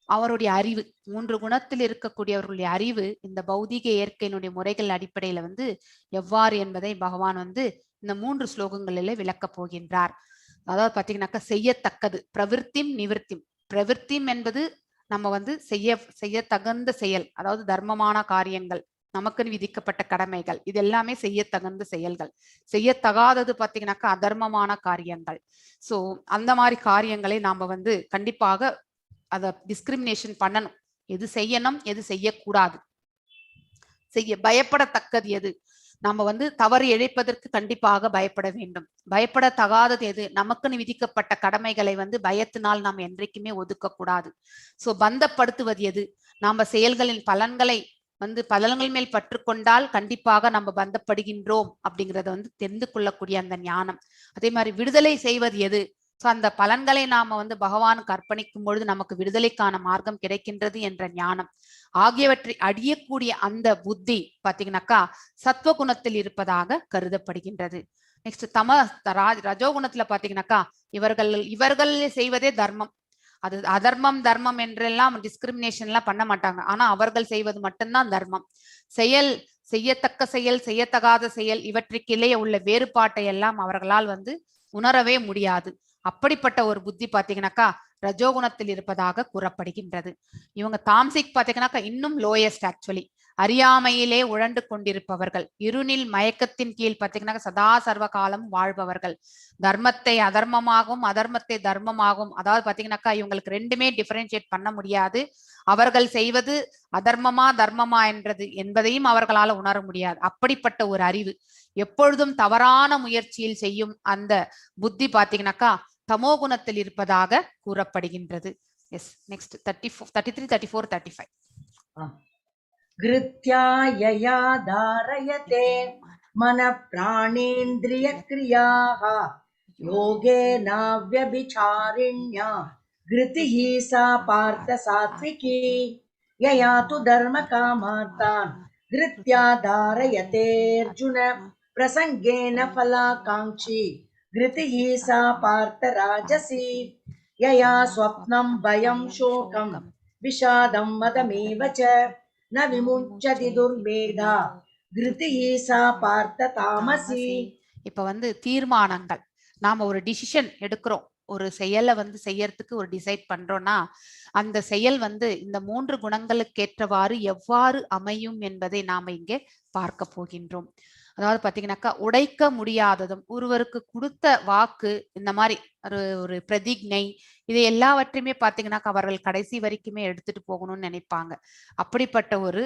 அவருடைய அறிவு, 3 குணத்தில் இருக்கக்கூடியவர்களுடைய அறிவு இந்த பௌதிக இயற்கையினுடைய முறைகள் அடிப்படையில வந்து எவ்வாறு என்பதை பகவான் வந்து இந்த 3 ஸ்லோகங்களில விளக்கப் போகின்றார். அதாவது பாத்தீங்கன்னாக்கா செய்யத்தக்கது, பிரவிற்த்திம் நிவிற்த்திம். பிரவிற்த்திம் என்பது நம்ம வந்து செய்ய தகுந்த செயல், அதாவது தர்மமான காரியங்கள், நமக்குன்னு விதிக்கப்பட்ட கடமைகள், இது எல்லாமே செய்ய தகுந்த செயல்கள். செய்யத்தகாதது பாத்தீங்கன்னாக்கா அதர்மமான காரியங்கள். சோ அந்த மாதிரி காரியங்களை நாம வந்து கண்டிப்பாக அத டிஸ்கிரிமினேஷன் பண்ணணும். எது செய்யணும், எது செய்யக்கூடாது, பயப்படத்தக்கது எது, நம்ம வந்து தவறு இழைப்பதற்கு கண்டிப்பாக பயப்பட வேண்டும். பயப்படத்தகாதது எது, நமக்குன்னு விதிக்கப்பட்ட கடமைகளை வந்து பயத்தினால் நாம் என்றைக்குமே ஒதுக்க கூடாது. சோ பந்தப்படுத்துவது எது, நாம செயல்களின் பலன்களை வந்து பலன்கள் மேல் பற்று கொண்டால் கண்டிப்பாக நம்ம பந்தப்படுகின்றோம் அப்படிங்கறத வந்து தெரிந்து கொள்ளக்கூடிய அந்த ஞானம். அதே மாதிரி விடுதலை செய்வது எது, சோ அந்த பலன்களை நாம வந்து பகவானுக்கு அர்ப்பணிக்கும் பொழுது நமக்கு விடுதலைக்கான மார்க்கம் கிடைக்கின்றது என்ற ஞானம் ஆகியவற்றை அடியக்கூடிய அந்த புத்தி பாத்தீங்கன்னாக்கா சத்வகுணத்தில் இருப்பதாக கருதப்படுகின்றது. நெக்ஸ்ட் ரஜோகுணத்துல பாத்தீங்கன்னாக்கா இவர்கள் செய்வதே தர்மம், அது அதர்மம் தர்மம் என்றெல்லாம் டிஸ்கிரிமினேஷன் எல்லாம் பண்ண மாட்டாங்க. ஆனா அவர்கள் செய்வது மட்டும்தான் தர்மம். செய்யத்தக்க செயல், செய்யத்தகாத செயல், இவற்றுக்கிடையே உள்ள வேறுபாட்டை எல்லாம் அவர்களால் வந்து உணரவே முடியாது. அப்படிப்பட்ட ஒரு புத்தி பாத்தீங்கன்னாக்கா ரஜோகுணத்தில் இருப்பதாக கூறப்படுகின்றது. இவங்க தாம்சிக் பாத்தீங்கன்னாக்கா இன்னும் லோயஸ்ட். ஆக்சுவலி அறியாமையிலே உழண்டு கொண்டிருப்பவர்கள், இருளில் மயக்கத்தின் கீழ் பாத்தீங்கன்னா சதா சர்வ காலம் வாழ்பவர்கள், தர்மத்தை அதர்மமாகவும் அதர்மத்தை தர்மமாகவும், அதாவது பாத்தீங்கன்னாக்கா இவங்களுக்கு ரெண்டுமே டிஃபரன்ஷியேட் பண்ண முடியாது. அவர்கள் செய்வது அதர்மமா தர்மமா என்பதையும் அவர்களால் உணர முடியாது. அப்படிப்பட்ட ஒரு அறிவு, எப்பொழுதும் தவறான முயற்சியில் செய்யும் அந்த புத்தி பாத்தீங்கன்னாக்கா தமோகுணத்தில் இருப்பதாக கூறப்படுகின்றது. எஸ் நெக்ஸ்ட் 34 33 34 35 கிருத்யா யயா தாரயதே மன பிராணேந்திரிய கிரியாः योगेनाव्यभिचारिण्या घृतिः सा पार्थ सात्विकी यया तु धर्मकामार्तान् घृत्या धारयतेऽर्जुन प्रसङ्गेन फलाकाङ्क्षी घृतिः सा पार्थ राजसी यया स्वप्नं भयं शोकं विषादं मदमेव च न विमुञ्चति दुर्मेधा घृतिः सा पार्थ तामसी. இப்ப வந்து தீர்மானங்கள், நாம ஒரு டிசிஷன் எடுக்கிறோம், ஒரு செயலை வந்து செய்யறதுக்கு ஒரு டிசைட் பண்றோம்னா அந்த செயல் வந்து இந்த 3 குணங்களுக்கு ஏற்றவாறு எவ்வாறு அமையும் என்பதை நாம இங்கே பார்க்க போகின்றோம். அதாவது பாத்தீங்கன்னாக்கா உடைக்க முடியாததும், ஒருவருக்கு கொடுத்த வாக்கு, இந்த மாதிரி ஒரு பிரதிஜை, இது எல்லாவற்றையுமே பாத்தீங்கன்னாக்கா அவர்கள் கடைசி வரைக்குமே எடுத்துட்டு போகணும்னு நினைப்பாங்க. அப்படிப்பட்ட ஒரு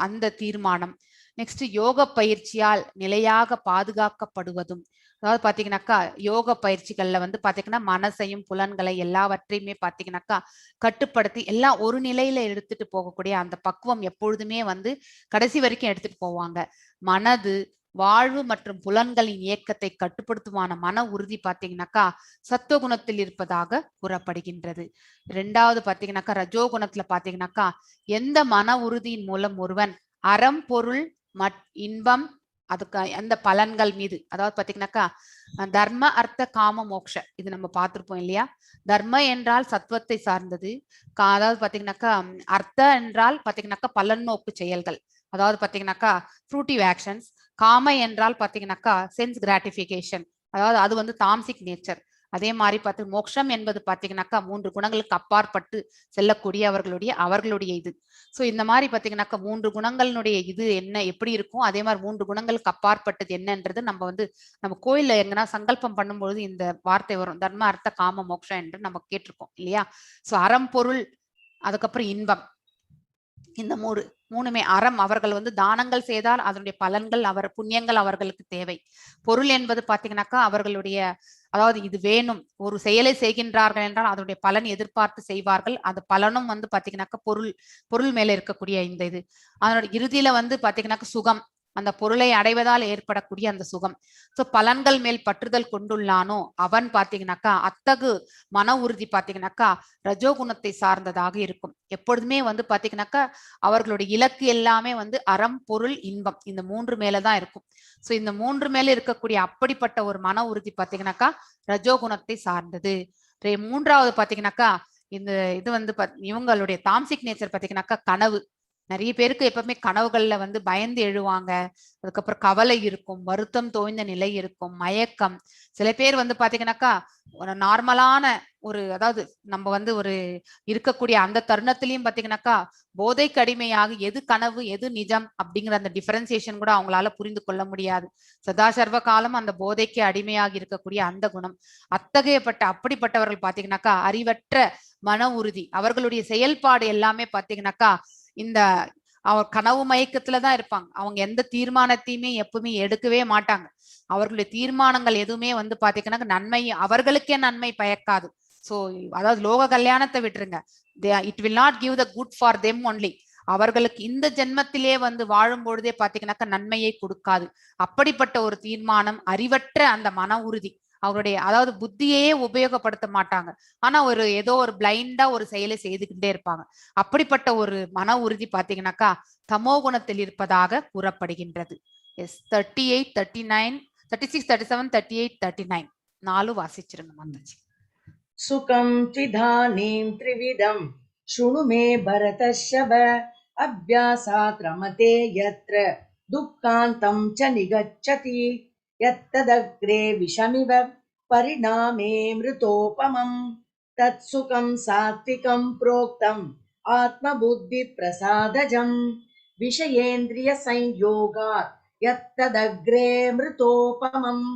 அந்த தீர்மானம். நெக்ஸ்ட் யோக பயிற்சியால் நிலையாக பாதுகாக்கப்படுவதும், அதாவது பாத்தீங்கன்னாக்கா யோக பயிற்சிகள்ல வந்து பாத்தீங்கன்னா மனசையும் புலன்களை எல்லாவற்றையுமே பாத்தீங்கன்னாக்கா கட்டுப்படுத்தி எல்லாம் ஒரு நிலையில எடுத்துட்டு போகக்கூடிய அந்த பக்குவம் எப்பொழுதுமே வந்து கடைசி வரைக்கும் எடுத்துட்டு போவாங்க. மனது, வாழ்வு மற்றும் புலன்களின் இயக்கத்தை கட்டுப்படுத்துமான மன உறுதி பாத்தீங்கன்னாக்கா சத்துவகுணத்தில் இருப்பதாக கூறப்படுகின்றது. 2வது பாத்தீங்கன்னாக்கா ரஜோகுணத்துல பாத்தீங்கன்னாக்கா எந்த மன உறுதியின் மூலம் ஒருவன் அறம், பொருள், இன்பம், அதுக்கு அந்த பலன்கள் மீது, அதாவது பாத்தீங்கன்னாக்கா தர்ம, அர்த்த, காம, மோக்ஷ, இது நம்ம பார்த்திருப்போம் இல்லையா. தர்ம என்றால் சத்துவத்தை சார்ந்தது. அதாவது பாத்தீங்கன்னாக்கா அர்த்த என்றால் பாத்தீங்கன்னாக்கா பலன் நோக்கு செயல்கள், அதாவது பாத்தீங்கன்னாக்கா ஃப்ரூட்டிவ் ஆக்ஷன்ஸ். காம என்றால் பாத்தீங்கன்னாக்கா சென்ஸ் கிராட்டிபிகேஷன், அதாவது அது வந்து தாம்சிக் நேச்சர். அதே மாதிரி பார்த்து மோக்ஷம் என்பது பாத்தீங்கன்னாக்கா 3 குணங்களுக்கு அப்பாற்பட்டு செல்லக்கூடிய அவர்களுடைய இது. சோ இந்த மாதிரி பாத்தீங்கன்னாக்கா 3 குணங்களினுடைய இது என்ன எப்படி இருக்கும், அதே மாதிரி 3 குணங்களுக்கு அப்பாற்பட்டது என்னன்றது நம்ம கோயில்ல எங்கன்னா சங்கல்பம் பண்ணும்பொழுது இந்த வார்த்தை வரும், தர்ம, அர்த்த, காம, மோக்ஷம் என்று நம்ம கேட்டிருக்கோம் இல்லையா. சோ அறம், பொருள், அதுக்கப்புறம் இன்பம், இந்த மூணுமே அறம். அவர்கள் வந்து தானங்கள் செய்தால் அதனுடைய பலன்கள், புண்ணியங்கள் அவர்களுக்கு தேவை. பொருள் என்பது பாத்தீங்கன்னாக்கா அவர்களுடைய, அதாவது இது வேணும், ஒரு செயலை செய்கின்றார்கள் என்றால் அதனுடைய பலன் எதிர்பார்த்து செய்வார்கள். அது பலனும் வந்து பாத்தீங்கன்னாக்கா பொருள் மேல இருக்கக்கூடிய இந்த இது. அதனோட இறுதியில வந்து பாத்தீங்கன்னாக்கா சுகம், அந்த பொருளை அடைவதால் ஏற்படக்கூடிய அந்த சுகம். சோ பலன்கள் மேல் பற்றுதல் கொண்டுள்ளானோ அவன் பாத்தீங்கன்னாக்கா அத்தகு மன உறுதி பாத்தீங்கன்னாக்கா ரஜோகுணத்தை சார்ந்ததாக இருக்கும். எப்பொழுதுமே வந்து பாத்தீங்கன்னாக்கா அவர்களுடைய இலக்கு எல்லாமே வந்து அறம், பொருள், இன்பம், இந்த 3 மேலதான் இருக்கும். சோ இந்த 3 மேல இருக்கக்கூடிய அப்படிப்பட்ட ஒரு மன உறுதி பாத்தீங்கன்னாக்கா ரஜோகுணத்தை சார்ந்தது. 3வது பாத்தீங்கன்னாக்கா இந்த இது வந்து இவங்களுடைய தாம்சிக் நேச்சர் பாத்தீங்கன்னாக்கா கனவு. நிறைய பேருக்கு எப்பவுமே கனவுகள்ல வந்து பயந்து எழுவாங்க. அதுக்கப்புறம் கவலை இருக்கும், வருத்தம் தோய்ந்த நிலை இருக்கும், மயக்கம். சில பேர் வந்து பாத்தீங்கன்னாக்கா ஒரு நார்மலான அதாவது நம்ம வந்து ஒரு இருக்கக்கூடிய அந்த தருணத்திலையும் பாத்தீங்கன்னாக்கா போதைக்கு அடிமையாக எது கனவு எது நிஜம் அப்படிங்கிற அந்த டிஃபரன்சியேஷன் கூட அவங்களால புரிந்து கொள்ள முடியாது. சதா சர்வ காலம் அந்த போதைக்கு அடிமையாக இருக்கக்கூடிய அந்த குணம். அப்படிப்பட்டவர்கள் பாத்தீங்கன்னாக்கா அறிவற்ற மன உறுதி. அவர்களுடைய செயல்பாடு எல்லாமே பாத்தீங்கன்னாக்கா இந்த அவர் கனவு மயக்கத்துலதான் இருப்பாங்க. அவங்க எந்த தீர்மானத்தையுமே எப்பவுமே எடுக்கவே மாட்டாங்க. அவர்களுடைய தீர்மானங்கள் எதுவுமே வந்து பாத்தீங்கன்னா நன்மை, அவர்களுக்கே நன்மை பயக்காது. சோ அதாவது லோக கல்யாணத்தை விட்டுருங்க, it will not give the good for them only. அவர்களுக்கு இந்த ஜென்மத்திலே வந்து வாழும் பொழுதே பாத்தீங்கன்னாக்கா நன்மையை கொடுக்காது. அப்படிப்பட்ட ஒரு தீர்மானம், அறிவற்ற அந்த மன உறுதி. அவருடைய அதாவது புத்தியையே உபயோகப்படுத்த மாட்டாங்க. ஆனா ஏதோ ஒரு பிளைண்டா ஒரு செயலை செய்துகிட்டே இருப்பாங்க. அப்படிப்பட்ட ஒரு மன உறுதி பாத்தீங்கன்னாக்கா தமோ குணத்தில் இருப்பதாக கூறப்படுகின்றது. எஸ் 38, 39, 36, 37, 38, 39 4 வாசிச்சிருங்க மாதாஜி. சுகம் த்விதானீம் த்ரிவிதம் ஷுணு மே பரதர்ஷப அப்யாசாத் ரமதே யத்ர துக்காந்தம் ச நிகச்சதி யத்ததக்ரே விஷமிவ பரிணாமே மிருதோபமம் தத் சுகம் சாத்விகம் ப்ரோக்தம் ஆத்மபுத்தி பிரசாதஜம் விஷயேந்திரிய சம்யோகாத் யத்ததக்ரே மிருதோபமம்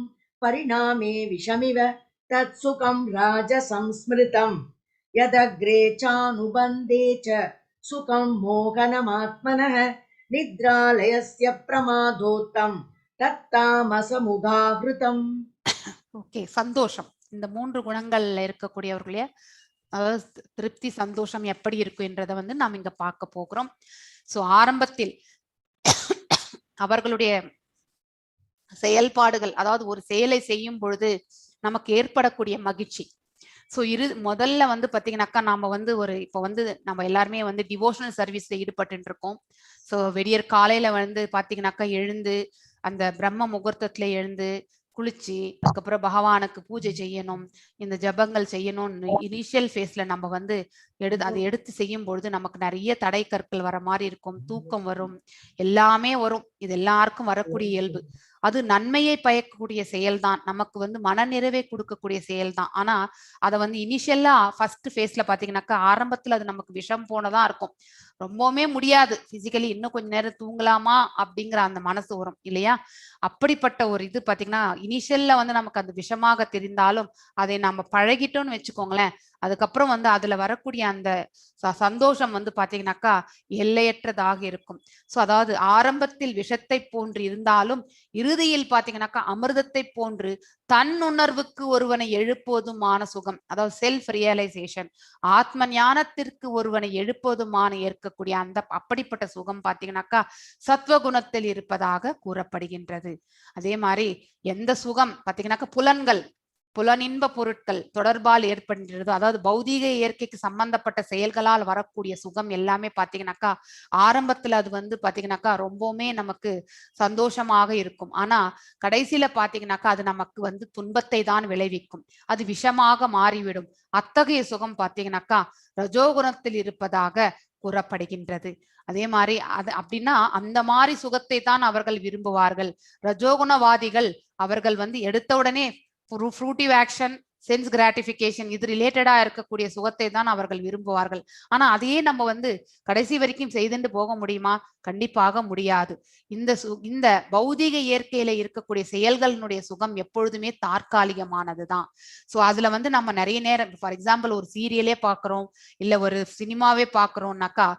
பரிணாமே விஷமிவ தத் சுகம் ராஜசம்ஸ்மிருதம் யதக்ரே சானுபந்தே ச சுகம் மோகனமாத்மனः நித்ராலயஸ்ய பிரமாதோத்தம் தத்தாமசமுகாவிருதம். ஓகே, சந்தோஷம். இந்த 3 குணங்கள்ல இருக்கக்கூடியவர்களே அதாவது திருப்தி சந்தோஷம் எப்படி இருக்குன்றத வந்து நாம் இங்க பார்க்க போகிறோம். ஸோ ஆரம்பத்தில் அவர்களுடைய செயல்பாடுகள், அதாவது ஒரு செயலை செய்யும் பொழுது நமக்கு ஏற்படக்கூடிய மகிழ்ச்சி. ஸோ முதல்ல வந்து பாத்தீங்கன்னாக்கா நாம வந்து இப்போ வந்து நம்ம எல்லாருமே வந்து டிவோஷனல் சர்வீஸ்ல ஈடுபட்டு இருக்கோம். ஸோ விடியற் காலையில வந்து பாத்தீங்கன்னாக்கா எழுந்து அந்த பிரம்ம முகூர்த்தத்துல எழுந்து குளிச்சு அதுக்கப்புறம் பகவானுக்கு பூஜை செய்யணும், இந்த ஜபங்கள் செய்யணும்னு இனிஷியல் ஃபேஸ்ல நம்ம வந்து அதை எடுத்து செய்யும் பொழுது நமக்கு நிறைய தடை கற்கள் வர மாதிரி இருக்கும், தூக்கம் வரும், எல்லாமே வரும். இது எல்லாருக்கும் வரக்கூடிய இயல்பு. அது நன்மையை பயக்கக்கூடிய செயல்தான், நமக்கு வந்து மனநிறைவை கொடுக்கக்கூடிய செயல்தான். ஆனா அதை வந்து இனிஷியலா ஃபர்ஸ்ட் ஃபேஸ்ல பாத்தீங்கன்னாக்கா ஆரம்பத்துல அது நமக்கு விஷம் போனதா இருக்கும், ரொம்பவுமே முடியாது பிசிக்கலி, இன்னும் கொஞ்ச நேரம் தூங்கலாமா அப்படிங்கிற அந்த மனசு வரும் இல்லையா. அப்படிப்பட்ட ஒரு இது பாத்தீங்கன்னா இனிஷியல்ல வந்து நமக்கு அது விஷமாக தெரிந்தாலும் அதை நம்ம பழகிட்டோம்னு வச்சுக்கோங்களேன், அதுக்கப்புறம் வந்து அதுல வரக்கூடிய அந்த சந்தோஷம் வந்து பாத்தீங்கன்னாக்கா எல்லையற்றதாக இருக்கும். சோ அதாவது ஆரம்பத்தில் விஷத்தை போன்று இருந்தாலும் இறுதியில் பாத்தீங்கன்னாக்கா அமிர்தத்தை போன்று தன்னுணர்வுக்கு ஒருவனை எழுப்புவதுமான சுகம், அதாவது செல்ஃப் ரியலைசேஷன், ஆத்ம ஞானத்திற்கு ஒருவனை எழுப்புவதுமான ஏற்கக்கூடிய அந்த அப்படிப்பட்ட சுகம் பாத்தீங்கன்னாக்கா சத்வகுணத்தில் இருப்பதாக கூறப்படுகின்றது. அதே மாதிரி எந்த சுகம் பாத்தீங்கன்னாக்கா புலனின்ப பொருட்கள் தொடர்பால் ஏற்படுகிறது, அதாவது பௌதீக இயற்கைக்கு சம்பந்தப்பட்ட செயல்களால் வரக்கூடிய சுகம் எல்லாமே பாத்தீங்கன்னாக்கா ஆரம்பத்துல அது வந்து பாத்தீங்கன்னாக்கா ரொம்பவுமே நமக்கு சந்தோஷமாக இருக்கும். ஆனா கடைசியில பாத்தீங்கன்னாக்கா அது நமக்கு வந்து துன்பத்தை தான் விளைவிக்கும், அது விஷமாக மாறிவிடும். அத்தகைய சுகம் பாத்தீங்கன்னாக்கா ரஜோகுணத்தில் இருப்பதாக கூறப்படுகின்றது. அதே மாதிரி அது அப்படின்னா அந்த மாதிரி சுகத்தை தான் அவர்கள் விரும்புவார்கள். ரஜோகுணவாதிகள் அவர்கள் வந்து எடுத்த உடனே ஃப்ரூட்டிவ் ஆக்ஷன், சென்ஸ் கிராட்டிபிகேஷன், இது ரிலேட்டடா இருக்கக்கூடிய சுகத்தை தான் அவர்கள் விரும்புவார்கள். ஆனா அதையே நம்ம வந்து கடைசி வரைக்கும் செய்துட்டு போக முடியுமா? கண்டிப்பாக முடியாது. இந்த பௌதிக இயற்கையில இருக்கக்கூடிய செயல்களினுடைய சுகம் எப்பொழுதுமே தற்காலிகமானதுதான். சோ அதுல வந்து நம்ம நிறைய நேரம், ஃபார் எக்ஸாம்பிள் ஒரு சீரியலே பாக்குறோம் இல்ல ஒரு சினிமாவே பாக்குறோம்னாக்கா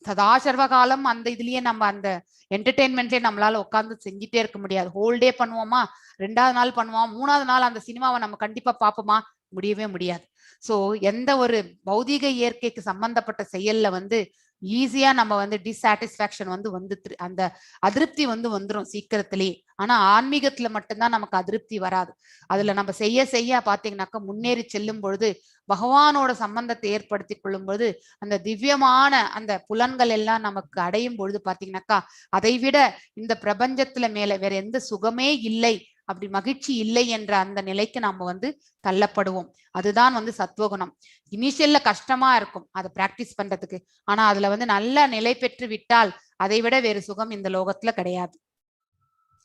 சதா சர்வகாலம் அந்த இதுலயே நம்ம அந்த என்டர்டெயின்மெண்ட்லயே நம்மளால உட்காந்து செஞ்சுட்டே இருக்க முடியாது. ஹோல் டே பண்ணுவோமா, 2வது நாள் பண்ணுவோம், 3வது நாள் அந்த சினிமாவை நம்ம கண்டிப்பா பார்ப்போமா? முடியவே முடியாது. சோ எந்த ஒரு பௌதிக இயற்கைக்கு சம்பந்தப்பட்ட செயல்ல வந்து ஈஸியா நம்ம வந்து டிசாட்டிஸ்பாக்சன் வந்து அந்த அதிருப்தி வந்துரும் சீக்கிரத்திலேயே. ஆனா ஆன்மீகத்துல மட்டும்தான் நமக்கு அதிருப்தி வராது. அதுல நம்ம செய்ய பாத்தீங்கன்னாக்கா முன்னேறி செல்லும் பொழுது பகவானோட சம்பந்தத்தை ஏற்படுத்தி கொள்ளும் பொழுது அந்த திவ்யமான அந்த புலன்கள் எல்லாம் நமக்கு அடையும் பொழுது பாத்தீங்கன்னாக்கா அதை விட இந்த பிரபஞ்சத்துல மேல வேற எந்த சுகமே இல்லை, அப்படி மகிழ்ச்சி இல்லை என்ற அந்த நிலைக்கு நாம வந்து தள்ளப்படுவோம். அதுதான் வந்து சத்வகுணம். இனிஷியல்ல கஷ்டமா இருக்கும் அதை பிராக்டிஸ் பண்றதுக்கு, ஆனா அதுல வந்து நல்ல நிலை பெற்று விட்டால் அதை விட வேறு சுகம் இந்த லோகத்துல கிடையாது.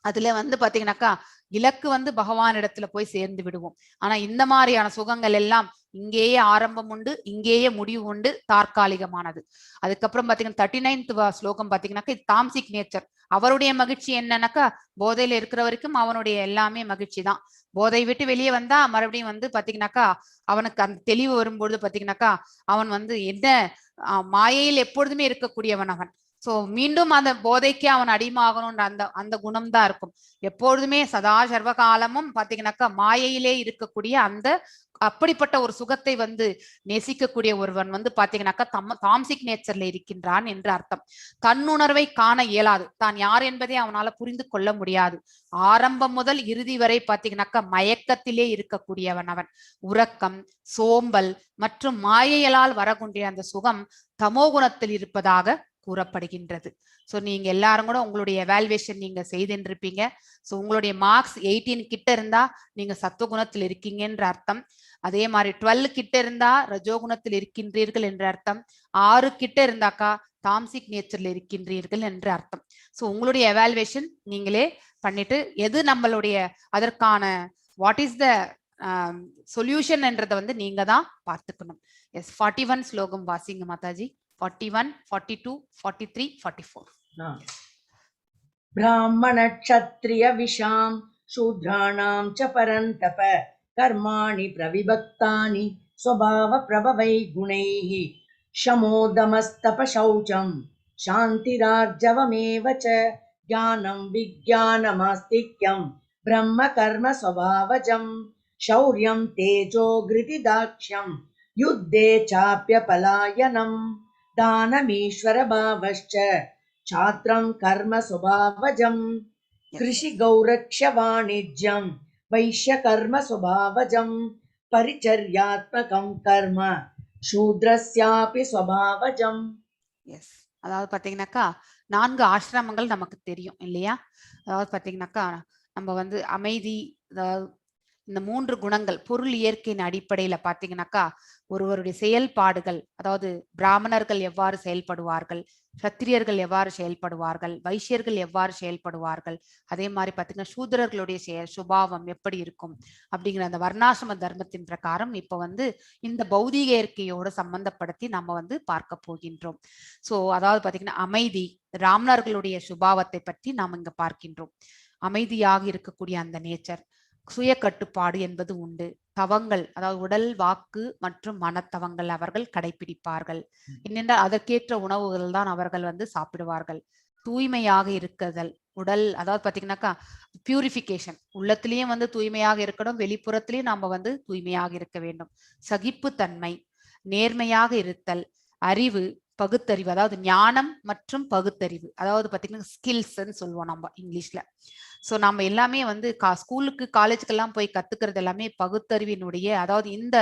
அதுல வந்து பாத்தீங்கன்னாக்கா இலக்கு வந்து பகவான் இடத்துல போய் சேர்ந்து விடுவோம். ஆனா இந்த மாதிரியான சுகங்கள் எல்லாம் இங்கேயே ஆரம்பம் உண்டு, இங்கேயே முடிவு உண்டு, தற்காலிகமானது. அதுக்கப்புறம் பாத்தீங்கன்னா 39th ஸ்லோகம் பாத்தீங்கன்னாக்கா இது தாம்சிக் நேச்சர். அவருடைய மகிழ்ச்சி என்னன்னாக்கா போதையில இருக்கிற வரைக்கும் அவனுடைய எல்லாமே மகிழ்ச்சி தான். போதை விட்டு வெளியே வந்தா மறுபடியும் வந்து பாத்தீங்கன்னாக்கா அவனுக்கு அந்த தெளிவு வரும்பொழுது பாத்தீங்கன்னாக்கா அவன் வந்து என்ன மாயையில் எப்பொழுதுமே இருக்கக்கூடியவன் அவன். சோ மீண்டும் அந்த போதைக்கு அவன் அடிமாகணும்ன்ற அந்த குணம் தான் இருக்கும். எப்பொழுதுமே சதா சர்வகாலமும் பாத்தீங்கன்னாக்கா மாயையிலே இருக்கக்கூடிய அந்த அப்படிப்பட்ட ஒரு சுகத்தை வந்து நேசிக்கக்கூடிய ஒருவன் வந்து பாத்தீங்கன்னாக்கா தாம்சிக் நேச்சர்ல இருக்கின்றான் என்று அர்த்தம். தன்னுணர்வை காண இயலாது, தான் யார் என்பதை அவனால புரிந்து கொள்ள முடியாது. ஆரம்பம் முதல் இறுதி வரை பாத்தீங்கன்னாக்கா மயக்கத்திலே இருக்கக்கூடியவன் அவன். உறக்கம், சோம்பல் மற்றும் மாயையலால் வரக்கூடிய அந்த சுகம் தமோகுணத்தில் இருப்பதாக கூறப்படுகின்றது. சோ நீங்க எல்லாரும் கூட உங்களுடைய எவாலுவேஷன் நீங்க செய்திருப்பீங்க. சோ உங்களுடைய மார்க்ஸ் 18 கிட்ட இருந்தா நீங்க சத்துவகுணத்தில் இருக்கீங்கன்ற அர்த்தம். அதே மாதிரி 12 கிட்ட இருந்தா ரஜோகுணத்தில் இருக்கின்றீர்கள் என்ற அர்த்தம். 6 கிட்ட இருந்தாக்கா தாம்சிக் நேச்சர்ல இருக்கின்றீர்கள் என்று அர்த்தம். சோ உங்களுடைய எவாலுவேஷன் நீங்களே பண்ணிட்டு எது நம்மளுடைய அதற்கான வாட் இஸ் த சொல்யூஷன் என்றதை வந்து நீங்க தான் பார்த்துக்கணும். எஸ் 41 ஸ்லோகம் வாசிங்க மாதாஜி. 41, 42, 43, 44. ब्राह्मण क्षत्रिय विशां शूद्राणां च परन्तप कर्माणि प्रविभक्तानि स्वभाव प्रभवै गुणैः शमोदमस्तप शौचं शान्तिरार्जवमेव च ज्ञानं विज्ञानमास्तिक्यं ब्रह्म कर्म स्वभावजं शौर्यं तेजो घृतिदाक्ष्यं युद्धे चाप्यपलायनं दानमीश्वरभावश्च छात्रं कर्म स्वभावजम् कृषिगौरक्ष्यवाणिज्यं वैश्यकर्म स्वभावजं परिचर्यात्मकं कर्म शूद्रस्यापि स्वभावजम्. எஸ், அதாவது பாத்தீங்கன்னாக்கா 4 ஆசிரமங்கள் நமக்கு தெரியும் இல்லையா? அதாவது பாத்தீங்கன்னாக்கா நம்ம வந்து அமைதி, அதாவது இந்த 3 குணங்கள் பொருள் இயற்கையின் அடிப்படையில பாத்தீங்கன்னாக்கா ஒருவருடைய செயல்பாடுகள், அதாவது பிராமணர்கள் எவ்வாறு செயல்படுவார்கள், சத்திரியர்கள் எவ்வாறு செயல்படுவார்கள், வைசியர்கள் எவ்வாறு செயல்படுவார்கள், அதே மாதிரி பாத்தீங்கன்னா சூத்திரர்களுடைய சுபாவம் எப்படி இருக்கும் அப்படிங்கிற அந்த வர்ணாசிரம தர்மத்தின் பிரகாரம் இப்ப வந்து இந்த பௌதீக இயற்கையோடு சம்பந்தப்படுத்தி நம்ம வந்து பார்க்க போகின்றோம். சோ அதாவது பாத்தீங்கன்னா அமைதி, பிராமணர்களுடைய சுபாவத்தை பற்றி நாம் இங்க பார்க்கின்றோம். அமைதியாக இருக்கக்கூடிய அந்த நேச்சர், சுய கட்டுப்பாடு என்பது உண்டு, தவங்கள், அதாவது உடல், வாக்கு மற்றும் மனத்தவங்கள் அவர்கள் கடைபிடிப்பார்கள். என்னென்றால் அதற்கேற்ற உணவுகள் தான் அவர்கள் வந்து சாப்பிடுவார்கள். தூய்மையாக இருக்குதல், உடல், அதாவது பாத்தீங்கன்னாக்கா பியூரிஃபிகேஷன், உள்ளத்திலையும் வந்து தூய்மையாக இருக்கணும், வெளிப்புறத்திலையும் நாம வந்து தூய்மையாக இருக்க வேண்டும். சகிப்புத்தன்மை, நேர்மையாக இருத்தல், அறிவு, பகுத்தறிவு, அதாவது ஞானம் மற்றும் பகுத்தறிவு, அதாவது பாத்தீங்கன்னா ஸ்கில்ஸ்ன்னு சொல்லுவோம் நம்ம இங்கிலீஷ்ல. ஸோ நம்ம எல்லாமே வந்து ஸ்கூலுக்கு காலேஜுக்கெல்லாம் போய் கத்துக்கிறது எல்லாமே பகுத்தறிவினுடைய, அதாவது இந்த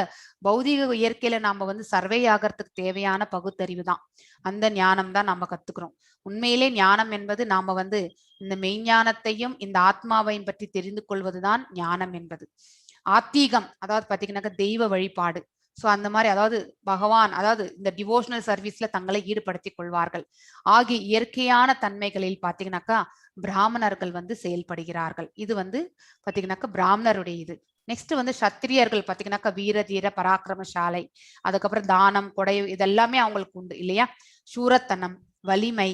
பௌதீக இயற்கையில நாம வந்து சர்வே ஆகிறதுக்கு தேவையான பகுத்தறிவு தான், அந்த ஞானம் தான் நம்ம கத்துக்கிறோம். உண்மையிலே ஞானம் என்பது நாம வந்து இந்த மெய்ஞானத்தையும் இந்த ஆத்மாவையும் பற்றி தெரிந்து கொள்வதுதான் ஞானம் என்பது. ஆத்தீகம், அதாவது பாத்தீங்கன்னாக்கா தெய்வ வழிபாடு. ஸோ அந்த மாதிரி, அதாவது பகவான், அதாவது இந்த டிவோஷனல் சர்வீஸ்ல தங்களை ஈடுபடுத்திக் கொள்வார்கள். ஆகிய இயற்கையான தன்மைகளில் பாத்தீங்கன்னாக்கா பிராமணர்கள் வந்து செயல்படுகிறார்கள். இது வந்து பாத்தீங்கன்னாக்கா பிராமணருடைய இது. நெக்ஸ்ட் வந்து சத்திரியர்கள் பாத்தீங்கன்னாக்கா வீர தீர பராக்கிரமசாலை, அதுக்கப்புறம் தானம், கொடை, இதெல்லாமே அவங்களுக்கு உண்டு இல்லையா? சூரத்தனம், வலிமை,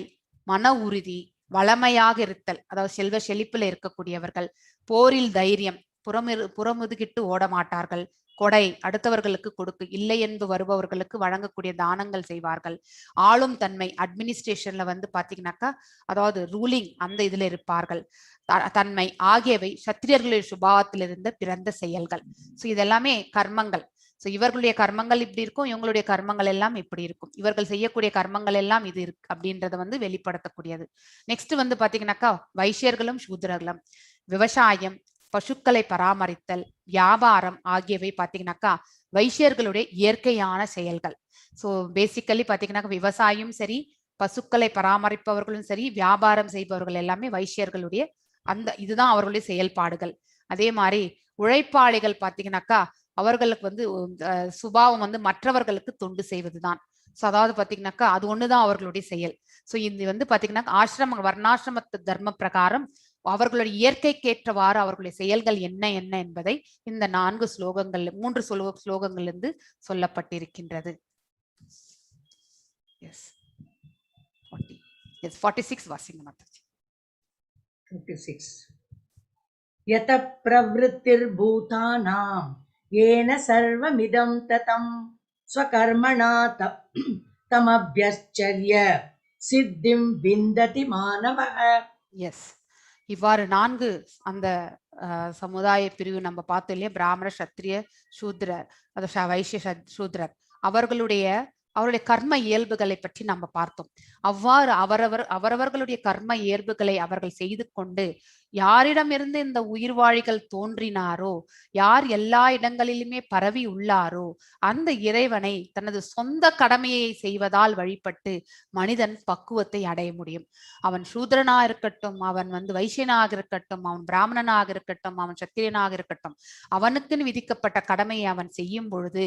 மன உறுதி, வளமையாக இருத்தல், அதாவது செல்வ செழிப்புல இருக்கக்கூடியவர்கள், போரில் தைரியம், புறமுதுகிட்டு ஓட மாட்டார்கள், கொடை, அடுத்தவர்களுக்கு கொடுக்க, இல்லை என்று வருபவர்களுக்கு வழங்கக்கூடிய தானங்கள் செய்வார்கள், ஆளும் தன்மை, அட்மினிஸ்ட்ரேஷன்ல வந்து பாத்தீங்கன்னாக்கா அதாவது ரூலிங் அந்த இதுல இருப்பார்கள், தன்மை ஆகியவை சத்திரியர்களுடைய சுபாவத்திலிருந்து பிறந்த செயல்கள். ஸோ இதெல்லாமே கர்மங்கள். ஸோ இவர்களுடைய கர்மங்கள் இப்படி இருக்கும், இவங்களுடைய கர்மங்கள் எல்லாம் இப்படி இருக்கும், இவர்கள் செய்யக்கூடிய கர்மங்கள் எல்லாம் இது இருக்கு அப்படின்றத வந்து வெளிப்படுத்தக்கூடியது. நெக்ஸ்ட் வந்து பாத்தீங்கன்னாக்கா வைசியர்களும் சூத்திரர்களும் விவசாயம், பசுக்களை பராமரித்தல், வியாபாரம் ஆகியவை பாத்தீங்கன்னாக்கா வைசியர்களுடைய இயற்கையான செயல்கள். ஸோ பேசிக்கலி பாத்தீங்கன்னாக்கா விவசாயம் சரி, பசுக்களை பராமரிப்பவர்களும் சரி, வியாபாரம் செய்பவர்கள் எல்லாமே வைசியர்களுடைய அந்த இதுதான் அவர்களுடைய செயல்பாடுகள். அதே மாதிரி உழைப்பாளிகள் பாத்தீங்கன்னாக்கா அவர்களுக்கு வந்து சுபாவம் வந்து மற்றவர்களுக்கு தொண்டு செய்வதுதான். ஸோ அதாவது பாத்தீங்கன்னாக்கா அது ஒண்ணுதான் அவர்களுடைய செயல். ஸோ இது வந்து பாத்தீங்கன்னா ஆசிரம வர்ணாசிரம தர்ம பிரகாரம் அவர்களுடைய இயற்கைக்கேற்றவாறு அவர்களுடைய செயல்கள் என்ன என்ன என்பதை இந்த 4 ஸ்லோகங்கள் 3 ஸ்லோகங்களிலிருந்து சொல்லப்பட்டிருக்கின்றது. 46 வாசிங்க மாதாஜி. 56 யத பிரவృத்திர்பூதானாं येन सर्वमिदं ततं स्वकर्मणा तमभ्यश्चर्य सिद्धिं विन्दति मानवः. எஸ், இவ்வாறு 4 அந்த சமுதாய பிரிவு நம்ம பார்த்தோம் இல்லையா? பிராமண, சத்திரிய, சூத்ரர், வைசிய, சூத்ரர், அவர்களுடைய கர்ம இயல்புகளை பற்றி நம்ம பார்த்தோம். அவ்வாறு அவரவர்களுடைய கர்ம இயல்புகளை அவர்கள் செய்து கொண்டு யாரிடமிருந்து இந்த உயிர்வாழிகள் தோன்றினாரோ, யார் எல்லா இடங்களிலுமே பரவி உள்ளாரோ அந்த இறைவனை தனது சொந்த கடமையை செய்வதால் வழிபட்டு மனிதன் பக்குவத்தை அடைய முடியும். அவன் சூத்ரனா இருக்கட்டும், அவன் வந்து வைசியனாக இருக்கட்டும், அவன் பிராமணனாக இருக்கட்டும், அவன் சத்திரியனாக இருக்கட்டும், அவனுக்குன்னு விதிக்கப்பட்ட கடமையை அவன் செய்யும் பொழுது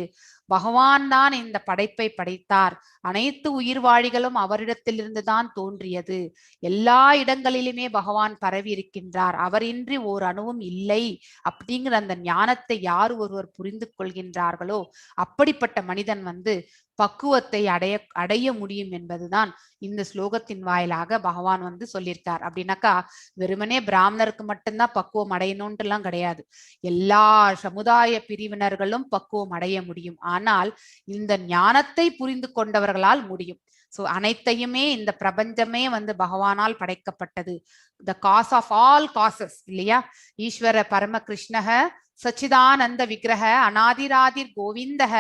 பகவான் தான் இந்த படைப்பை படைத்தார், அனைத்து உயிர்வாழிகளும் அவரிடத்திலிருந்து தான் தோன்றியது, எல்லா இடங்களிலுமே பகவான் பரவி இருக்கின்றார், அவரின்றி ஓர் அணுவும் இல்லை அப்படிங்கிற அந்த ஞானத்தை யார் ஒருவர் புரிந்து கொள்கின்றார்களோ அப்படிப்பட்ட மனிதன் வந்து பக்குவத்தை அடைய முடியும் என்பதுதான் இந்த ஸ்லோகத்தின் வாயிலாக பகவான் வந்து சொல்லியிருக்கார். அப்படின்னாக்கா வெறுமனே பிராமணருக்கு மட்டும்தான் பக்குவம் அடையணும்ட்டு எல்லாம் கிடையாது, எல்லா சமுதாய பிரிவினர்களும் பக்குவம் அடைய முடியும். ஆனால் இந்த ஞானத்தை புரிந்து கொண்டவர்களால் முடியும். சோ அனைத்தையுமே இந்த பிரபஞ்சமே வந்து பகவானால் படைக்கப்பட்டது. The cause of all causes இல்லையா? ஈஸ்வர பரம கிருஷ்ணக சச்சிதானந்த விக்கிரக அநாதிராதிர் கோவிந்தக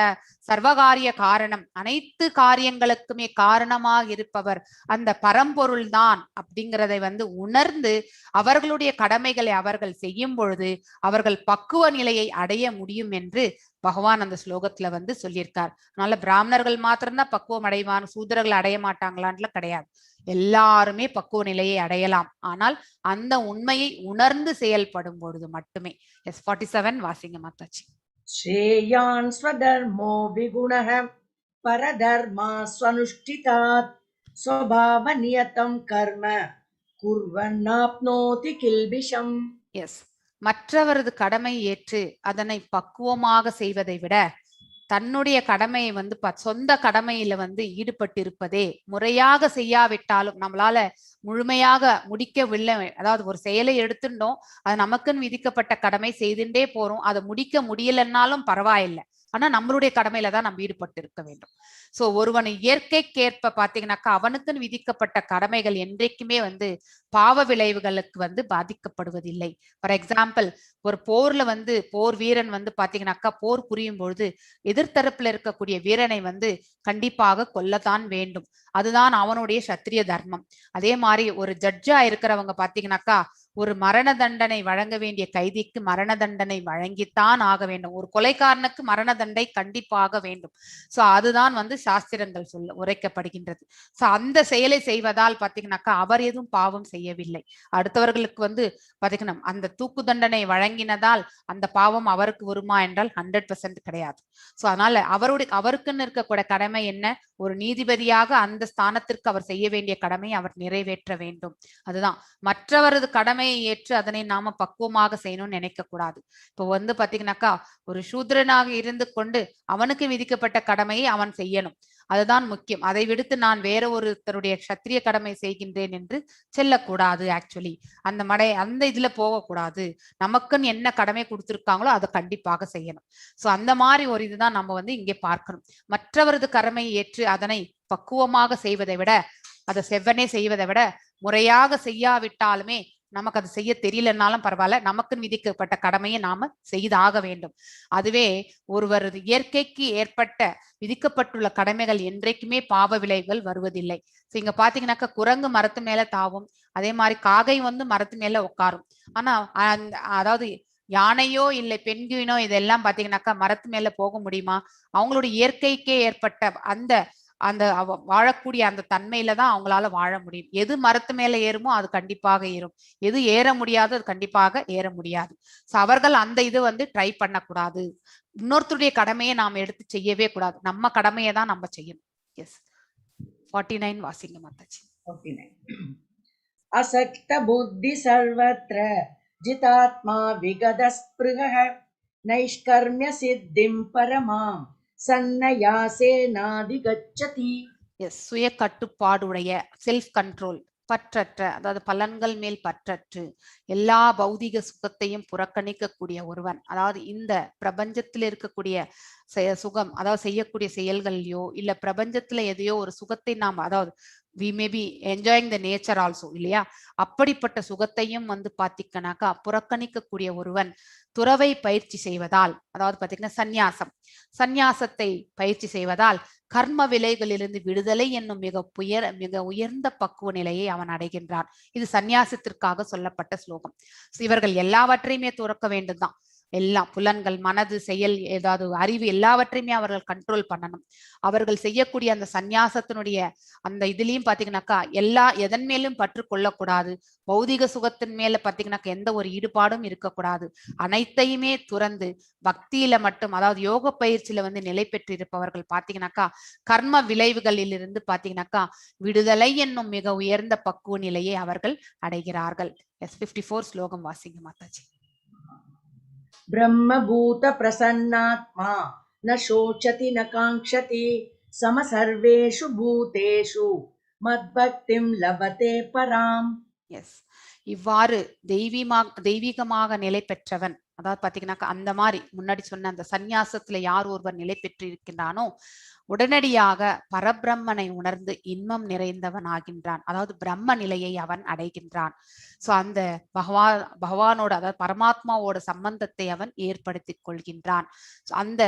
சர்வகாரிய காரணம், அனைத்து காரியங்களுக்குமே காரணமாக இருப்பவர் அந்த பரம்பொருள் தான் அப்படிங்கிறதை உணர்ந்து அவர்களுடைய கடமைகளை அவர்கள் செய்யும் பொழுது அவர்கள் பக்குவ நிலையை அடைய முடியும் என்று பகவான் அந்த ஸ்லோகத்துல சொல்லியிருக்கார். அதனால பிராமணர்கள் மாத்திரம்தான் பக்குவம் அடைவான், சூத்திரர்கள் அடைய மாட்டாங்களான்ல கிடையாது. எல்லாருமே பக்குவ நிலையை அடையலாம். ஆனால் அந்த உண்மையை உணர்ந்து செயல்படும் பொழுது மட்டுமே. எஸ் 47 வாசிங்க மாதாஜி. श्रेयान् स्वधर्मो विगुणः परधर्मा स्वनुष्ठितात् स्वभावनियतं कर्म कुर्वन्नाप्नोति किल्बिषम्. எஸ், மற்றவரது கடமை ஏற்று அதனை பக்குவமாக செய்வதை விட தன்னுடைய கடமையை சொந்த கடமையில ஈடுபட்டிருப்பதே, முறையாக செய்யாவிட்டாலும் நம்மளால முழுமையாக முடிக்கவில்லை, அதாவது ஒரு செயலை எடுத்துட்டோம், அது நமக்குன்னு விதிக்கப்பட்ட கடமை செய்துட்டே போறோம், அதை முடிக்க முடியலன்னாலும் பரவாயில்லை, ஆனா நம்மளுடைய கடமையில தான் நம்ம ஈடுபட்டு இருக்க வேண்டும். சோ ஒருவன் இயற்கைக்கேற்ப பாத்தீங்கன்னாக்கா அவனுக்குன்னு விதிக்கப்பட்ட கடமைகள் என்றைக்குமே பாவ விளைவுகளுக்கு பாதிக்கப்படுவதில்லை. ஃபார் எக்ஸாம்பிள், ஒரு போர்ல போர் வீரன் பாத்தீங்கன்னாக்கா போர் புரியும் பொழுது எதிர்த்தரப்புல இருக்கக்கூடிய வீரனை கண்டிப்பாக கொல்லத்தான் வேண்டும். அதுதான் அவனுடைய சத்திரிய தர்மம். அதே மாதிரி ஒரு ஜட்ஜா இருக்கிறவங்க பாத்தீங்கன்னாக்கா ஒரு மரண தண்டனை வழங்க வேண்டிய கைதிக்கு மரண தண்டனை வழங்கித்தான் ஆக வேண்டும். ஒரு கொலைக்காரனுக்கு மரண தண்டனை கண்டிப்பாக வேண்டும். சோ அதுதான் சாஸ்திரங்கள் உரைக்கப்படுகின்றது. சோ அந்த செயலை செய்வதால் பாத்தீங்கன்னாக்கா அவர் எதுவும் பாவம் செய்யவில்லை. அடுத்தவர்களுக்கு பாத்தீங்கன்னா அந்த தூக்கு தண்டனை வழங்கினதால் அந்த பாவம் அவருக்கு வருமா என்றால் 100% கிடையாது. சோ அதனால அவருக்குன்னு இருக்கக்கூடிய கடமை என்ன? ஒரு நீதிபதியாக அந்த ஸ்தானத்திற்கு அவர் செய்ய வேண்டிய கடமையை அவர் நிறைவேற்ற வேண்டும். அதுதான். மற்றவரது கடமையை ஏற்று அதனை நாம பக்குவமாக செய்யணும்னு நினைக்க கூடாது. இப்போ பாத்தீங்கன்னாக்கா ஒரு சூத்ரனாக இருந்து கொண்டு அவனுக்கு விதிக்கப்பட்ட கடமையை அவன் செய்யணும், அதுதான் முக்கியம். அதை விடுத்து நான் வேற ஒருத்தருடைய சத்திரிய கடமை செய்கின்றேன் என்று செல்லக்கூடாது. ஆக்சுவலி அந்த இதுல போகக்கூடாது. நமக்குன்னு என்ன கடமை கொடுத்திருக்காங்களோ அதை கண்டிப்பாக செய்யணும். சோ அந்த மாதிரி ஒரு இதுதான் நம்ம இங்கே பார்க்கணும். மற்றவரது கடமையை ஏற்று அதனை பக்குவமாக செய்வதை விட, அதை செவ்வனே செய்வதை விட, முறையாக செய்யாவிட்டாலுமே நமக்கு அது செய்ய தெரியலன்னாலும் பரவாயில்ல, நமக்குன்னு விதிக்கப்பட்ட கடமையை நாம செய்தாக வேண்டும். அதுவே ஒருவரது இயற்கைக்கு ஏற்பட்ட விதிக்கப்பட்டுள்ள கடமைகள் என்றைக்குமே பாவ விளைவுகள் வருவதில்லை. இங்க பாத்தீங்கன்னாக்கா குரங்கு மரத்து மேல தாவும், அதே மாதிரி காகை மரத்து மேல உட்காரும். ஆனா அதாவது யானையோ இல்லை பெண்குயினோ இதெல்லாம் பாத்தீங்கன்னாக்கா மரத்து மேல போக முடியுமா? அவங்களுடைய இயற்கைக்கே ஏற்பட்ட அந்த வாழக்கூடிய அந்த தன்மையில தான் அவங்களால வாழ முடியும். எது மரத்து மேல ஏறுமோ அது கண்டிப்பாக ஏறும், எது ஏற முடியாது அது கண்டிப்பாக ஏற முடியாது. சோ அவர்கள் அந்த இது ட்ரை பண்ணக்கூடாது. இன்னொருத்தருடைய கடமையை நாம் எடுத்து செய்யவே கூடாது. நம்ம கடமையை தான் நம்ம செய்யணும். எஸ் 49 வாசிங்க மாதாஜி. 49 असक्त बुद्धि सर्वत्र जितात्मा विगत स्पृहः नैष्कर्म्य सिद्धिं परमां சந்நியாசேனாதிகச்சதி. எஸ், சுய கட்டுப்பாடுடைய செல்ஃப் கண்ட்ரோல், பற்றற்ற, அதாவது பலன்கள் மேல் பற்றற்று எல்லா பௌதிக சுகத்தையும் புறக்கணிக்கக்கூடிய ஒருவன், அதாவது இந்த பிரபஞ்சத்தில் இருக்கக்கூடிய சுகம், அதாவது செய்யக்கூடிய செயல்கள்லையோ இல்ல பிரபஞ்சத்துல எதையோ ஒரு சுகத்தை நாம், அதாவது we may be enjoying the nature also, இல்லையா? அப்படிப்பட்ட சுகத்தையும் பாத்தீங்கன்னாக்கா புறக்கணிக்கக்கூடிய ஒருவன் துறவை பயிற்சி செய்வதால், அதாவது பாத்தீங்கன்னா சந்நியாசத்தை பயிற்சி செய்வதால் கர்ம விலைகளிலிருந்து விடுதலை என்னும் மிக உயர்ந்த பக்குவ நிலையை அவன் அடைகின்றான். இது சந்நியாசத்திற்காக சொல்லப்பட்ட ஸ்லோகம். இவர்கள் எல்லாவற்றையுமே துறக்க வேண்டும்தான். எல்லாம் புலன்கள், மனது, செயல், ஏதாவது அறிவு எல்லாவற்றையுமே அவர்கள் கண்ட்ரோல் பண்ணணும். அவர்கள் செய்யக்கூடிய அந்த சந்நியாசத்தினுடைய அந்த இதுலயும் பாத்தீங்கன்னாக்கா எதன் மேலும் பற்று கொள்ளக்கூடாது. பௌதிக சுகத்தின் மேல பாத்தீங்கன்னாக்கா எந்த ஒரு ஈடுபாடும் இருக்கக்கூடாது. அனைத்தையுமே துறந்து பக்தியில மட்டும், அதாவது யோக பயிற்சியில நிலை பெற்று இருப்பவர்கள் பாத்தீங்கன்னாக்கா கர்ம விளைவுகளிலிருந்து பாத்தீங்கன்னாக்கா விடுதலை என்னும் மிக உயர்ந்த பக்குவ நிலையை அவர்கள் அடைகிறார்கள். எஸ் 54 ஸ்லோகம் வாசிங்க மாதாஜி. ब्रह्मभूत प्रसन्नात्मा न शोचति न काङ्क्षति सम सर्वेषु भूतेषु मद्भक्तिं लभते पराम्. எஸ், இவ்வாறு தெய்வீகமாக நிலை பெற்றவன், அதாவது பாத்தீங்கன்னாக்கா அந்த மாதிரி முன்னாடி சொன்ன அந்த சந்நியாசத்துல யார் ஒருவர் நிலை பெற்று இருக்கின்றானோ உடனடியாக பரபிரம்மனை உணர்ந்து இன்பம் நிறைந்தவனாகின்றான். அதாவது பிரம்ம நிலையை அவன் அடைகின்றான். சோ அந்த பகவானோட அதாவது பரமாத்மாவோட சம்பந்தத்தை அவன் ஏற்படுத்தி கொள்கின்றான். அந்த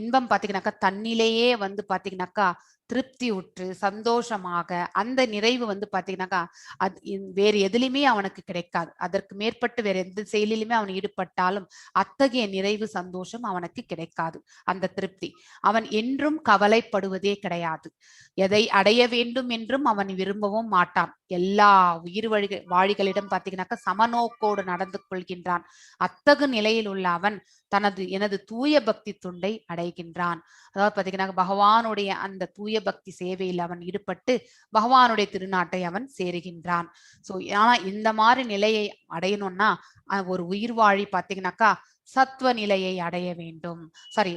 இன்பம் பாத்தீங்கன்னாக்கா தன்னிலேயே வந்து பாத்தீங்கன்னாக்கா திருப்தி உற்று சந்தோஷமாக அந்த நிறைவு வந்து பாத்தீங்கன்னாக்கா அது வேறு எதுலையுமே அவனுக்கு கிடைக்காது. அதற்கு மேற்பட்டு வேற எந்த செயலிலுமே அவன் ஈடுபட்டாலும் அத்தகைய நிறைவு சந்தோஷம் அவனுக்கு கிடைக்காது. அந்த திருப்தி அவன் என்றும் கவலைப்படுவதே கிடையாது. எதை அடைய வேண்டும் என்றும் அவன் விரும்பவும் மாட்டான். எல்லா உயிர் வாழிகளிடம் பாத்தீங்கன்னாக்கா சமநோக்கோடு நடந்து கொள்கின்றான். அத்தகு நிலையில் உள்ள அவன் எனது தூய பக்தி துண்டை அடைகின்றான். அதாவது பாத்தீங்கன்னா பகவானுடைய அந்த தூய பக்தி சேவையில் அவன் ஈடுபட்டு பகவானுடைய திருநாட்டை அவன் சேருகின்றான். சோ ஆனா இந்த மாதிரி நிலையை அடையணும்னா ஒரு உயிர் வாழி பாத்தீங்கன்னாக்கா சத்துவ நிலையை அடைய வேண்டும்.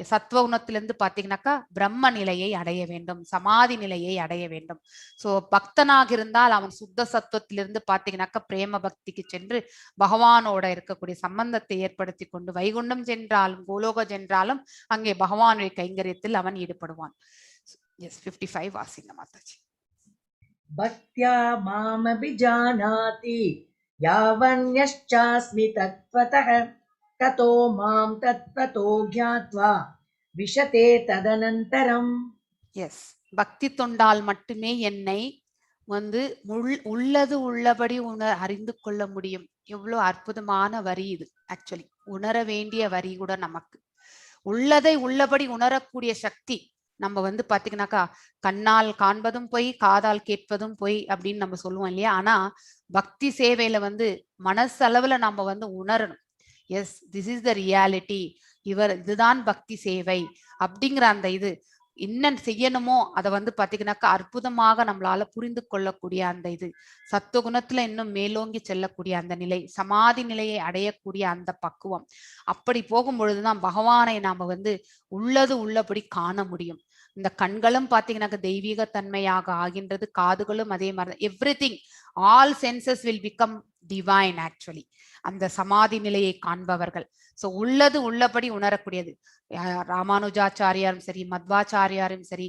சத்துவ குணத்திலிருந்து பாத்தீங்கன்னாக்கா பிரம்ம நிலையை அடைய வேண்டும், சமாதி நிலையை அடைய வேண்டும். சோ பக்தனாக இருந்தால் அவன் சுத்த சத்துவத்திலிருந்து பாத்தீங்கன்னாக்கா பிரேம பக்திக்கு சென்று பகவானோட இருக்கக்கூடிய சம்பந்தத்தை ஏற்படுத்தி கொண்டு வைகுண்டம் சென்றாலும் கோலோக சென்றாலும் அங்கே பகவானுடைய கைங்கரியத்தில் அவன் ஈடுபடுவான். 55 வாசிங்க மாதாஜி. பக்த்யா மாமபிஜானாதி யாவன்யஸ்சாஸ்மி தத்வதः ததோ மாம் தத்வதோ க்யாத்வா விஷதே ததனந்தரம். பக்தி தொண்டால் மட்டுமே என்னை வந்து உள்ளது உள்ளபடி அறிந்து கொள்ள முடியும். எவ்வளவு அற்புதமான வரி இது. ஆக்சுவலி உணர வேண்டிய வரி கூட நமக்கு உள்ளதை உள்ளபடி உணரக்கூடிய சக்தி நம்ம வந்து பாத்தீங்கன்னாக்கா கண்ணால் காண்பதும் போய் காதால் கேட்பதும் போய் அப்படின்னு நம்ம சொல்லுவோம் இல்லையா. ஆனா பக்தி சேவையில வந்து மனசளவுல நம்ம வந்து உணரணும். Yes, this is the reality. இதுதான் பக்தி சேவை அப்படிங்கிற அந்த இது என்ன செய்யணுமோ அதை வந்து பாத்தீங்கன்னாக்கா அற்புதமாக நம்மளால புரிந்து கொள்ளக்கூடிய அந்த இது சத்துவகுணத்துல இன்னும் மேலோங்கி செல்லக்கூடிய அந்த நிலை, சமாதி நிலையை அடையக்கூடிய அந்த பக்குவம். அப்படி போகும் பொழுதுதான் பகவானை நாம வந்து உள்ளது உள்ளபடி காண முடியும். இந்த கண்களும் பாத்தீங்கன்னாக்கா தெய்வீக தன்மையாக ஆகின்றது, காதுகளும் அதே மாதிரி. Everything, all senses will become divine actually அந்த சமாதி நிலையை காண்பவர்கள். சோ உள்ளது உள்ளபடி உணரக்கூடியது. ராமானுஜாச்சாரியாரும் சரி, மத்வாச்சாரியாரும் சரி,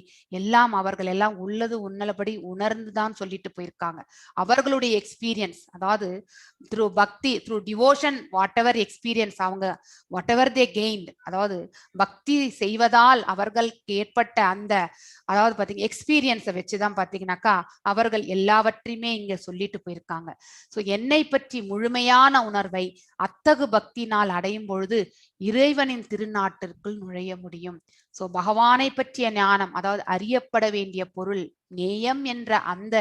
அவர்கள் எல்லாம் உள்ளது உன்னலபடி உணர்ந்துதான் சொல்லிட்டு போயிருக்காங்க. அவர்களுடைய எக்ஸ்பீரியன்ஸ், அதாவது த்ரூ பக்தி, through devotion, what ever experience அவங்க வாட் எவர் தே கெயின்ட், அதாவது பக்தி செய்வதால் அவர்களுக்கு ஏற்பட்ட அந்த அதாவது பாத்தீங்க எக்ஸ்பீரியன்ஸை வச்சுதான் பாத்தீங்கன்னாக்கா அவர்கள் எல்லாவற்றையுமே இங்க சொல்லிட்டு போயிருக்காங்க. சோ என்னை பற்றி முழுமையான உணர்வை அத்தகு பக்தினால் அடையும் பொழுது இறைவனின் திருநாட்டிற்குள் நுழைய முடியும். சோ பகவானை பற்றிய ஞானம், அதாவது அறியப்பட வேண்டிய பொருள் நேயம் என்ற அந்த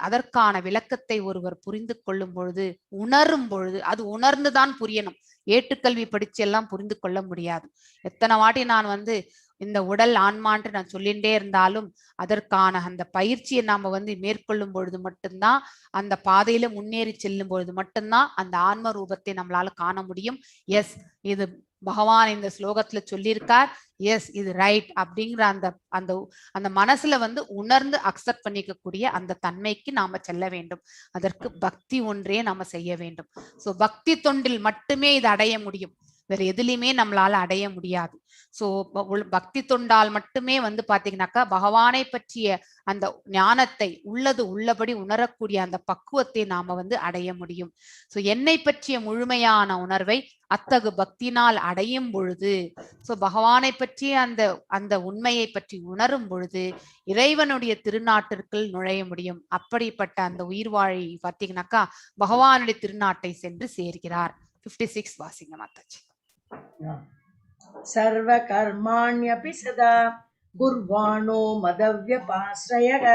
அதற்கான விளக்கத்தை ஒருவர் புரிந்து கொள்ளும் பொழுது, உணரும் பொழுது, அது உணர்ந்துதான் புரியணும். ஏட்டுக்கல்வி படிச்சு எல்லாம் புரிந்து கொள்ள முடியாது. எத்தனை வாட்டி நான் வந்து இந்த உடல் ஆன்மான்ட்டு நான் சொல்லிட்டே இருந்தாலும் அதற்கான அந்த பயிற்சியை நாம வந்து மேற்கொள்ளும் பொழுது மட்டும்தான், அந்த பாதையில முன்னேறி செல்லும் பொழுது மட்டும்தான் அந்த ஆன்ம ரூபத்தை நம்மளால காண முடியும். எஸ், இது பகவான் இந்த ஸ்லோகத்துல சொல்லியிருக்கார், எஸ் இது ரைட் அப்படிங்கிற அந்த அந்த அந்த மனசுல வந்து உணர்ந்து அக்செப்ட் பண்ணிக்கக்கூடிய அந்த தன்மைக்கு நாம செல்ல வேண்டும். அதற்கு பக்தி ஒன்றே நாம செய்ய வேண்டும். சோ பக்தி தொண்டில் மட்டுமே இது அடைய முடியும், வேற எதுலையுமே நம்மளால அடைய முடியாது. சோ பக்தி தொண்டால் மட்டுமே வந்து பாத்தீங்கன்னாக்கா பகவானை பற்றிய அந்த ஞானத்தை உள்ளது உள்ளபடி உணரக்கூடிய அந்த பக்குவத்தை நாம வந்து அடைய முடியும். சோ என்னை பற்றிய முழுமையான உணர்வை அத்தகு பக்தினால் அடையும் பொழுது, சோ பகவானை பற்றிய அந்த உண்மையை பற்றி உணரும் பொழுது இறைவனுடைய திருநாட்டிற்குள் நுழைய முடியும். அப்படிப்பட்ட அந்த உயிர் வாழி பாத்தீங்கன்னாக்கா பகவானுடைய திருநாட்டை சென்று சேர்கிறார். 56 வாசிங்க மாதாஜி. சர்வ கர்மாண்யபி சதா குர்வாணோ மதவ்யபாஸ்ரயக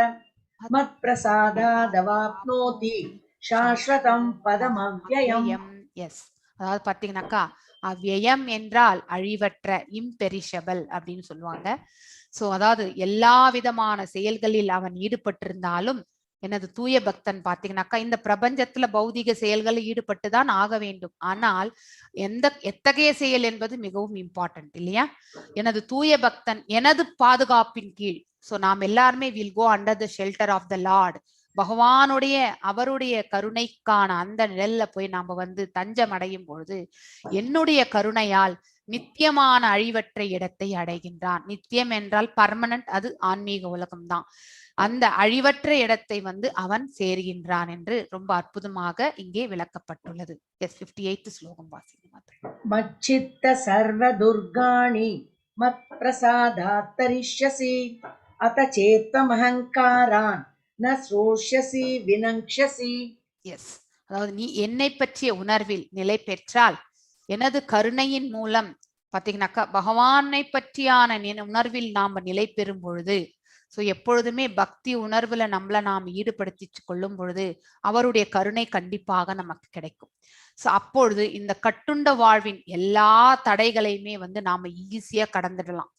மத் பிரசாதாதவாப்னோதி சாஸ்வதம் பதமவ்யயம். எஸ், அதாவது பாத்தீங்கன்னாக்கா அவ்யயம் என்றால் அழிவற்ற, இம்பெரிஷபிள் அப்படின்னு சொல்லுவாங்க. சோ அதாவது எல்லா விதமான செயல்களில் அவன் ஈடுபட்டிருந்தாலும் எனது தூய பக்தன் பாத்தீங்கன்னாக்கா இந்த பிரபஞ்சத்துல பௌதிக செயல்களில் ஈடுபட்டுதான் ஆக வேண்டும். ஆனால் எத்தகைய செயல் என்பது மிகவும் இம்பார்ட்டன்ட் இல்லையா. எனது தூய பக்தன் எனது பாதுகாப்பின் கீழ், சோ நாம் எல்லாருமே will go under the shelter of the lord. பகவானுடைய அவருடைய கருணைக்கான அந்த நிழல்ல போய் நாம வந்து தஞ்சம் அடையும் பொழுது என்னுடைய கருணையால் நித்தியமான அழிவற்ற இடத்தை அடைகின்றான். நித்தியம் என்றால் பர்மனன்ட், அது ஆன்மீக உலகம்தான். அந்த அழிவற்ற இடத்தை வந்து அவன் சேர்கின்றான் என்று ரொம்ப அற்புதமாக இங்கே விளக்கப்பட்டுள்ளது. 58th ஸ்லோகம் வாசிங்க. மச்சித்த சர்வ துர்காணி மத் பிரசாதாத் தரிஷ்யசி அத சேத்தம் அஹங்காரான் ந ஸ்ரோஷ்யசி வினங்க்ஷசி. எஸ், அதாவது நீ என்னை பற்றிய உணர்வில் நிலை பெற்றால், எனது கருணையின் மூலம் பாத்தீங்கன்னாக்கா பகவானை பற்றியான உணர்வில் நாம நிலை பெறும் பொழுது, சோ எப்பொழுதுமே பக்தி உணர்வுல நம்மள நாம் ஈடுபடுத்தி கொள்ளும் பொழுது அவருடைய கருணை கண்டிப்பாக நமக்கு கிடைக்கும். சோ அப்பொழுது இந்த கட்டுண்ட வாழ்வின் எல்லா தடைகளையுமே வந்து நாம ஈஸியா கடந்துடலாம்.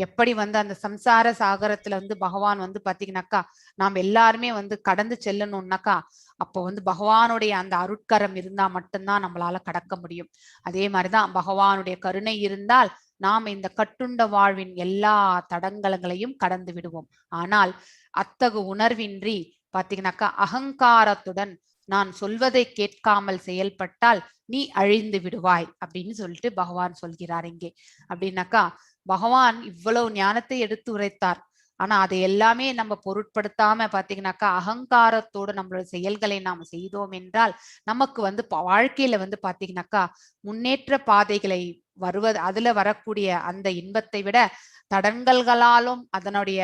எப்படி வந்து அந்த சம்சார சாகரத்துல வந்து பகவான் வந்து பாத்தீங்கன்னாக்கா நாம் எல்லாருமே வந்து கடந்து செல்லணும்னாக்கா அப்போ வந்து பகவானுடைய அந்த அருட்கரம் இருந்தா மட்டும்தான் நம்மளால கடக்க முடியும். அதே மாதிரிதான் பகவானுடைய கருணை இருந்தால் நாம் இந்த கட்டுண்ட வாழ்வின் எல்லா தடங்கல்களையும் கடந்து விடுவோம். ஆனால் அத்தகு உணர்வின்றி பாத்தீங்கன்னாக்கா அகங்காரத்துடன் நான் சொல்வதை கேட்காமல் செயல்பட்டால் நீ அழிந்து விடுவாய் அப்படின்னு சொல்லிட்டு பகவான் சொல்கிறார் இங்கே. அப்படின்னாக்கா பகவான் இவ்வளவு ஞானத்தை எடுத்து உரைத்தார். ஆனா அதை எல்லாமே நம்ம பொருட்படுத்தாம பாத்தீங்கன்னாக்கா அகங்காரத்தோடு நம்மளோட செயல்களை நாம செய்தோம் என்றால் நமக்கு வந்து வாழ்க்கையில வந்து பாத்தீங்கன்னாக்கா முன்னேற்ற பாதைகளை வருவது, அதுல வரக்கூடிய அந்த இன்பத்தை விட தடங்கல்களாலும் அதனுடைய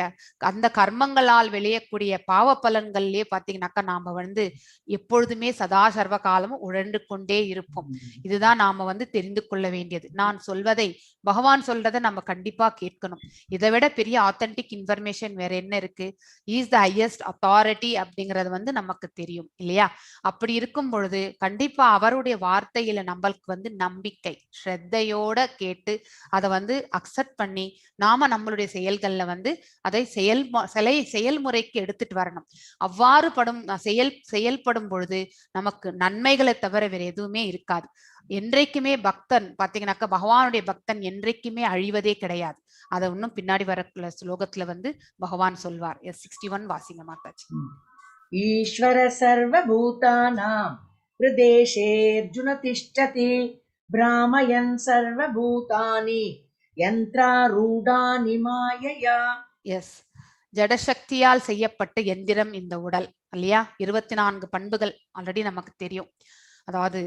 அந்த கர்மங்களால் விளையக்கூடிய பாவ பலன்கள்லயே பாத்தீங்கன்னாக்கா நாம வந்து எப்பொழுதுமே சதா சர்வ காலமும் உழன்று கொண்டே இருப்போம். இதுதான் நாம வந்து தெரிந்து கொள்ள வேண்டியது. நான் சொல்வதை பகவான் சொல்றதை நம்ம கண்டிப்பா கேட்கணும். இதை விட பெரிய ஆத்தென்டிக் இன்ஃபர்மேஷன் வேற என்ன இருக்கு? இஸ் த ஹையஸ்ட் அத்தாரிட்டி அப்படிங்கிறது வந்து நமக்கு தெரியும் இல்லையா? அப்படி இருக்கும் பொழுது கண்டிப்பா அவருடைய வார்த்தையில நம்மளுக்கு வந்து நம்பிக்கை ஸ்ரத்தையோட கேட்டு அதை வந்து அக்செப்ட் பண்ணி நாம நம்மளுடைய செயல்கள்ல வந்து அதை செயல்முறைக்கு எடுத்துட்டு வரணும். அவ்வாறு செயல்படும் பொழுது நமக்கு நன்மைகளை தவிர வேற எதுவுமே இருக்காது. என்றைக்குமே பக்தன் பாத்தீங்கன்னாக்கா பகவானுடைய பக்தன் என்றைக்குமே அழிவதே கிடையாது. அதை இன்னும் பின்னாடி வரக்குள்ள ஸ்லோகத்துல வந்து பகவான் சொல்வார். 61 வாசிங்க மாதாஜி. ஈஸ்வர சர்வபூதானாம் பிரதேசேர்ஜுன திஷ்டதி பிராமயன் சர்வபூதானி யந்த்ராரூடானி மாயையா. எஸ், ஜடசக்தியால் செய்யப்பட்ட எந்திரம் இந்த உடல் இல்லையா? 24 பண்புகள் ஆல்ரெடி நமக்கு தெரியும். அதாவது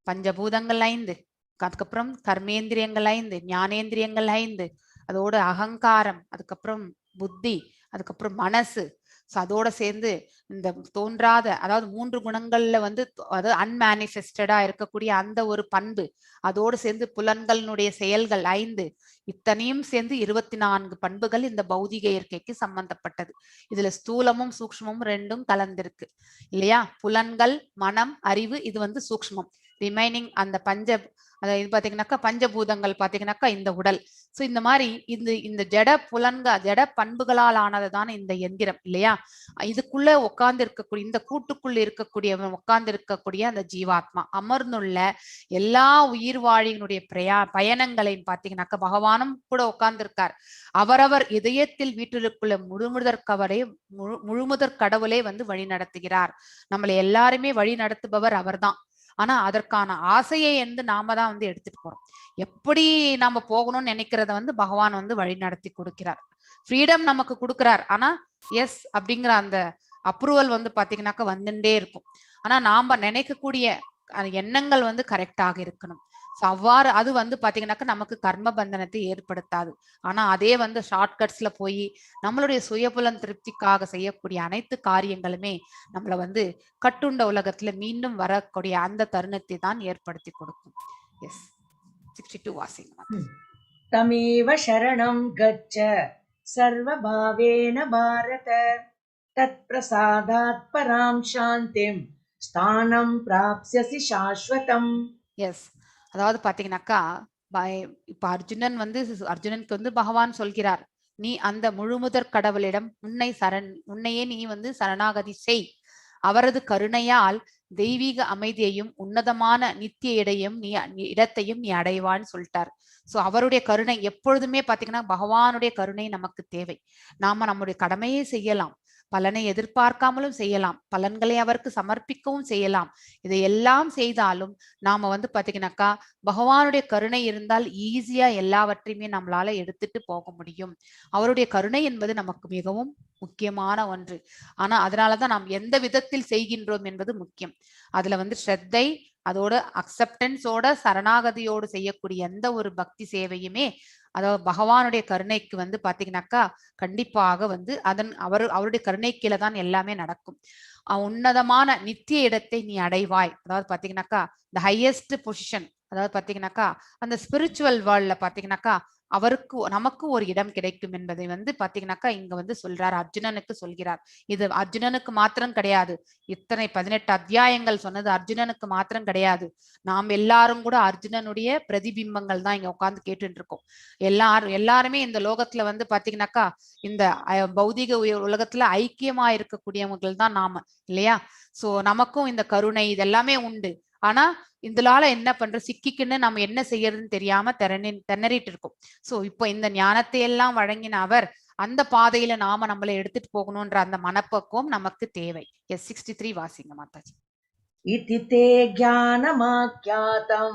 பஞ்சபூதங்கள் 5, அதுக்கப்புறம் கர்மேந்திரியங்கள் 5, ஞானேந்திரியங்கள் 5, அதோட அகங்காரம், அதுக்கப்புறம் புத்தி, அதுக்கப்புறம் மனசு, அதோட சேர்ந்து இந்த தோன்றாத அதாவது 3 குணங்கள்ல வந்து அதாவது அன்மேனிஃபெஸ்டடா இருக்கக்கூடிய அந்த ஒரு பண்பு, அதோடு சேர்ந்து புலன்களினுடைய செயல்கள் 5, இத்தனையும் சேர்ந்து 24 பண்புகள் இந்த பௌதிக இயற்கைக்கு சம்பந்தப்பட்டது. இதுல ஸ்தூலமும் சூக்ஷ்மமும் 2ம் கலந்திருக்கு இல்லையா? புலன்கள், மனம், அறிவு இது வந்து சூக்ஷ்மம். ரிமைனிங் அந்த இது பாத்தீங்கன்னாக்கா பஞ்சபூதங்கள் பாத்தீங்கன்னாக்கா இந்த உடல். சோ இந்த மாதிரி இந்த ஜட பண்புகளால் ஆனதுதான் இந்த எந்திரம் இல்லையா? இதுக்குள்ள உட்கார்ந்து இருக்கக்கூடிய இந்த கூட்டுக்குள்ள உட்கார்ந்து இருக்கக்கூடிய அந்த ஜீவாத்மா அமர்ந்துள்ள எல்லா உயிர் வாழியினுடைய பயணங்களையும் பாத்தீங்கன்னாக்கா பகவானும் கூட உட்கார்ந்து இருக்கார். அவரவர் இதயத்தில் வீட்டிற்குள்ள முழுமுதற் கடவுளே வந்து வழி நடத்துகிறார். நம்மளை எல்லாருமே வழி நடத்துபவர் அவர்தான். ஆனா அதற்கான ஆசையை நாம தான் வந்து எடுத்துட்டு போறோம். எப்படி நாம போகணும்னு நினைக்கிறத வந்து பகவான் வந்து வழி நடத்தி கொடுக்கிறார். ஃப்ரீடம் நமக்கு கொடுக்கிறார். ஆனா எஸ் அப்படிங்கிற அந்த அப்ரூவல் வந்து பாத்தீங்கன்னாக்கா வந்துட்டே இருக்கும். ஆனா நாம நினைக்கக்கூடிய எண்ணங்கள் வந்து கரெக்டாக இருக்கணும். அவ்வாறு அது வந்து பாத்தீங்கன்னாக்கா நமக்கு கர்ம பந்தனத்தை ஏற்படுத்தாது. ஆனா அதே வந்து ஷார்ட்கட்ஸ்ல போய் நம்மளுடைய சுயபுலன் திருப்திக்காக செய்யக்கூடிய அனைத்து காரியங்களுமே நம்மள வந்து கட்டுண்ட உலகத்துல மீண்டும் வரக்கூடிய அந்த தருணத்தை தான் ஏற்படுத்தி கொடுக்கும். எஸ், 62 வாசிங்க. தமேவ சரணம் கச்ச சர்வபாவேன பாரத தத் பிரசாதாத் பராம் சாந்திம் ஸ்தானம் பிராப்ஸ்யசி சாஸ்வதம். எஸ், அதாவது பாத்தீங்கன்னாக்கா இப்ப அர்ஜுனனுக்கு வந்து பகவான் சொல்கிறார், நீ அந்த முழுமுதற் கடவுளிடம் உன்னையே நீ வந்து சரணாகதி செய். அவரது கருணையால் தெய்வீக அமைதியையும் உன்னதமான நித்திய இடத்தையும் நீ அடைவான்னு சொல்லிட்டார். சோ அவருடைய கருணை எப்பொழுதுமே பாத்தீங்கன்னா பகவானுடைய கருணை நமக்கு தேவை. நாம நம்முடைய கடமையை செய்யலாம். பலனை எதிர்பார்க்காமலும் செய்யலாம், பலன்களை அவருக்கு சமர்ப்பிக்கவும் செய்யலாம். இதையெல்லாம் செய்தாலும் நாம வந்து பாத்தீங்கன்னாக்கா பகவானுடைய கருணை இருந்தால் ஈஸியா எல்லாவற்றையுமே நம்மளால எடுத்துட்டு போக முடியும். அவருடைய கருணை என்பது நமக்கு மிகவும் முக்கியமான ஒன்று. ஆனா அதனாலதான் நாம் எந்த விதத்தில் செய்கின்றோம் என்பது முக்கியம். அதுல வந்து ஸ்ரத்தை, அதோட அக்செப்டன்ஸோட சரணாகதியோடு செய்யக்கூடிய எந்த ஒரு பக்தி சேவையுமே அதாவது பகவானுடைய கருணைக்கு வந்து பாத்தீங்கன்னாக்கா கண்டிப்பாக வந்து அவருடைய கருணை கீழே தான் எல்லாமே நடக்கும். உன்னதமான நித்திய இடத்தை நீ அடைவாய். அதாவது பாத்தீங்கன்னாக்கா இந்த ஹையஸ்ட் பொசிஷன், அதாவது பாத்தீங்கன்னாக்கா அந்த ஸ்பிரிச்சுவல் வேர்ல்ட்ல பாத்தீங்கன்னாக்கா அவருக்கு நமக்கு ஒரு இடம் கிடைக்கும் என்பதை வந்து பாத்தீங்கன்னாக்கா இங்க வந்து சொல்றார், அர்ஜுனனுக்கு சொல்கிறார். இது அர்ஜுனனுக்கு மாத்திரம் கிடையாது, இத்தனை 18 அத்தியாயங்கள் சொன்னது அர்ஜுனனுக்கு மாத்திரம் கிடையாது. நாம் எல்லாரும் கூட அர்ஜுனனுடைய பிரதிபிம்பங்கள் தான் இங்க உட்கார்ந்து கேட்டுட்டு இருக்கோம். எல்லாருமே இந்த லோகத்துல வந்து பாத்தீங்கன்னாக்கா இந்த பௌதிக உலகத்துல ஐக்கியமா இருக்கக்கூடியவர்கள் தான் நாம, இல்லையா? சோ நமக்கும் இந்த கருணை இதெல்லாமே உண்டு. ஆனா இதனால என்ன பண்ற சிக்கிக்குன்னு நம்ம என்ன செய்யறதுன்னு தெரியாம திணறிட்டு இருக்கோம். சோ இப்போ இந்த ஞானத்தை எல்லாம் வழங்கின அவர் அந்த பாதையில நாம நம்மளை எடுத்துட்டு போகணும்ன்ற அந்த மனப்பக்குவம் நமக்கு தேவை. எஸ் 63 வாசிங்க மாதாஜி. इति ते ज्ञानमाख्यातं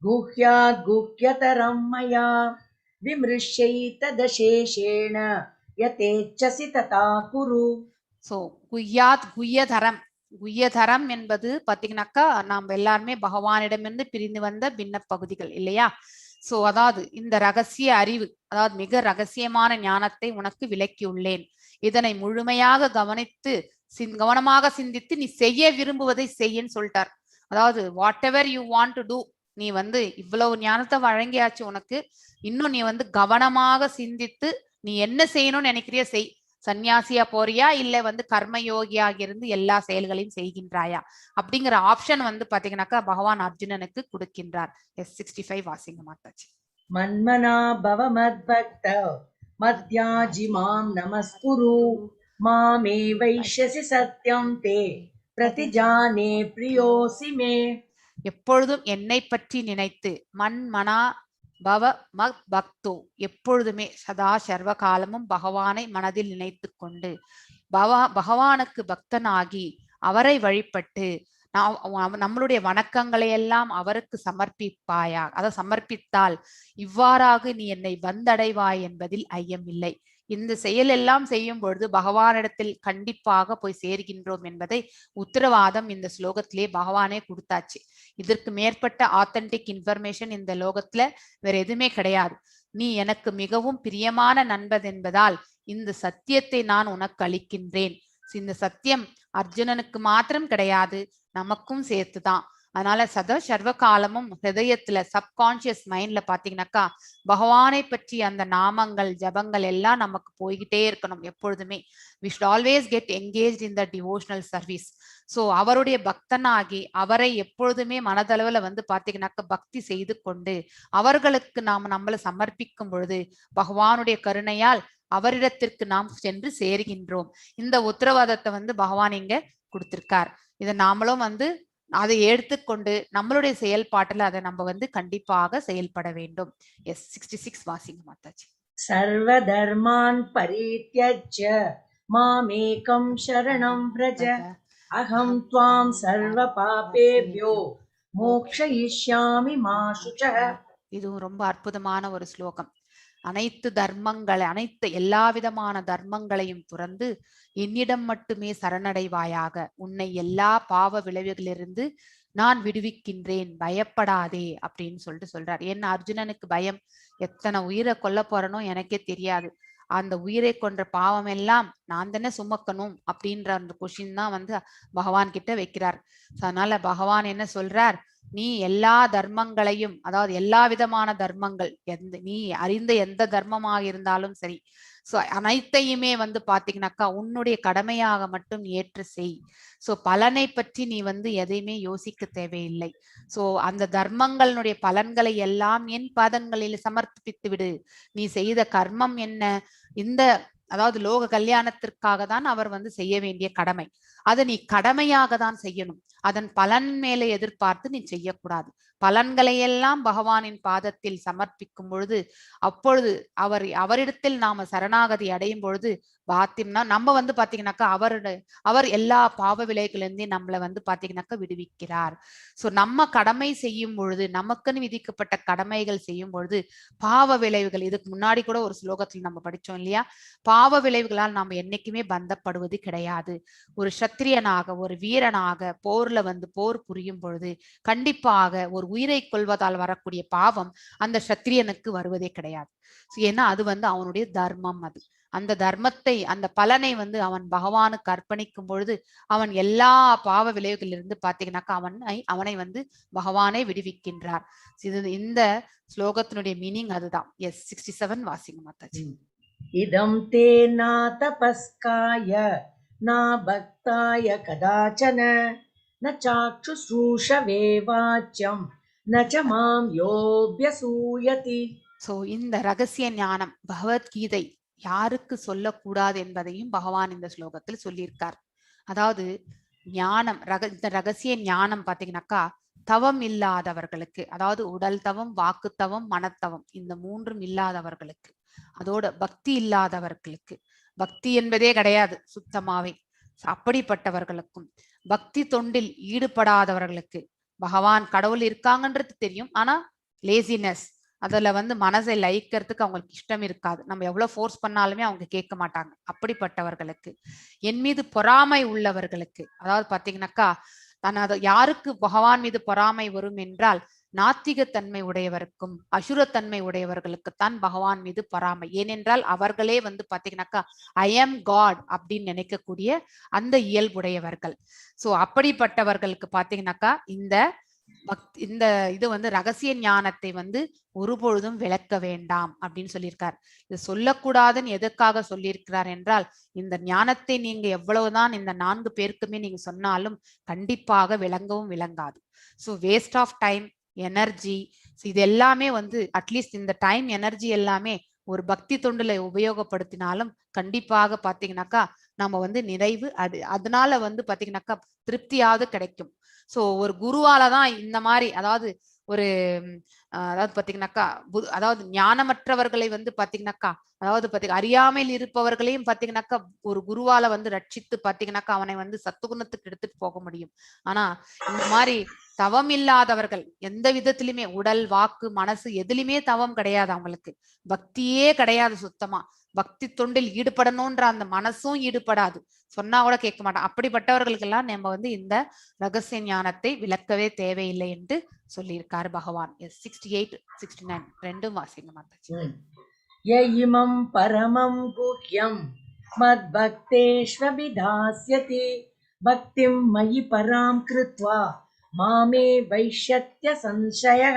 गुह्यात् गुह्यतरं मया विमृश्यैतदशेषेण यतेच्छसि तथा कुरु. சோ குய்யாத் குய்யதரம், குய்யதரம் என்பது பாத்தீங்கன்னாக்கா நாம் எல்லாருமே பகவானிடமிருந்து பிரிந்து வந்த பின்ன பகுதிகள், இல்லையா? சோ அதாவது இந்த ரகசிய அறிவு, அதாவது மிக ரகசியமான ஞானத்தை உனக்கு விளக்கியுள்ளேன். இதனை முழுமையாக கவனமாக சிந்தித்து நீ செய்ய விரும்புவதை செய்யன்னு சொல்லிட்டார். அதாவது whatever you want to do, நீ வந்து இவ்வளவு ஞானத்தை வழங்கியாச்சு உனக்கு, இன்னும் நீ வந்து கவனமாக சிந்தித்து நீ என்ன செய்யணும்னு நினைக்கிறியோ செய். சன்னியாசியா போறியா இல்ல வந்து கர்மயோகியாக இருந்து எல்லா செயல்களையும் செய்கின்றாயா அப்படிங்கிற ஆப்ஷன் வந்து பாத்தீங்கன்னாக்கா பகவான் அர்ஜுனனுக்கு கொடுக்கின்றார். எஸ் 65 வாசிங்க மாதாஜி. மன்மனா பவ மத்பக்த மத்யாஜி மாம் நமஸ்குரு மாமே வைஷ்யசி சத்யம் தே பிரதிஜானே பிரியோசி மே. எப்பொழுதும் என்னை பற்றி நினைத்து மன்மனா பவ மத் பக்தோ, எப்பொழுதுமே சதா சர்வ காலமும் பகவானை மனதில் நினைத்து கொண்டு பகவானுக்கு பக்தனாகி அவரை வழிபட்டு நம்மளுடைய வணக்கங்களை எல்லாம் அவருக்கு சமர்ப்பிப்பாயா, அதை சமர்ப்பித்தால் இவ்வாறாக நீ என்னை வந்தடைவாய் என்பதில் ஐயம் இல்லை. இந்த செயல் எல்லாம் செய்யும் பொழுது பகவானிடத்தில் கண்டிப்பாக போய் சேர்கின்றோம் என்பதை உத்தரவாதம் இந்த ஸ்லோகத்திலே பகவானே கொடுத்தாச்சு. இதற்கு மேற்பட்ட ஆத்தென்டிக் இன்ஃபர்மேஷன் இந்த லோகத்துல வேற எதுவுமே கிடையாது. நீ எனக்கு மிகவும் பிரியமான நண்பன் என்பதால் இந்த சத்தியத்தை நான் உனக்கு அளிக்கின்றேன். இந்த சத்தியம் அர்ஜுனனுக்கு மாத்திரம் கிடையாது, நமக்கும் சேர்த்துதான். அதனால சதா சர்வ காலமும் ஹிருதயத்துல சப்கான்சியஸ் மைண்ட்ல பாத்தீங்கன்னாக்கா பகவானை பற்றி அந்த நாமங்கள் ஜபங்கள் எல்லாம் நமக்கு போய்கிட்டே இருக்கணும் எப்பொழுதுமே. we should always get engaged in the devotional service. So அவருடைய பக்தனாகி அவரை எப்பொழுதுமே மனதளவுல வந்து பாத்தீங்கன்னாக்கா பக்தி செய்து கொண்டு அவர்களுக்கு நாம் நம்மளை சமர்ப்பிக்கும் பொழுது பகவானுடைய கருணையால் அவரிடத்திற்கு நாம் சென்று சேர்கின்றோம். இந்த உத்தரவாதத்தை வந்து பகவான் இங்க கொடுத்திருக்கார். இதை நாமளும் வந்து அதை எடுத்துக்கொண்டு நம்மளுடைய செயல்பாட்டுல அதை நம்ம வந்து கண்டிப்பாக செயல்பட வேண்டும். எஸ் 66 வாசிங்க மாதாஜி. சர்வ தர்மான் பரித்யஜ்ய மாமேகம் சரணம் வ்ரஜ அகம் த்வாம் சர்வ பாபேப்யோ மோக்ஷயிஷ்யாமி மா சுசஹ. இது ரொம்ப அற்புதமான ஒரு ஸ்லோகம். அனைத்து எல்லா விதமான தர்மங்களையும் துறந்து என்னிடம் மட்டுமே சரணடைவாயாக, உன்னை எல்லா பாவ விளைவுகளிலிருந்து நான் விடுவிக்கின்றேன், பயப்படாதே அப்படின்னு சொல்றார். ஏன்னா அர்ஜுனனுக்கு பயம், எத்தனை உயிரை கொல்ல போறனோ எனக்கே தெரியாது, அந்த உயிரை கொன்ற பாவம் எல்லாம் நான் தானே சுமக்கணும் அப்படின்ற அந்த கொஷின் தான் வந்து பகவான் கிட்ட வைக்கிறார். அதனால பகவான் என்ன சொல்றார், நீ எல்லா தர்மங்களையும், அதாவது எல்லா விதமான தர்மங்கள், நீ அறிந்த எந்த தர்மமாக இருந்தாலும் சரி, சோ அனைத்தையுமே வந்து பாத்தீங்கன்னாக்கா உன்னுடைய கடமையாக மட்டும் ஏற்று செய். சோ பலனை பற்றி நீ வந்து எதையுமே யோசிக்க தேவையில்லை. சோ அந்த தர்மங்களுடைய பலன்களை எல்லாம் என் பாதங்களில் சமர்ப்பித்து விடு. நீ செய்த கர்மம் என்ன, இந்த அதாவது லோக கல்யாணத்திற்காக தான் அவர் வந்து செய்ய வேண்டிய கடமை, அதை நீ கடமையாக தான் செய்யணும். அதன் பலன் மேலே எதிர்பார்த்து நீ செய்யக்கூடாது. பலன்களை எல்லாம் பகவானின் பாதத்தில் சமர்ப்பிக்கும் பொழுது அப்பொழுது அவரிடத்தில் நாம சரணாகதி அடையும் பொழுது பாத்தியம்னா நம்ம வந்து பாத்தீங்கன்னாக்கா அவர் எல்லா பாவ விலைகளிலிருந்து நம்மளை வந்து பாத்தீங்கன்னாக்கா விடுவிக்கிறார். சோ நம்ம கடமை செய்யும் பொழுது, நமக்குன்னு விதிக்கப்பட்ட கடமைகள் செய்யும் பொழுது பாவ விளைவுகள், இதுக்கு முன்னாடி கூட ஒரு ஸ்லோகத்தில் நம்ம படிச்சோம் இல்லையா, பாவ விளைவுகளால் நாம என்னைக்குமே பந்தப்படுவது கிடையாது. ஒரு சத்திரியனாக, ஒரு வீரனாக போர்ல வந்து போர் புரியும் பொழுது கண்டிப்பாக ஒரு உயிரை கொள்வதால் வரக்கூடிய பாவம் அந்த சத்திரியனுக்கு வருவதே கிடையாது. ஏன்னா அது வந்து அவனுடைய தர்மம். அது அந்த தர்மத்தை, அந்த பலனை வந்து அவன் பகவானுக்கு அர்ப்பணிக்கும் பொழுது அவன் எல்லா பாவ விளைவுகளிலிருந்து பாத்தீங்கன்னாக்கா அவனை வந்து பகவானே விடுவிக்கின்றார். இந்த ஸ்லோகத்தினுடைய மீனிங் அதுதான். எஸ் 67 வாசிங்க மாதாஜி. இதம் தே நா தபஸ்காய நா பக்தாய கதாச்சன ந சாக்ஷுஸ்ரூஷவே வாச்யம் ந ச மாம் யோப்யசூயதி. சோ இந்த ரகசிய ஞானம் பகவத்கீதை யாருக்கு சொல்லக்கூடாது என்பதையும் பகவான் இந்த ஸ்லோகத்தில் சொல்லியிருக்கார். அதாவது ஞானம் இந்த ரகசிய ஞானம் பாத்தீங்கன்னாக்கா தவம் இல்லாதவர்களுக்கு, அதாவது உடல் தவம், வாக்கு தவம், மனத்தவம், இந்த மூன்றும் இல்லாதவர்களுக்கு, அதோட பக்தி இல்லாதவர்களுக்கு, பக்தி என்பதே கிடையாது சுத்தமாவே, அப்படிப்பட்டவர்களுக்கும் பக்தி தொண்டில் ஈடுபடாதவர்களுக்கு, பகவான் கடவுள் இருக்காங்கன்றது தெரியும், ஆனா லேசினஸ், அதுல வந்து மனசை லயிக்கிறதுக்கு அவங்களுக்கு இஷ்டம் இருக்காது, நம்ம எவ்வளவு ஃபோர்ஸ் பண்ணாலுமே அவங்க கேட்க மாட்டாங்க, அப்படிப்பட்டவர்களுக்கு, என் மீது பொறாமை உள்ளவர்களுக்கு, அதாவது பாத்தீங்கன்னாக்கா யாருக்கு பகவான் மீது பொறாமை வரும் என்றால் நாத்திகத்தன்மை உடையவருக்கும் அசுரத்தன்மை உடையவர்களுக்குத்தான் பகவான் மீது பொறாமை. ஏனென்றால் அவர்களே வந்து பாத்தீங்கன்னாக்கா ஐ எம் காட் அப்படின்னு நினைக்கக்கூடிய அந்த இயல்புடையவர்கள். சோ அப்படிப்பட்டவர்களுக்கு பாத்தீங்கன்னாக்கா இந்த இது வந்து ரகசிய ஞானத்தை வந்து ஒருபொழுதும் விளக்க வேண்டாம் அப்படின்னு சொல்லியிருக்கார். இது சொல்லக்கூடாதுன்னு எதற்காக சொல்லியிருக்கிறார் என்றால், இந்த ஞானத்தை நீங்க எவ்வளவுதான் இந்த 4 பேருக்குமே நீங்க சொன்னாலும் கண்டிப்பாக விளங்கவும் விளங்காது. So waste of time, energy, இது எல்லாமே வந்து அட்லீஸ்ட் இந்த டைம் எனர்ஜி எல்லாமே ஒரு பக்தி தொண்டுல உபயோகப்படுத்தினாலும் கண்டிப்பாக பாத்தீங்கன்னாக்கா நம்ம வந்து நிறைவு அதனால வந்து பாத்தீங்கன்னாக்கா திருப்தியாவது கிடைக்கும். சோ ஒரு குருவாலதான் இந்த மாதிரி, அதாவது பாத்தீங்கன்னாக்கா அதாவது ஞானமற்றவர்களை வந்து பாத்தீங்கன்னாக்கா, அதாவது அறியாமையில் இருப்பவர்களையும் பாத்தீங்கன்னாக்கா ஒரு குருவால வந்து ரட்சித்து பாத்தீங்கன்னாக்கா அவனை வந்து சத்துகுணத்துக்கு எடுத்துட்டு போக முடியும். ஆனா இந்த மாதிரி தவம் இல்லாதவர்கள் எந்த விதத்திலுமே உடல், வாக்கு, மனசு எதுலையுமே தவம் கிடையாது, அவங்களுக்கு பக்தியே கிடையாது, சுத்தமா பக்தி தொண்டில் ஈடுபடணும்ன்ற அந்த மனசும் ஈடுபடாது, சொன்னா கூட கேட்க மாட்டான். அப்படிப்பட்டவர்களுக்கெல்லாம் நம்ம வந்து இந்த ரகசிய ஞானத்தை விளக்கவே தேவையில்லை என்று சொல்லியிருக்காரு பகவான். 68, 69 ரெண்டும் வாசிங்க மாதாஜி. யயிமம் பரமம் குஹ்யம் மத்பக்தேஷ்வபிதாஸ்யதி பக்திம் மயி பராம் கிருத்வா மாமே வைஷ்யத்ய சம்சயः.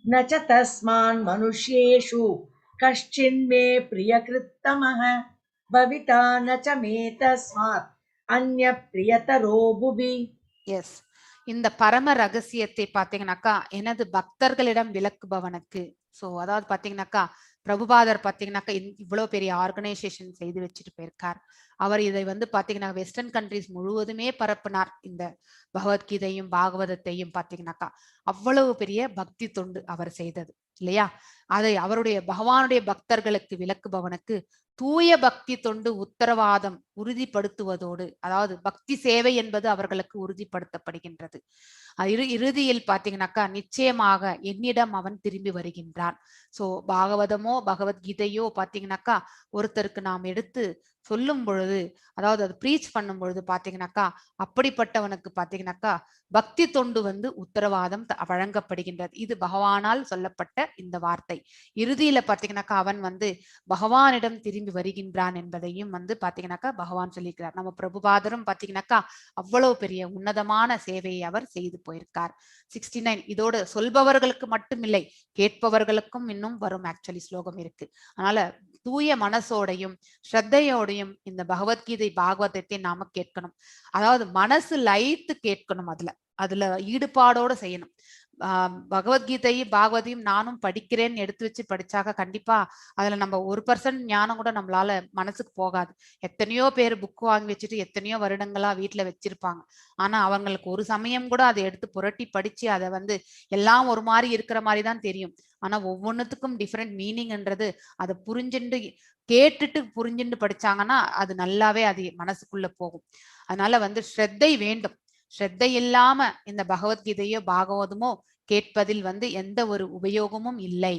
ந ச தஸ்மான் மனுஷ்யேஷு கஷ்சின்மே பிரியகிருத்தமஹ பவிதா ந ச மே தஸ்மாத் அன்ய பிரியதரோ புவி. எஸ், இந்த பரம ரகசியத்தை பாத்தீங்கன்னாக்கா எனது பக்தர்களிடம் விளக்குபவனுக்கு, சோ அதாவது பாத்தீங்கன்னாக்கா பிரபுபாதர் பாத்தீங்கன்னாக்கா இவ்வளவு பெரிய ஆர்கனைசேஷன் செய்து வச்சுட்டு போயிருக்கார். அவர் இதை வந்து பாத்தீங்கன்னா வெஸ்டர்ன் கண்ட்ரிஸ் முழுவதுமே பரப்பினார். இந்த பகவத்கீதையும் பாகவதத்தையும் பாத்தீங்கன்னாக்கா அவ்வளவு பெரிய பக்தி தொண்டு அவர் செய்தது இல்லையா. அதை அவருடைய பகவானுடைய பக்தர்களுக்கு விளக்குபவனுக்கு தூய பக்தி தொண்டு உத்தரவாதம் உறுதிப்படுத்துவதோடு, அதாவது பக்தி சேவை என்பது அவர்களுக்கு உறுதிப்படுத்தப்படுகின்றது. இறுதியில் பாத்தீங்கன்னாக்கா நிச்சயமாக என்னிடம் அவன் திரும்பி வருகின்றான். சோ பாகவதமோ பகவத்கீதையோ பாத்தீங்கன்னாக்கா ஒருத்தருக்கு நாம் எடுத்து சொல்லும் பொழுது, அதாவது அது ப்ரீச் பண்ணும் பொழுது பாத்தீங்கன்னாக்கா அப்படிப்பட்டவனுக்கு பாத்தீங்கன்னாக்கா பக்தி தொண்டு வந்து உத்தரவாதம் வழங்கப்படுகின்றது. இது பகவானால் சொல்லப்பட்ட இந்த வார்த்தை. இறுதியில பாத்தீங்கன்னாக்கா அவன் வந்து பகவானிடம் திரும்பி வருகின்றான் என்பதையும் வந்து பாத்தீங்கன்னாக்கா பகவான் சொல்லியிருக்கிறார். நம்ம பிரபுபாதரும் பாத்தீங்கன்னாக்கா அவ்வளவு பெரிய உன்னதமான சேவையை அவர் செய்து போயிருக்கார். 69 இதோடு சொல்பவர்களுக்கு மட்டும் இல்லை, கேட்பவர்களுக்கும் இன்னும் வரும் ஆக்சுவலி ஸ்லோகம் இருக்கு. அதனால தூய மனசோடையும் ஸ்ரத்தையோடையும் இந்த பகவத்கீதை பாகவதத்தை நாம கேட்கணும். அதாவது மனசு லயித்து கேட்கணும், அதுல ஈடுபாடோட செய்யணும். பகவத்கீதை பாகவதையும் நானும் படிக்கிறேன்னு எடுத்து வச்சு படிச்சாக்க கண்டிப்பா அதுல நம்ம 1% ஞானம் கூட நம்மளால மனசுக்கு போகாது. எத்தனையோ பேர் புக் வாங்கி வச்சுட்டு எத்தனையோ வருடங்களா வீட்டுல வச்சிருப்பாங்க. ஆனா அவங்களுக்கு ஒரு சமயம் கூட அதை எடுத்து புரட்டி படிச்சு அதை வந்து எல்லாம் ஒரு மாதிரி இருக்கிற மாதிரி தான் தெரியும். ஆனா ஒவ்வொன்றுத்துக்கும் டிஃப்ரெண்ட் மீனிங்ன்றது அதை புரிஞ்சுண்டு கேட்டுட்டு புரிஞ்சுண்டு படிச்சாங்கன்னா அது நல்லாவே அது மனசுக்குள்ள போகும். அதனால வந்து ஸ்ரத்தை வேண்டும். ஸ்ரத்தை இல்லாம இந்த பகவத்கீதையோ பாகவதமோ கேட்பதில் வந்து எந்த ஒரு உபயோகமும் இல்லை.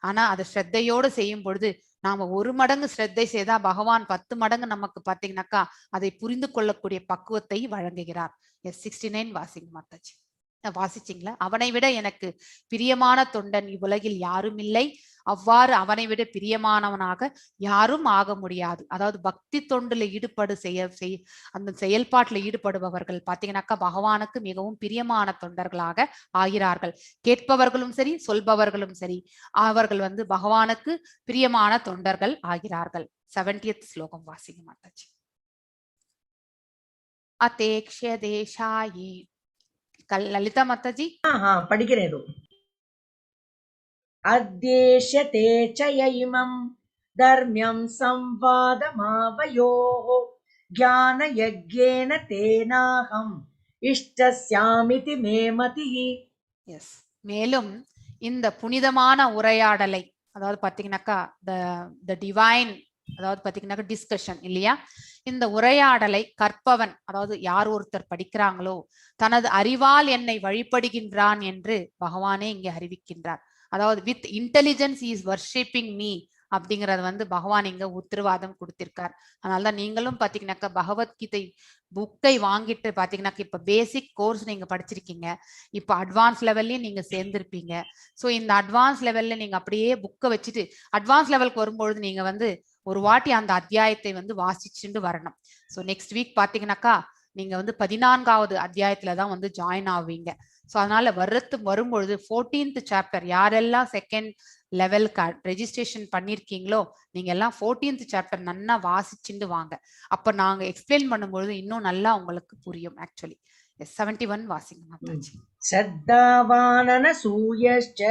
ஆனா அதை ஸ்ரத்தையோடு செய்யும் பொழுது நாம 1 மடங்கு ஸ்ரத்தை செய்தா பகவான் 10 மடங்கு நமக்கு பாத்தீங்கன்னாக்கா அதை புரிந்து கொள்ளக்கூடிய பக்குவத்தை வழங்குகிறார். S69 வாசிங்க மாதாஜி. வாசிச்சிங்களா? அவனை விட எனக்கு பிரியமான தொண்டன் இவ்வுலகில் யாரும் இல்லை, அவ்வாறு அவனை விட பிரியமானவனாக யாரும் ஆக முடியாது. அதாவது பக்தி தொண்டுல அந்த செயல்பாட்டுல ஈடுபடுபவர்கள் பாத்தீங்கன்னாக்கா பகவானுக்கு மிகவும் பிரியமான தொண்டர்களாக ஆகிறார்கள். கேட்பவர்களும் சரி சொல்பவர்களும் சரி அவர்கள் வந்து பகவானுக்கு பிரியமான தொண்டர்கள் ஆகிறார்கள். 70th ஸ்லோகம் வாசிங்க மாதாஜி. அதேக்ஷ தேசாயே. லலிதா மாதாஜி படிக்கிறேன். அத்யேஷ்யதே ச யைமம் தர்ம்யம் சம்வாதமாவயோः ஞான யஜ்ஞேன தேனாஹம் இஷ்டஸ்யாமிதி மே மதிஹ. எஸ். மேலும் இந்த புனிதமான உரையாடலை, அதாவது பாத்தீங்கன்னாக்கா த டிவைன், அதாவது பாத்தீங்கன்னாக்கா டிஸ்கஷன் இல்லையா, இந்த உரையாடலை கற்பவன், அதாவது யார் ஒருத்தர் படிக்கிறாங்களோ தனது அறிவால் என்னை வழிபடுகின்றான் என்று பகவானே இங்கே அறிவிக்கின்றார். அதாவது with intelligence is worshipping me அப்படிங்கறது வந்து பகவான் இங்க உத்தரவாதம் கொடுத்திருக்கார். அதனாலதான் நீங்களும் பாத்தீங்கன்னாக்கா பகவத்கீதை புக்கை வாங்கிட்டு பாத்தீங்கன்னாக்கா இப்ப பேசிக் கோர்ஸ் நீங்க படிச்சிருக்கீங்க, இப்ப அட்வான்ஸ் லெவல்லயும் நீங்க சேர்ந்திருப்பீங்க. சோ இந்த அட்வான்ஸ் லெவல்ல நீங்க அப்படியே புக்கை வச்சுட்டு அட்வான்ஸ் லெவலுக்கு வரும்பொழுது நீங்க வந்து ஒரு வாட்டி அந்த அத்தியாயத்தை வந்து வாசிச்சுட்டு வரணும். ஸோ நெக்ஸ்ட் வீக் பாத்தீங்கன்னாக்கா நீங்க வந்து 14வது அத்தியாயத்துலதான் வந்து ஜாயின் ஆவீங்க. ஸோ அதனால வரும்பொழுது 14th சாப்டர் யாரெல்லாம் செகண்ட் லெவலுக்கு ரெஜிஸ்ட்ரேஷன் பண்ணிருக்கீங்களோ நீங்க எல்லாம் 14th சாப்டர் நல்லா வாசிச்சுட்டு வாங்க. அப்ப நாங்க எக்ஸ்பிளைன் பண்ணும்பொழுது இன்னும் நல்லா உங்களுக்கு புரியும். ஆக்சுவலி 71 வாசிங்க மாதாஜி. ஸ்ரத்தாவானன சூயஸ்ச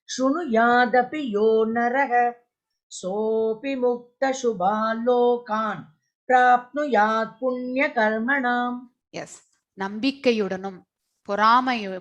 ஸ்ருணுயாதபி யோ நரஹ சோபி முக்த சுபாலோகான் பிராப்னுயாத் புண்ணிய கர்மணாம். எஸ். நம்பிக்கையுடனும்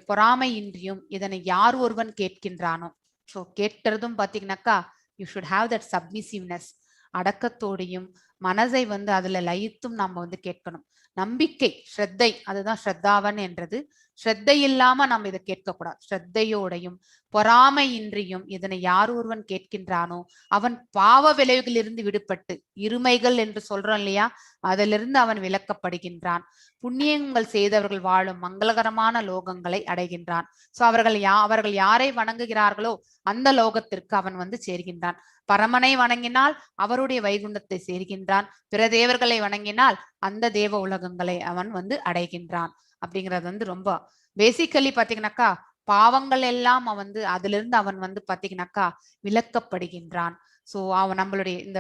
பொறாமையின்றியும் இதனை யார் ஒருவன் கேட்கின்றானோ, ஸோ கேட்கிறதும் பாத்தீங்கன்னாக்கா யூ ஷுட் ஹாவ் தட் சப்மிசிவ்னஸ், அடக்கத்தோடையும் மனதை வந்து அதுல லயித்தும் நாம வந்து கேட்கணும். நம்பிக்கை, ஸ்ரத்தை, அதுதான் ஸ்ரத்தாவன் என்றது. ஸ்ரத்தை இல்லாம நம்ம இதை கேட்கக்கூடாது. ஸ்ரத்தையோடையும் பொறாமையின்றியும் இதனை யார் ஒருவன் கேட்கின்றானோ அவன் பாவ விளைவுகளிலிருந்து விடுபட்டு, இருமைகள் என்று சொல்றோம் இல்லையா, அதிலிருந்து அவன் விலக்கப்படுகின்றான். புண்ணியங்கள் செய்தவர்கள் வாழும் மங்களகரமான லோகங்களை அடைகின்றான். சோ அவர்கள் யாரை வணங்குகிறார்களோ அந்த லோகத்திற்கு அவன் வந்து சேர்கின்றான். பரமனை வணங்கினால் அவருடைய வைகுண்டத்தை சேர்கின்றான். பிற தேவர்களை வணங்கினால் அந்த தேவ உலகங்களை அவன் வந்து அடைகின்றான். அப்படிங்கிறது வந்து ரொம்ப பேசிக்கலி பாத்தீங்கன்னாக்கா பாவங்கள் எல்லாம் வந்து அதுல இருந்து அவன் வந்து பாத்தீங்கன்னாக்கா விலக்கப்படுகின்றான். சோ அவன் நம்மளுடைய இந்த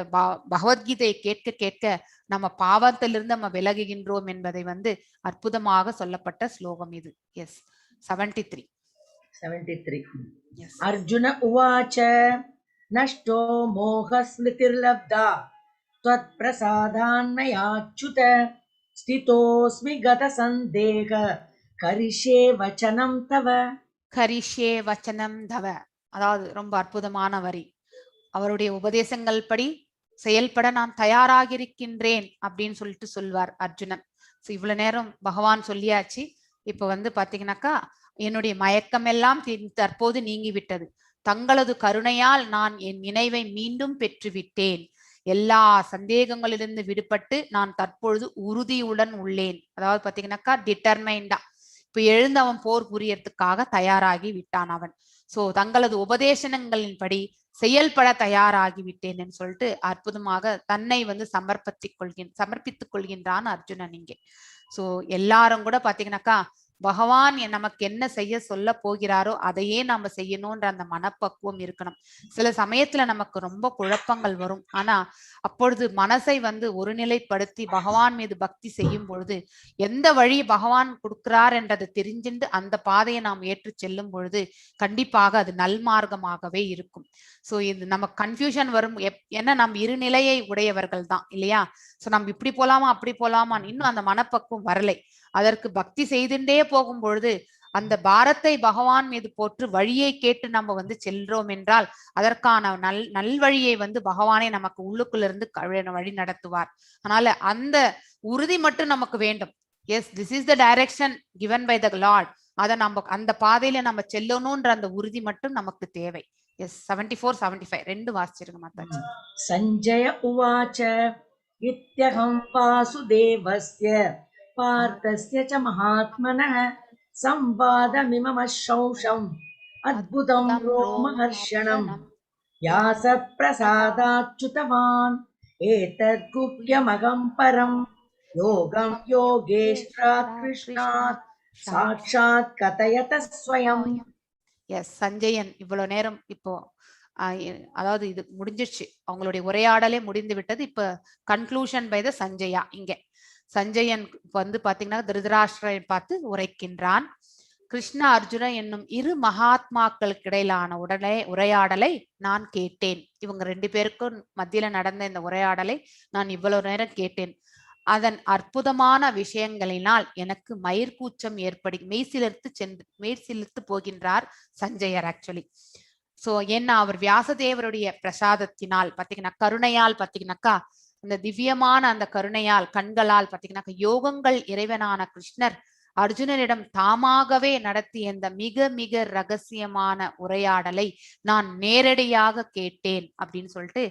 பகவத்கீதையை கேட்க கேட்க நம்ம பாவத்திலிருந்து நம்ம விலகுகின்றோம் என்பதை வந்து அற்புதமாக சொல்லப்பட்ட ஸ்லோகம் இது. எஸ். 73. எஸ். அர்ஜுன உவாச்ச நஷ்டோ மோக ஸ்மிருதிர்லப்தா த்வத் பிரசாதான்மயாச்சுத ஸ்திதோஸ்மி கத சந்தேக கரிஷ்யே வசனம் தவ. கரிஷ்யே வச்சனம் தவ, அதாவது ரொம்ப அற்புதமான வரி. அவருடைய உபதேசங்கள் படி செயல்பட நான் தயாராக இருக்கின்றேன் அப்படின்னு சொல்லிட்டு சொல்வார் அர்ஜுனன். ஸோ இவ்வளவு நேரம் பகவான் சொல்லியாச்சு. இப்ப வந்து பாத்தீங்கன்னாக்கா என்னுடைய மயக்கம் எல்லாம் தற்போது நீங்கிவிட்டது. தங்களது கருணையால் நான் என் நினைவை மீண்டும் பெற்றுவிட்டேன். எல்லா சந்தேகங்களிலிருந்து விடுபட்டு நான் தற்பொழுது உறுதியுடன் உள்ளேன். அதாவது பாத்தீங்கன்னாக்கா டிட்டர்மைண்டா இப்ப எழுந்து அவன் போர் புரியறதுக்காக தயாராகி விட்டான் அவன். சோ தங்களது உபதேசனங்களின்படி செயல்பட தயாராகி விட்டேன்னு சொல்லிட்டு அற்புதமாக தன்னை வந்து சமர்ப்பித்துக் கொள்கின்றான் அர்ஜுனன் இங்கே. சோ எல்லாரும் கூட பாத்தீங்கன்னாக்கா பகவான் நமக்கு என்ன செய்ய சொல்ல போகிறாரோ அதையே நாம செய்யணும்ன்ற அந்த மனப்பக்குவம் இருக்கணும். சில சமயத்துல நமக்கு ரொம்ப குழப்பங்கள் வரும். ஆனா அப்பொழுது மனசை ஒருநிலைப்படுத்தி பகவான் மீது பக்தி செய்யும் பொழுது எந்த வழி பகவான் கொடுக்கிறார் என்றதை தெரிஞ்சுட்டு அந்த பாதையை நாம் ஏற்று செல்லும் பொழுது கண்டிப்பாக அது நல்மார்க்கமாகவே இருக்கும். சோ இது நமக்கு கன்ஃபியூஷன் வரும். ஏன்னா நம்ம இருநிலையை உடையவர்கள் தான் இல்லையா? சோ நம்ம இப்படி போலாமா அப்படி போலாமான்னு இன்னும் அந்த மனப்பக்குவம் வரலை. அதற்கு பக்தி செய்துட்டே போகும் பொழுது அந்த பாரத்தை பகவான் மீது போற்று வழியை கேட்டு நம்ம செல்றோம் என்றால் அதற்கான நல்வழியை பகவானே நமக்கு உள்ளுக்குள்ள இருந்து வழி நடத்துவார். அதனால அந்த உறுதி மட்டும் நமக்கு வேண்டும். Yes, this is the direction given by the lord. அதை நம்ம அந்த பாதையில நம்ம செல்லணும்ன்ற அந்த உறுதி மட்டும் நமக்கு தேவை. எஸ், 74-75 ரெண்டு வாசிச்சிருங்க மாதாஜி. சஞ்சய உவாச்ச இத்யகம் வாசுதேவஸ்ய பார்த்தஸ்ய ச மகாத்மனः संवादमिममशौषम् अद्भुतं रोमहर्षणम् व्यास प्रसादाच्युतवान् एतद्गुह्यमहं परं योगं योगेश्वरात् कृष्णात् साक्षात् कथयत स्वयं. எஸ், சஞ்சயன் இவ்வளவு நேரம் இப்போ அதாவது இது முடிஞ்சிருச்சு, அவங்களுடைய உரையாடலே முடிந்து விட்டது. இப்ப கன்க்ளூஷன் பை த சஞ்சயா. இங்க சஞ்சயன் பாத்தீங்கன்னா திருதராஷ்டிரரை பார்த்து உரைக்கின்றான். கிருஷ்ண அர்ஜுன என்னும் இரு மகாத்மாக்களுக்கு இடையிலான உரையாடலை நான் கேட்டேன். இவங்க ரெண்டு பேருக்கும் மத்தியில நடந்த இந்த உரையாடலை நான் இவ்வளவு நேரம் கேட்டேன். அதன் அற்புதமான விஷயங்களினால் எனக்கு மயிர்கூச்சம் ஏற்படி மெய்சிலிர்த்து போகின்றார் சஞ்சயர் ஆக்சுவலி. சோ ஏன்னா அவர் வியாசதேவருடைய பிரசாதத்தினால் பாத்தீங்கன்னா கருணையால் பாத்தீங்கன்னாக்கா அந்த திவ்யமான அந்த கருணையால் கண்களால் பாத்தீங்கன்னாக்கா யோகங்கள் இறைவனான கிருஷ்ணர் அர்ஜுனனிடம் தாமாகவே நடத்திய இந்த மிக மிக ரகசியமான உரையாடலை நான் நேரடியாக கேட்டேன் அப்படின்னு சொல்லிட்டு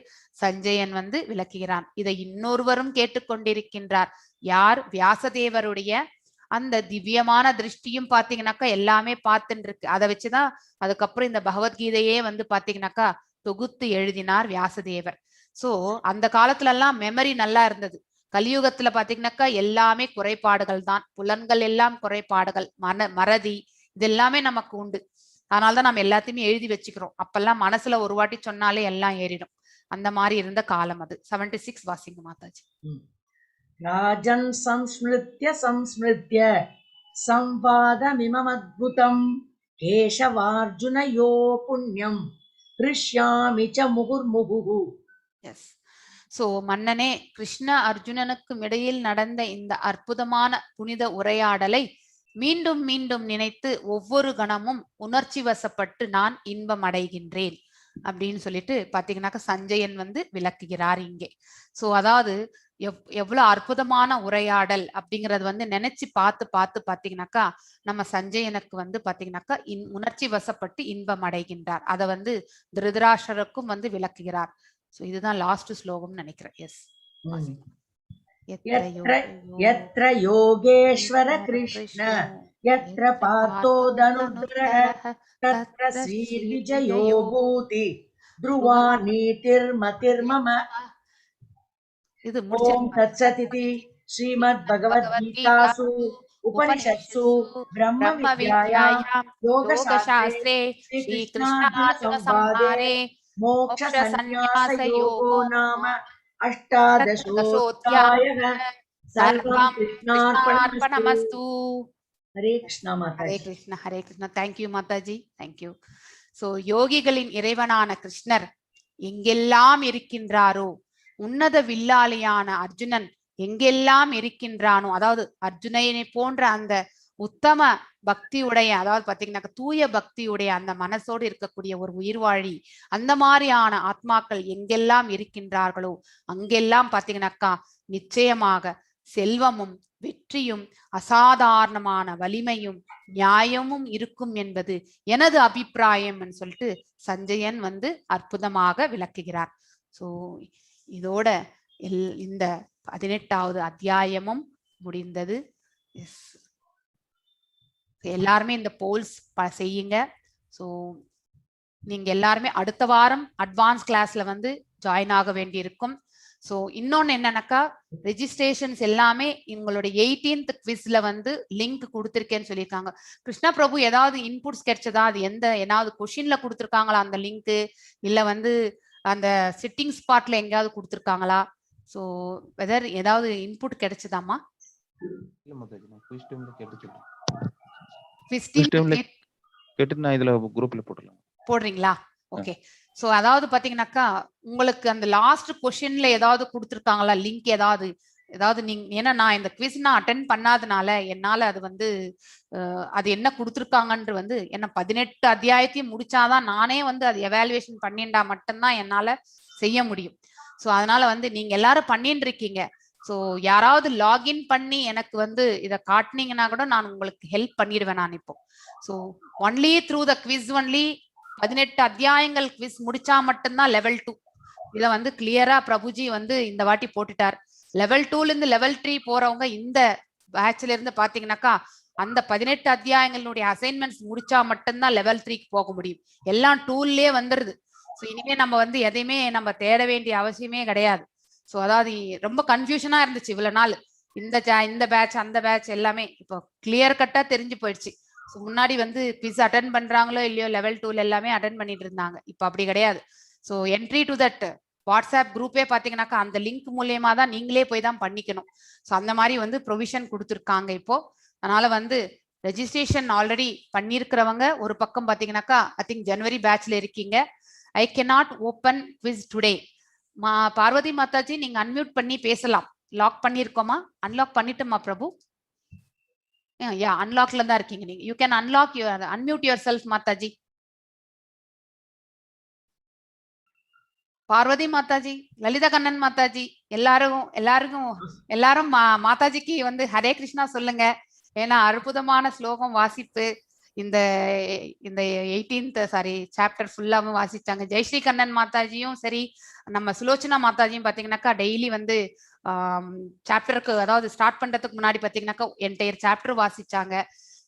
சஞ்சயன் விளக்குகிறான். இதை இன்னொருவரும் கேட்டுக்கொண்டிருக்கின்றார். யார்? வியாசதேவருடைய அந்த திவ்யமான திருஷ்டியும் பாத்தீங்கன்னாக்கா எல்லாமே பார்த்துட்டு இருக்கு. அதை வச்சுதான் அதுக்கப்புறம் இந்த பகவத்கீதையே பாத்தீங்கன்னாக்கா தொகுத்து எழுதினார் வியாசதேவர். சோ அந்த காலத்துல எல்லாம் மெமரி நல்லா இருந்தது. கலியுகத்துல பாத்தீங்கன்னாக்கா எல்லாமே குறைபாடுகள் தான். புலன்கள் எல்லாம் குறைபாடுகள், மறதி இது எல்லாமே நமக்கு உண்டு. அதனாலதான் நம்ம எல்லாத்தையுமே எழுதி வச்சுக்கிறோம். அப்பெல்லாம் மனசுல ஒரு வாட்டி சொன்னாலே எல்லாம் ஏறிடும். அந்த மாதிரி இருந்த காலம் அது. 76 வாசிங்க மாதாஜி. ராஜன் சம்ஸ்மிருத்ய சம்ஸ்மிருத்ய சம்வாதமிமமத்புதம் கேசவார்ஜுனயோ புண்ணியம் ரிஷ்யாமி ச முகுர்முகுஹு. எஸ். சோ மன்னனே, கிருஷ்ண அர்ஜுனனுக்கும் இடையில் நடந்த இந்த அற்புதமான புனித உரையாடலை மீண்டும் மீண்டும் நினைத்து ஒவ்வொரு கணமும் உணர்ச்சி வசப்பட்டு நான் இன்பம் அடைகின்றேன் அப்படின்னு சொல்லிட்டு பாத்தீங்கன்னாக்கா சஞ்சயன் விளக்குகிறார் இங்கே. சோ அதாவது எவ்வளவு அற்புதமான உரையாடல் அப்படிங்கறது நினைச்சு பார்த்து பாத்தீங்கன்னாக்கா நம்ம சஞ்சயனுக்கு பாத்தீங்கன்னாக்கா உணர்ச்சி வசப்பட்டு இன்பம் அடைகின்றார். அதை திருதராஷ்டிரருக்கும் விளக்குகிறார். சோ இதுதான் லாஸ்ட் ஸ்லோகம் நினைக்கிறேன். எஸ். यत्र योगेश्वर कृष्ण यत्र पार्थो धनुर्धरः तत्र श्रीर्विजयो भूति ध्रुवा नीतिर्मतिर्मम. இது ஓம் தத்சதிதி ஸ்ரீமத்பகவத்கீதாசு உபனிஷத்சு பிரம்ம வித்யாயாம் யோகசாஸ்திரே ஸ்ரீகிருஷ்ணார்ஜுன சம்ஹாரே மோக்ஷ சந்நியாச யோகோ நாம அஷ்டாதசோऽध्यायः. சர்வம் கிருஷ்ணார்ப்பணமஸ்து. ஹரே கிருஷ்ணா மாதாஜி. ஹரே கிருஷ்ண ஹரே கிருஷ்ண. தேங்க்யூ மாதாஜி, தேங்க்யூ. சோ யோகிகளின் இறைவனான கிருஷ்ணர் எங்கெல்லாம் இருக்கின்றாரோ, உன்னத வில்லாளியான அர்ஜுனன் எங்கெல்லாம் இருக்கின்றானோ, அதாவது அர்ஜுனனை போன்ற அந்த உத்தம பக்தியுடைய, அதாவது பாத்தீங்கன்னாக்க தூய பக்தியுடைய அந்த மனசோடு இருக்கக்கூடிய ஒரு உயிர்வாழி, அந்த மாதிரியான ஆத்மாக்கள் எங்கெல்லாம் இருக்கின்றார்களோ அங்கெல்லாம் பாத்தீங்கன்னாக்கா நிச்சயமாக செல்வமும் வெற்றியும் அசாதாரணமான வலிமையும் நியாயமும் இருக்கும் என்பது எனது அபிப்பிராயம் சொல்லிட்டு சஞ்சயன் அற்புதமாக விளக்குகிறார். சோ இதோட இந்த 18வது அத்தியாயமும் முடிந்தது. எல்லாருமே இந்த போல்ஸ் செய்யுங்க. ஸோ நீங்க எல்லாருமே அடுத்த வாரம் அட்வான்ஸ் கிளாஸ்ல ஜாயின் ஆக வேண்டியிருக்கும். ஸோ இன்னொன்னு என்னன்னாக்கா ரெஜிஸ்ட்ரேஷன்ஸ் எல்லாமே உங்களுடைய 18th குவிஸ்ல வந்து லிங்க் கொடுத்துருக்கேன்னு சொல்லியிருக்காங்க. கிருஷ்ணா பிரபு ஏதாவது இன்புட்ஸ் கிடைச்சதா? அது ஏதாவது கொஷின்ல கொடுத்துருக்காங்களா அந்த லிங்க், இல்ல வந்து அந்த சிட்டிங் ஸ்பாட்ல எங்கேயாவது கொடுத்துருக்காங்களா? ஸோ வெதர் ஏதாவது இன்புட் கிடைச்சதாமா? போடுறீங்களா? ஓகே. ஸோ அதாவது பாத்தீங்கன்னாக்கா உங்களுக்கு அந்த லாஸ்ட் கொஸ்டின்ல ஏதாவது கொடுத்துருக்காங்களா லிங்க்? ஏதாவது நீங்க, ஏன்னா நான் இந்த குவிஸ் நான் அட்டென்ட் பண்ணாதனால என்னால அது வந்து அது என்ன கொடுத்துருக்காங்கன்ற வந்து என்ன 18 அத்தியாயத்தையும் முடிச்சாதான் நானே வந்து அது எவாலுவேஷன் பண்ணிண்டா மட்டும்தான் என்னால செய்ய முடியும். ஸோ அதனால வந்து நீங்க எல்லாரும் பண்ணிட்டு இருக்கீங்க. ஸோ யாராவது லாகின் பண்ணி எனக்கு வந்து இதை காட்டினீங்கன்னா கூட நான் உங்களுக்கு ஹெல்ப் பண்ணிடுவேன் நான் இப்போ. So only through the quiz only 18 அத்தியாயங்கள் குவிஸ் முடிச்சா மட்டும்தான் லெவல் 2. இதை வந்து கிளியரா பிரபுஜி வந்து இந்த வாட்டி போட்டுட்டார். லெவல் 2ல இருந்து லெவல் 3 போறவங்க இந்த பேட்ச்ல இருந்து பாத்தீங்கன்னாக்கா அந்த 18 அத்தியாயங்களுடைய அசைன்மெண்ட்ஸ் முடிச்சா மட்டும்தான் லெவல் 3க்கு போக முடியும். எல்லாம் டூல்லே வந்துருது. ஸோ இனிமே நம்ம வந்து எதையுமே நம்ம தேட வேண்டிய அவசியமே கிடையாது. ஸோ அதாவது ரொம்ப கன்ஃபியூஷனா இருந்துச்சு இவ்வளவு நாள். இந்த பேட்ச் அந்த பேட்ச் எல்லாமே இப்போ கிளியர் கட்டா தெரிஞ்சு போயிடுச்சு. ஸோ முன்னாடி வந்து குவிஸ் அட்டன் பண்றாங்களோ இல்லையோ லெவல் 2ல எல்லாமே அட்டன் பண்ணிட்டு இருந்தாங்க. இப்போ அப்படி கிடையாது. So entry to that WhatsApp குரூப்பே பாத்தீங்கன்னாக்கா அந்த லிங்க் மூலியமா தான் நீங்களே போய் தான் பண்ணிக்கணும். ஸோ அந்த மாதிரி வந்து ப்ரொவிஷன் கொடுத்துருக்காங்க இப்போ. அதனால வந்து ரெஜிஸ்ட்ரேஷன் ஆல்ரெடி பண்ணியிருக்கிறவங்க ஒரு பக்கம் பாத்தீங்கன்னாக்கா ஐ திங்க் ஜனவரி பேட்ச்ல இருக்கீங்க. I cannot open quiz today. Parvati Mataji நீங்க அன்மியூட் பண்ணி பேசலாம். லாக் பண்ணிருக்கோமா? அன்லாக் பண்ணிட்டோமா பிரபு? யா அன்லாக்ல தான் இருக்கீங்க நீங்க. You can unlock your unmute yourself Mataji. Parvati Mataji, Lalitha Kannan Mataji, எல்லாரும் மாதாஜிக்கு வந்து ஹரே கிருஷ்ணா சொல்லுங்க. ஏன்னா அற்புதமான ஸ்லோகம் வாசிப்பு இந்த 18th சாப்டர் ஃபுல்லாவும் வாசிச்சாங்க. ஜெயஸ்ரீ கண்ணன் மாதாஜியும் சரி, நம்ம சுலோச்சனா மாதாஜியும் பாத்தீங்கன்னாக்கா டெய்லி வந்து சாப்டருக்கு அதாவது ஸ்டார்ட் பண்றதுக்கு முன்னாடி பாத்தீங்கன்னாக்கா என்டையர் சாப்டர் வாசிச்சாங்க.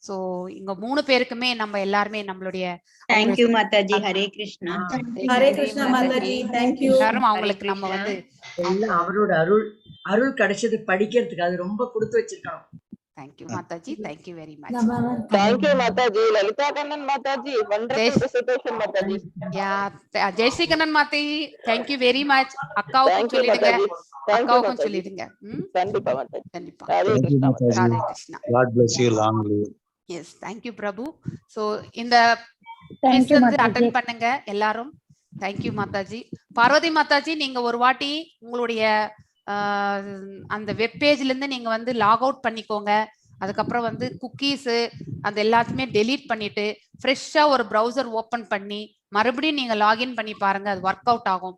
சோ இங்க 3 பேருக்குமே நம்ம எல்லாருமே நம்மளுடைய thank you Mataji. Hare Krishna. Hare Krishna Mataji. Thank you. எல்லாரும் அவங்களுக்கு நம்ம வந்து எல்லாம் அவரோட அருள் கிடைச்சது படிக்கிறதுக்கு அது ரொம்ப கொடுத்து வச்சிருக்கணும். தேங்க் யூ மாதாஜி. Thank you very much. Thank you மாதாஜி. லலிதா கண்ணன் மாதாஜி, வண்டர்ஃபுல் பிரசன்டேஷன் மாதாஜி. யா ஜெயஸ்ரீ கண்ணன் மாதாஜி, தேங்க் யூ வெரி மச். அக்காவுக்கும் சொல்லிடுங்க. அக்காவுக்கும் சொல்லிடுங்க. கண்டிப்பா மாதாஜி. கண்டிப்பா. Hare Krishna. Radhe Krishna. God bless you long live. Yes thank you பிரபு. சோ இந்த குவிஸ் வந்து அட்டெண்ட் பண்ணுங்க எல்லாரும். தேங்க் யூ மாதாஜி. பார்வதி மாதாஜி நீங்க ஒரு வாட்டி உங்களுடைய அந்த வெப் பேஜ்ல இருந்து நீங்க வந்து லாக் அவுட் பண்ணிக்கோங்க. அதுக்கப்புறம் வந்து குக்கீஸ் அந்த எல்லாத்தையுமே டெலீட் பண்ணிட்டு ஃப்ரெஷ்ஷா ஒரு ப்ரௌசர் ஓபன் பண்ணி மறுபடியும் நீங்க லாகின் பண்ணி பாருங்க. அது ஒர்க் அவுட் ஆகும்.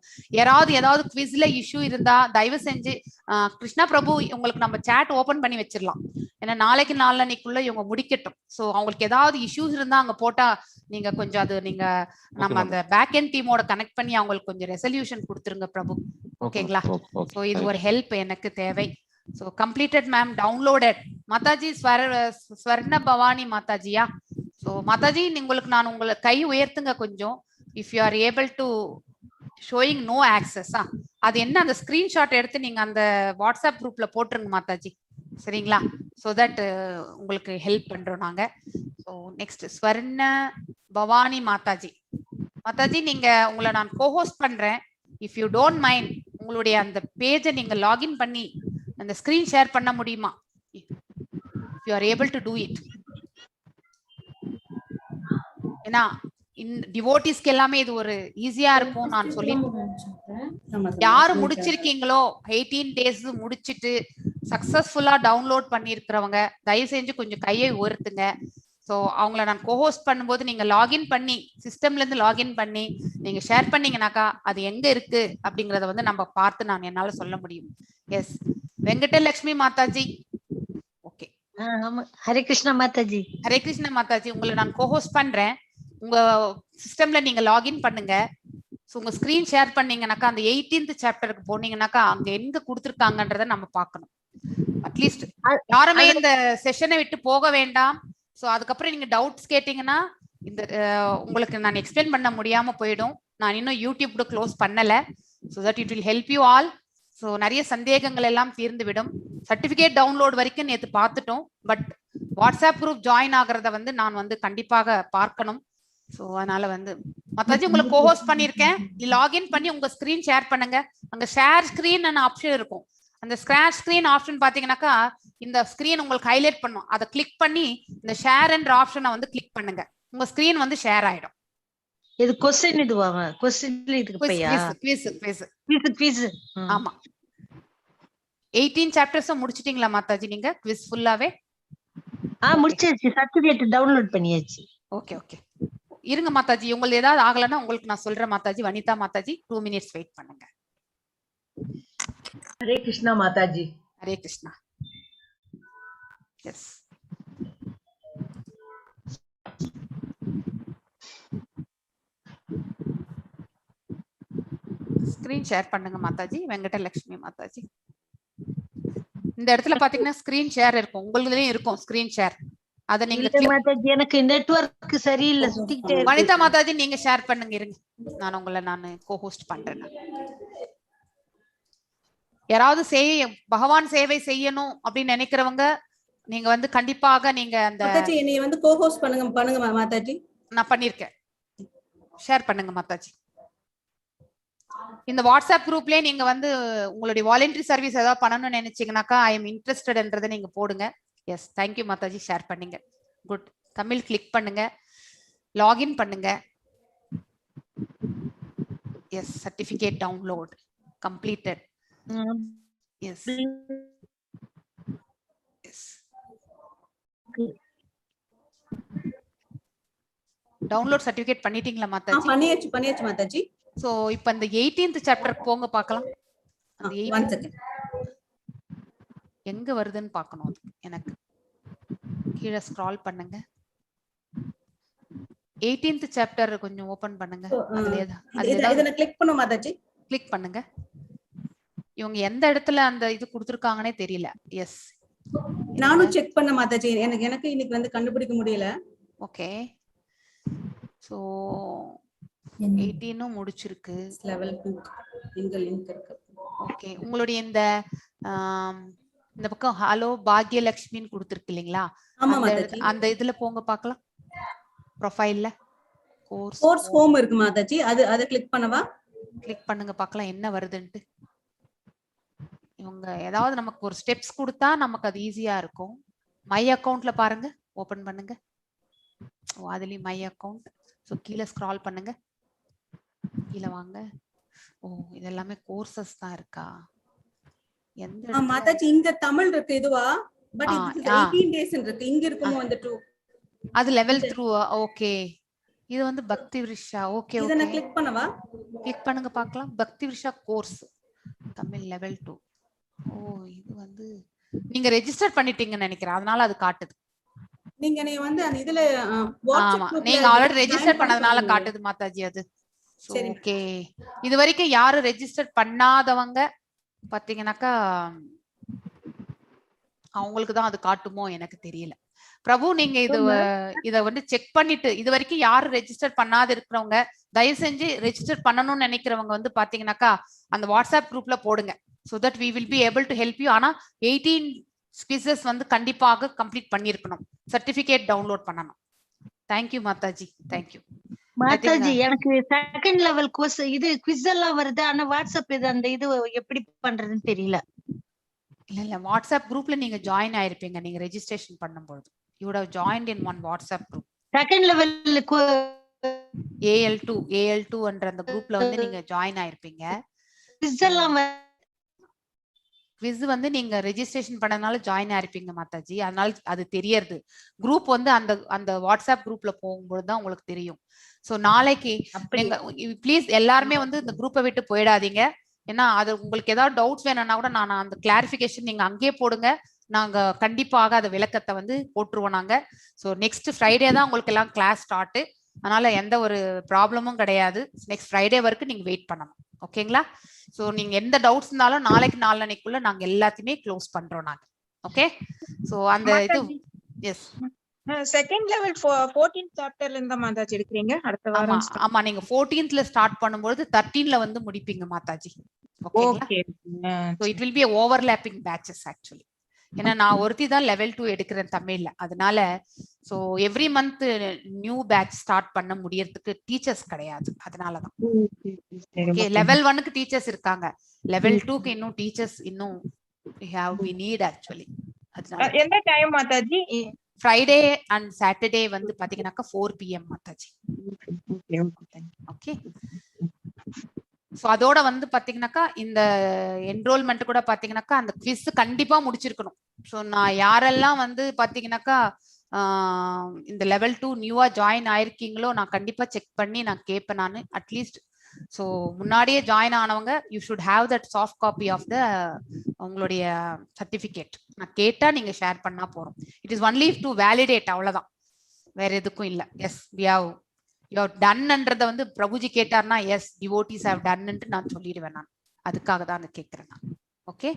ஏதாவது குவிஸ்ல இஷ்யூ இருந்தா தயவு செஞ்சு கிருஷ்ணா பிரபு உங்களுக்கு நம்ம சாட் ஓபன் பண்ணி வச்சிடலாம். ஏன்னா நாளைக்கு நாளன்னைக்குள்ள இவங்க முடிக்கட்டும். ஸோ அவங்களுக்கு ஏதாவது இஷ்யூஸ் இருந்தா அங்க போட்டா நீங்க கொஞ்சம் அது நீங்க நம்ம அந்த பேக் எண்ட் டீமோட கனெக்ட் பண்ணி அவங்களுக்கு கொஞ்சம் ரெசல்யூஷன் கொடுத்துருங்க பிரபு. ஓகேங்களா? ஸோ இது ஒரு ஹெல்ப் எனக்கு தேவை. So completed ma'am, downloaded. மாதாஜி ஸ்வர்ண பவானி மாதாஜியா? ஸோ மாதாஜி உங்களுக்கு நான் உங்களை கை உயர்த்துங்க கொஞ்சம். If you are able to showing no access, அது என்ன அந்த ஸ்கிரீன்ஷாட் எடுத்து நீங்க அந்த வாட்ஸ்அப் குரூப்ல போட்டுருங்க மாதாஜி. சரிங்களா? ஸோ தட் உங்களுக்கு ஹெல்ப் பண்றோம் நாங்க. ஸோ நெக்ஸ்ட் ஸ்வர்ண பவானி மாதாஜி. மாதாஜி நீங்க உங்களை நான் கோஹோஸ்ட் பண்றேன். இஃப் யூ டோன்ட் மைண்ட் உங்களுடைய அந்த பேஜை நீங்க லாகின் பண்ணி அந்த ஸ்கிரீன் ஷேர் பண்ண முடியுமா? If you are able to do it. ஏன்னா டிவோட்டிஸ்க்கு எல்லாமே இது ஒரு ஈஸியா இருக்கும். நான் சொல்லி யாரு முடிச்சிருக்கீங்களோ 18 days முடிச்சிட்டு சக்சஸ்ஃபுல்லா டவுன்லோட் பண்ணிருக்கிறவங்க தயவு செஞ்சு கொஞ்சம் கையை உயர்த்துங்க. ஸோ அவங்கள நான் கோஹோஸ்ட் பண்ணும்போது நீங்க லாகின் பண்ணி சிஸ்டம்ல இருந்து லாகின் பண்ணி நீங்க ஷேர் பண்ணீங்கன்னாக்கா அது எங்க இருக்கு அப்படிங்கறத வந்து நம்ம பார்த்து நான் என்னால சொல்ல முடியும். எஸ் வெங்கடலட்சுமி மாதாஜி. ஓகே. ஹரே கிருஷ்ணா மாதாஜி. ஹரே கிருஷ்ணா மாதாஜி, உங்களை நான் கோஹோஸ்ட் பண்றேன். உங்க சிஸ்டம்ல நீங்க லாகின் பண்ணுங்க. ஸோ உங்க ஸ்கிரீன் ஷேர் பண்ணீங்கன்னாக்கா அந்த 18th சாப்டருக்கு போனீங்கன்னாக்கா அங்க எங்க கொடுத்துருக்காங்கன்றத நம்ம பார்க்கணும். அட்லீஸ்ட் யாருமே இந்த செஷனை விட்டு போக வேண்டாம். ஸோ அதுக்கப்புறம் நீங்க டவுட்ஸ் கேட்டீங்கன்னா இந்த உங்களுக்கு நான் எக்ஸ்பிளைன் பண்ண முடியாம போயிடும். நான் இன்னும் யூடியூப் க்ளோஸ் பண்ணல. So that it will help you all. So நிறைய சந்தேகங்கள் எல்லாம் தீர்ந்துவிடும். சர்டிபிகேட் டவுன்லோட் வரைக்கும் நேற்று பார்த்துட்டோம். பட் வாட்ஸ்அப் குரூப் ஜாயின் ஆகிறத வந்து நான் வந்து கண்டிப்பாக பார்க்கணும். ஸோ அதனால வந்து மத்தாஜி உங்களை கோஹோஸ்ட் பண்ணியிருக்கேன். லாகின் பண்ணி உங்க ஸ்கிரீன் ஷேர் பண்ணுங்க. அங்க ஷேர் ஸ்கிரீன் ஆப்ஷன் இருக்கும். அந்த ஷேர் ஸ்கிரீன் ஆப்ஷன் பாத்தீங்கன்னாக்கா இந்த ஸ்கிரீன் உங்களுக்கு ஹைலைட் பண்ணும். அதை கிளிக் பண்ணி இந்த ஷேர் என்ற ஆப்ஷனை வந்து கிளிக் பண்ணுங்க. உங்க ஸ்கிரீன் வந்து ஷேர் ஆயிடும். இது क्वेश्चन இதுவாமா? क्वेश्चन இதுக்கு பையா? குவிஸ். ஆமா. 18 சாப்டர்ஸ் முடிச்சிட்டீங்களா மாதாஜி நீங்க? குவிஸ் ஃபுல்லாவே? முடிச்சாச்சு. சர்டிபிகேட் டவுன்லோட் பண்ணியாச்சு. Okay okay. இருங்க மாதாஜி, உங்களுக்கு ஏதாவது ஆகலன்னா உங்களுக்கு நான் சொல்றேன் மாதாஜி. வனிதா மாதாஜி 2 minutes வெயிட் பண்ணுங்க. Hare Krishna Mataji. Hare Krishna. Yes. Screen share பண்ணுங்க மாதாஜி. வெங்கடலட்சுமி மாதாஜி. இந்த இடத்துல பாத்தீங்கன்னா ஸ்கிரீன் ஷேர் இருக்கும். உங்களுதுலயும் இருக்கும் ஸ்கிரீன் ஷேர். அத நீங்க மாதாஜி எனக்கு நெட்வொர்க் சரியில்லை, சுத்திட்டே இருக்கு. வனிதா மாதாஜி நீங்க ஷேர் பண்ணுங்க. இருங்க, நான் உங்களை கோஹோஸ்ட் பண்றேன். யாராவது பகவான் சேவை செய்யணும் அப்படின்னு நினைக்கிறவங்க நீங்க வந்து கண்டிப்பாக நீங்க அந்த என்னைய வந்து கோஹோஸ்ட் பண்ணுங்க மாதாஜி. நான் பண்ணிருக்கேன். ஷேர் பண்ணுங்க மாதாஜி. இந்த வாட்ஸ்அப் குரூப்லயே நீங்க வந்து உங்களுடைய வாலண்டரி சர்வீஸ் ஏதாவது பண்ணணும்னு நினைச்சீங்கன்னாக்கா ஐ எம் இன்ட்ரெஸ்டட்ன்றதை நீங்க போடுங்க. எஸ், தேங்க்யூ மாதாஜி, ஷேர் பண்ணீங்க. குட். தமிழ் கிளிக் பண்ணுங்க, லாகின் பண்ணுங்க. Yes, certificate download completed. Yes yes, download certificate பண்ணிட்டீங்களா மாதாஜி? பண்ணியாச்சு மாதாஜி. சோ இப்போ அந்த 18th சாப்டர் போங்க பார்க்கலாம். எங்க வருதுன்னு பார்க்கணும். அது எனக்கு கீழே ஸ்க்ரால் பண்ணுங்க. 18th சாப்டர் கொஞ்சம் ஓபன் பண்ணுங்க. அதுல கிளிக் பண்ணு மாதாஜி. கிளிக் பண்ணுங்க. இவங்க எந்த இடத்துல அந்த இது கொடுத்திருக்காங்கனே தெரியல. எஸ், நானும் செக் பண்ண மாதாஜி. எனக்கு இன்னைக்கு வந்து கண்டுபிடிக்க முடியல. ஓகே. சோ 18 முடிச்சிருக்கு. லெவல் 2 இங்க லிங்க் இருக்கு. ஓகே, உங்களுடைய இந்த பக்கம் ஹலோ பாக்யலட்சுமின்னு கொடுத்திருக்கு இல்லீங்களா? அந்த இதுல போங்க பார்க்கலாம். ப்ரொஃபைல்ல கோர்ஸ் ஹோம் இருக்கு மாதாஜி. அத கிளிக் பண்ணவா? கிளிக் பண்ணுங்க பார்க்கலாம் என்ன வருதுன்னு. இவங்க ஏதாவது நமக்கு ஒரு ஸ்டெப்ஸ் கொடுத்தா நமக்கு அது ஈஸியா இருக்கும். மை அக்கவுண்ட்ல பாருங்க, ஓபன் பண்ணுங்க. அதுலயும் மை அக்கவுண்ட். ஸோ கீழே ஸ்க்ரால் பண்ணுங்க, கீழே வாங்க. ஓ, இது எல்லாமே கோர்சஸ் தான் இருக்கா? எந்த மாதாஜி இங்க தமிழ் இருக்கு இதுவா? பட் இது 18 டேஸ் இருக்கு. இங்க இருக்குமோ அந்த 2 அது லெவல் 3. ஓகே, இது வந்து பக்தி விருஷா. ஓகே ஓகே, இத கிளிக் பண்ணவா? கிளிக் பண்ணுங்க பார்க்கலாம். பக்தி விருஷா கோர்ஸ் தமிழ் லெவல் 2. ஓ, இது வந்து நீங்க ரெஜிஸ்டர் பண்ணிட்டீங்கன்னு நினைக்கிறேன், அதனால அது காட்டுது. நீங்க வந்து அந்த இதுல ஆமா, நீங்க ஆல்ரெடி ரெஜிஸ்டர் பண்ணதுனால காட்டுது மாதாஜி அது. ஓகே, இது வரைக்கும் யாரு ரெஜிஸ்டர் பண்ணாதவங்க பாத்தீங்கன்னாக்கா அவங்களுக்கு தான் அது காட்டுமோ எனக்கு தெரியல. பிரபு, நீங்க இத வந்து செக் பண்ணிட்டு இது வரைக்கும் யாரு ரெஜிஸ்டர் பண்ணாத இருக்கிறவங்க தயவு செஞ்சு ரெஜிஸ்டர் பண்ணணும்னு நினைக்கிறவங்க வந்து பாத்தீங்கன்னாக்கா அந்த வாட்ஸ்அப் குரூப்ல போடுங்க. so that we will be able to help you. ஆனா 18 ஸ்குவிஸஸ் வந்து கண்டிப்பாக கம்ப்ளீட் பண்ணிருக்கணும். சர்டிபிகேட் டவுன்லோட் பண்ணணும். தேங்க்யூ மாதாஜி, தேங்க்யூ மாதாஜி. எனக்கு செகண்ட் லெவல் கோர்ஸ் இது குவிஸ் எல்லாம் வருது. ஆனா வாட்ஸ்அப் இது அந்த இது எப்படி பண்றதுன்னு தெரியல. இல்ல வாட்ஸ்அப் குரூப்ல நீங்க ஜாயின் ஆயிருப்பீங்க. நீங்க ரெஜிஸ்ட்ரேஷன் பண்ணும்போது you would have joined in one WhatsApp group. Second level AL2 என்ற அந்த குரூப்ல வந்து நீங்க ஜாயின் ஆயிருப்பீங்க. குவிஸ் எல்லாம் குவிஸ் வந்து நீங்க ரெஜிஸ்ட்ரேஷன் பண்ணனால ஜாயின் ஆயிருப்பீங்க மாதாஜி. அதனால அது தெரியறது. குரூப் வந்து அந்த வாட்ஸ்அப் குரூப்ல போகும்போது தான் உங்களுக்கு தெரியும். சோ நாளைக்கு நீங்க ப்ளீஸ் எல்லாருமே வந்து இந்த குரூப்பை விட்டு போயிடாதீங்க. ஏன்னா அது உங்களுக்கு ஏதாவது டவுட்ஸ் வேணும்னா கூட நான் அந்த கிளாரிபிகேஷன் நீங்க அங்கேயே போடுங்க. நாங்க கண்டிப்பாக அந்த விளக்கத்தை வந்து போட்டுருவோம் நாங்க. ஸோ நெக்ஸ்ட் ஃப்ரைடே தான் உங்களுக்கு எல்லாம் கிளாஸ் ஸ்டார்ட். அதனால எந்த ஒரு ப்ராப்ளமும் கிடையாது. நெக்ஸ்ட் ஃப்ரைடே வரைக்கும் நீங்க வெயிட் பண்ணணும். ஓகேங்களா? ஸோ நீங்க எந்த டவுட்ஸ் இருந்தாலும் நாளைக்கு நாளன்னைக்குள்ள நாங்க எல்லாத்தையுமே க்ளோஸ் பண்றோம் நாங்க. ஓகே? ஸோ அந்த இது எஸ் செகண்ட் லெவல் 14th சாப்டர்ல இருந்தா மாதாஜி எடுக்கிறீங்க அடுத்த வாரம். ஆமா, நீங்க 14th ஸ்டார்ட் பண்ணும்போது 13ல வந்து முடிப்பீங்க மாதாஜி. ஓகேங்களா? Okay. So it will be overlapping batches actually. ஏன்னா நான் ஒருத்தி தான் லெவல் 2 எடுக்கிறேன் தமிழ்ல. அதனால so every month new batch start பண்ண முடியறதுக்கு டீச்சர்ஸ் கிடையாது. அதனாலதான். ஓகே, லெவல் 1க்கு டீச்சர்ஸ் இருக்காங்க, லெவல் 2க்கு இன்னும் டீச்சர்ஸ் இன்னும் we need actually. அதனால எந்த time Mataji? Friday and Saturday வந்து பாத்தீங்கன்னாக்கா 4 PM மாதாஜி. ஓகே, ஸோ அதோட வந்து பாத்தீங்கன்னாக்கா இந்த என்ரோல்மெண்ட் கூட பாத்தீங்கன்னாக்கா அந்த குவிஸ் கண்டிப்பா முடிச்சிருக்கணும். ஸோ நான் யாரெல்லாம் வந்து பாத்தீங்கன்னாக்கா இந்த லெவல் 2 நியூவா ஜாயின் ஆயிருக்கீங்களோ நான் கண்டிப்பா செக் பண்ணி நான் கேட்பேன். நான் அட்லீஸ்ட் ஸோ முன்னாடியே ஜாயின் ஆனவங்க you should have that soft copy of the உங்களுடைய சர்டிபிகேட். நான் கேட்டா நீங்க ஷேர் பண்ணா போறோம். It is only to validate, அவ்வளவுதான், வேற எதுக்கும் இல்ல. Yes we have you have டன்ன்றத வந்து பிரபுஜி கேட்டார்னா எஸ் டிவோட்டிஸ் ஹவ் டன்ன்ட்டு நான் சொல்லிடுவேன். நான் அதுக்காக தான் கேட்கிறேன் நான். ஓகே,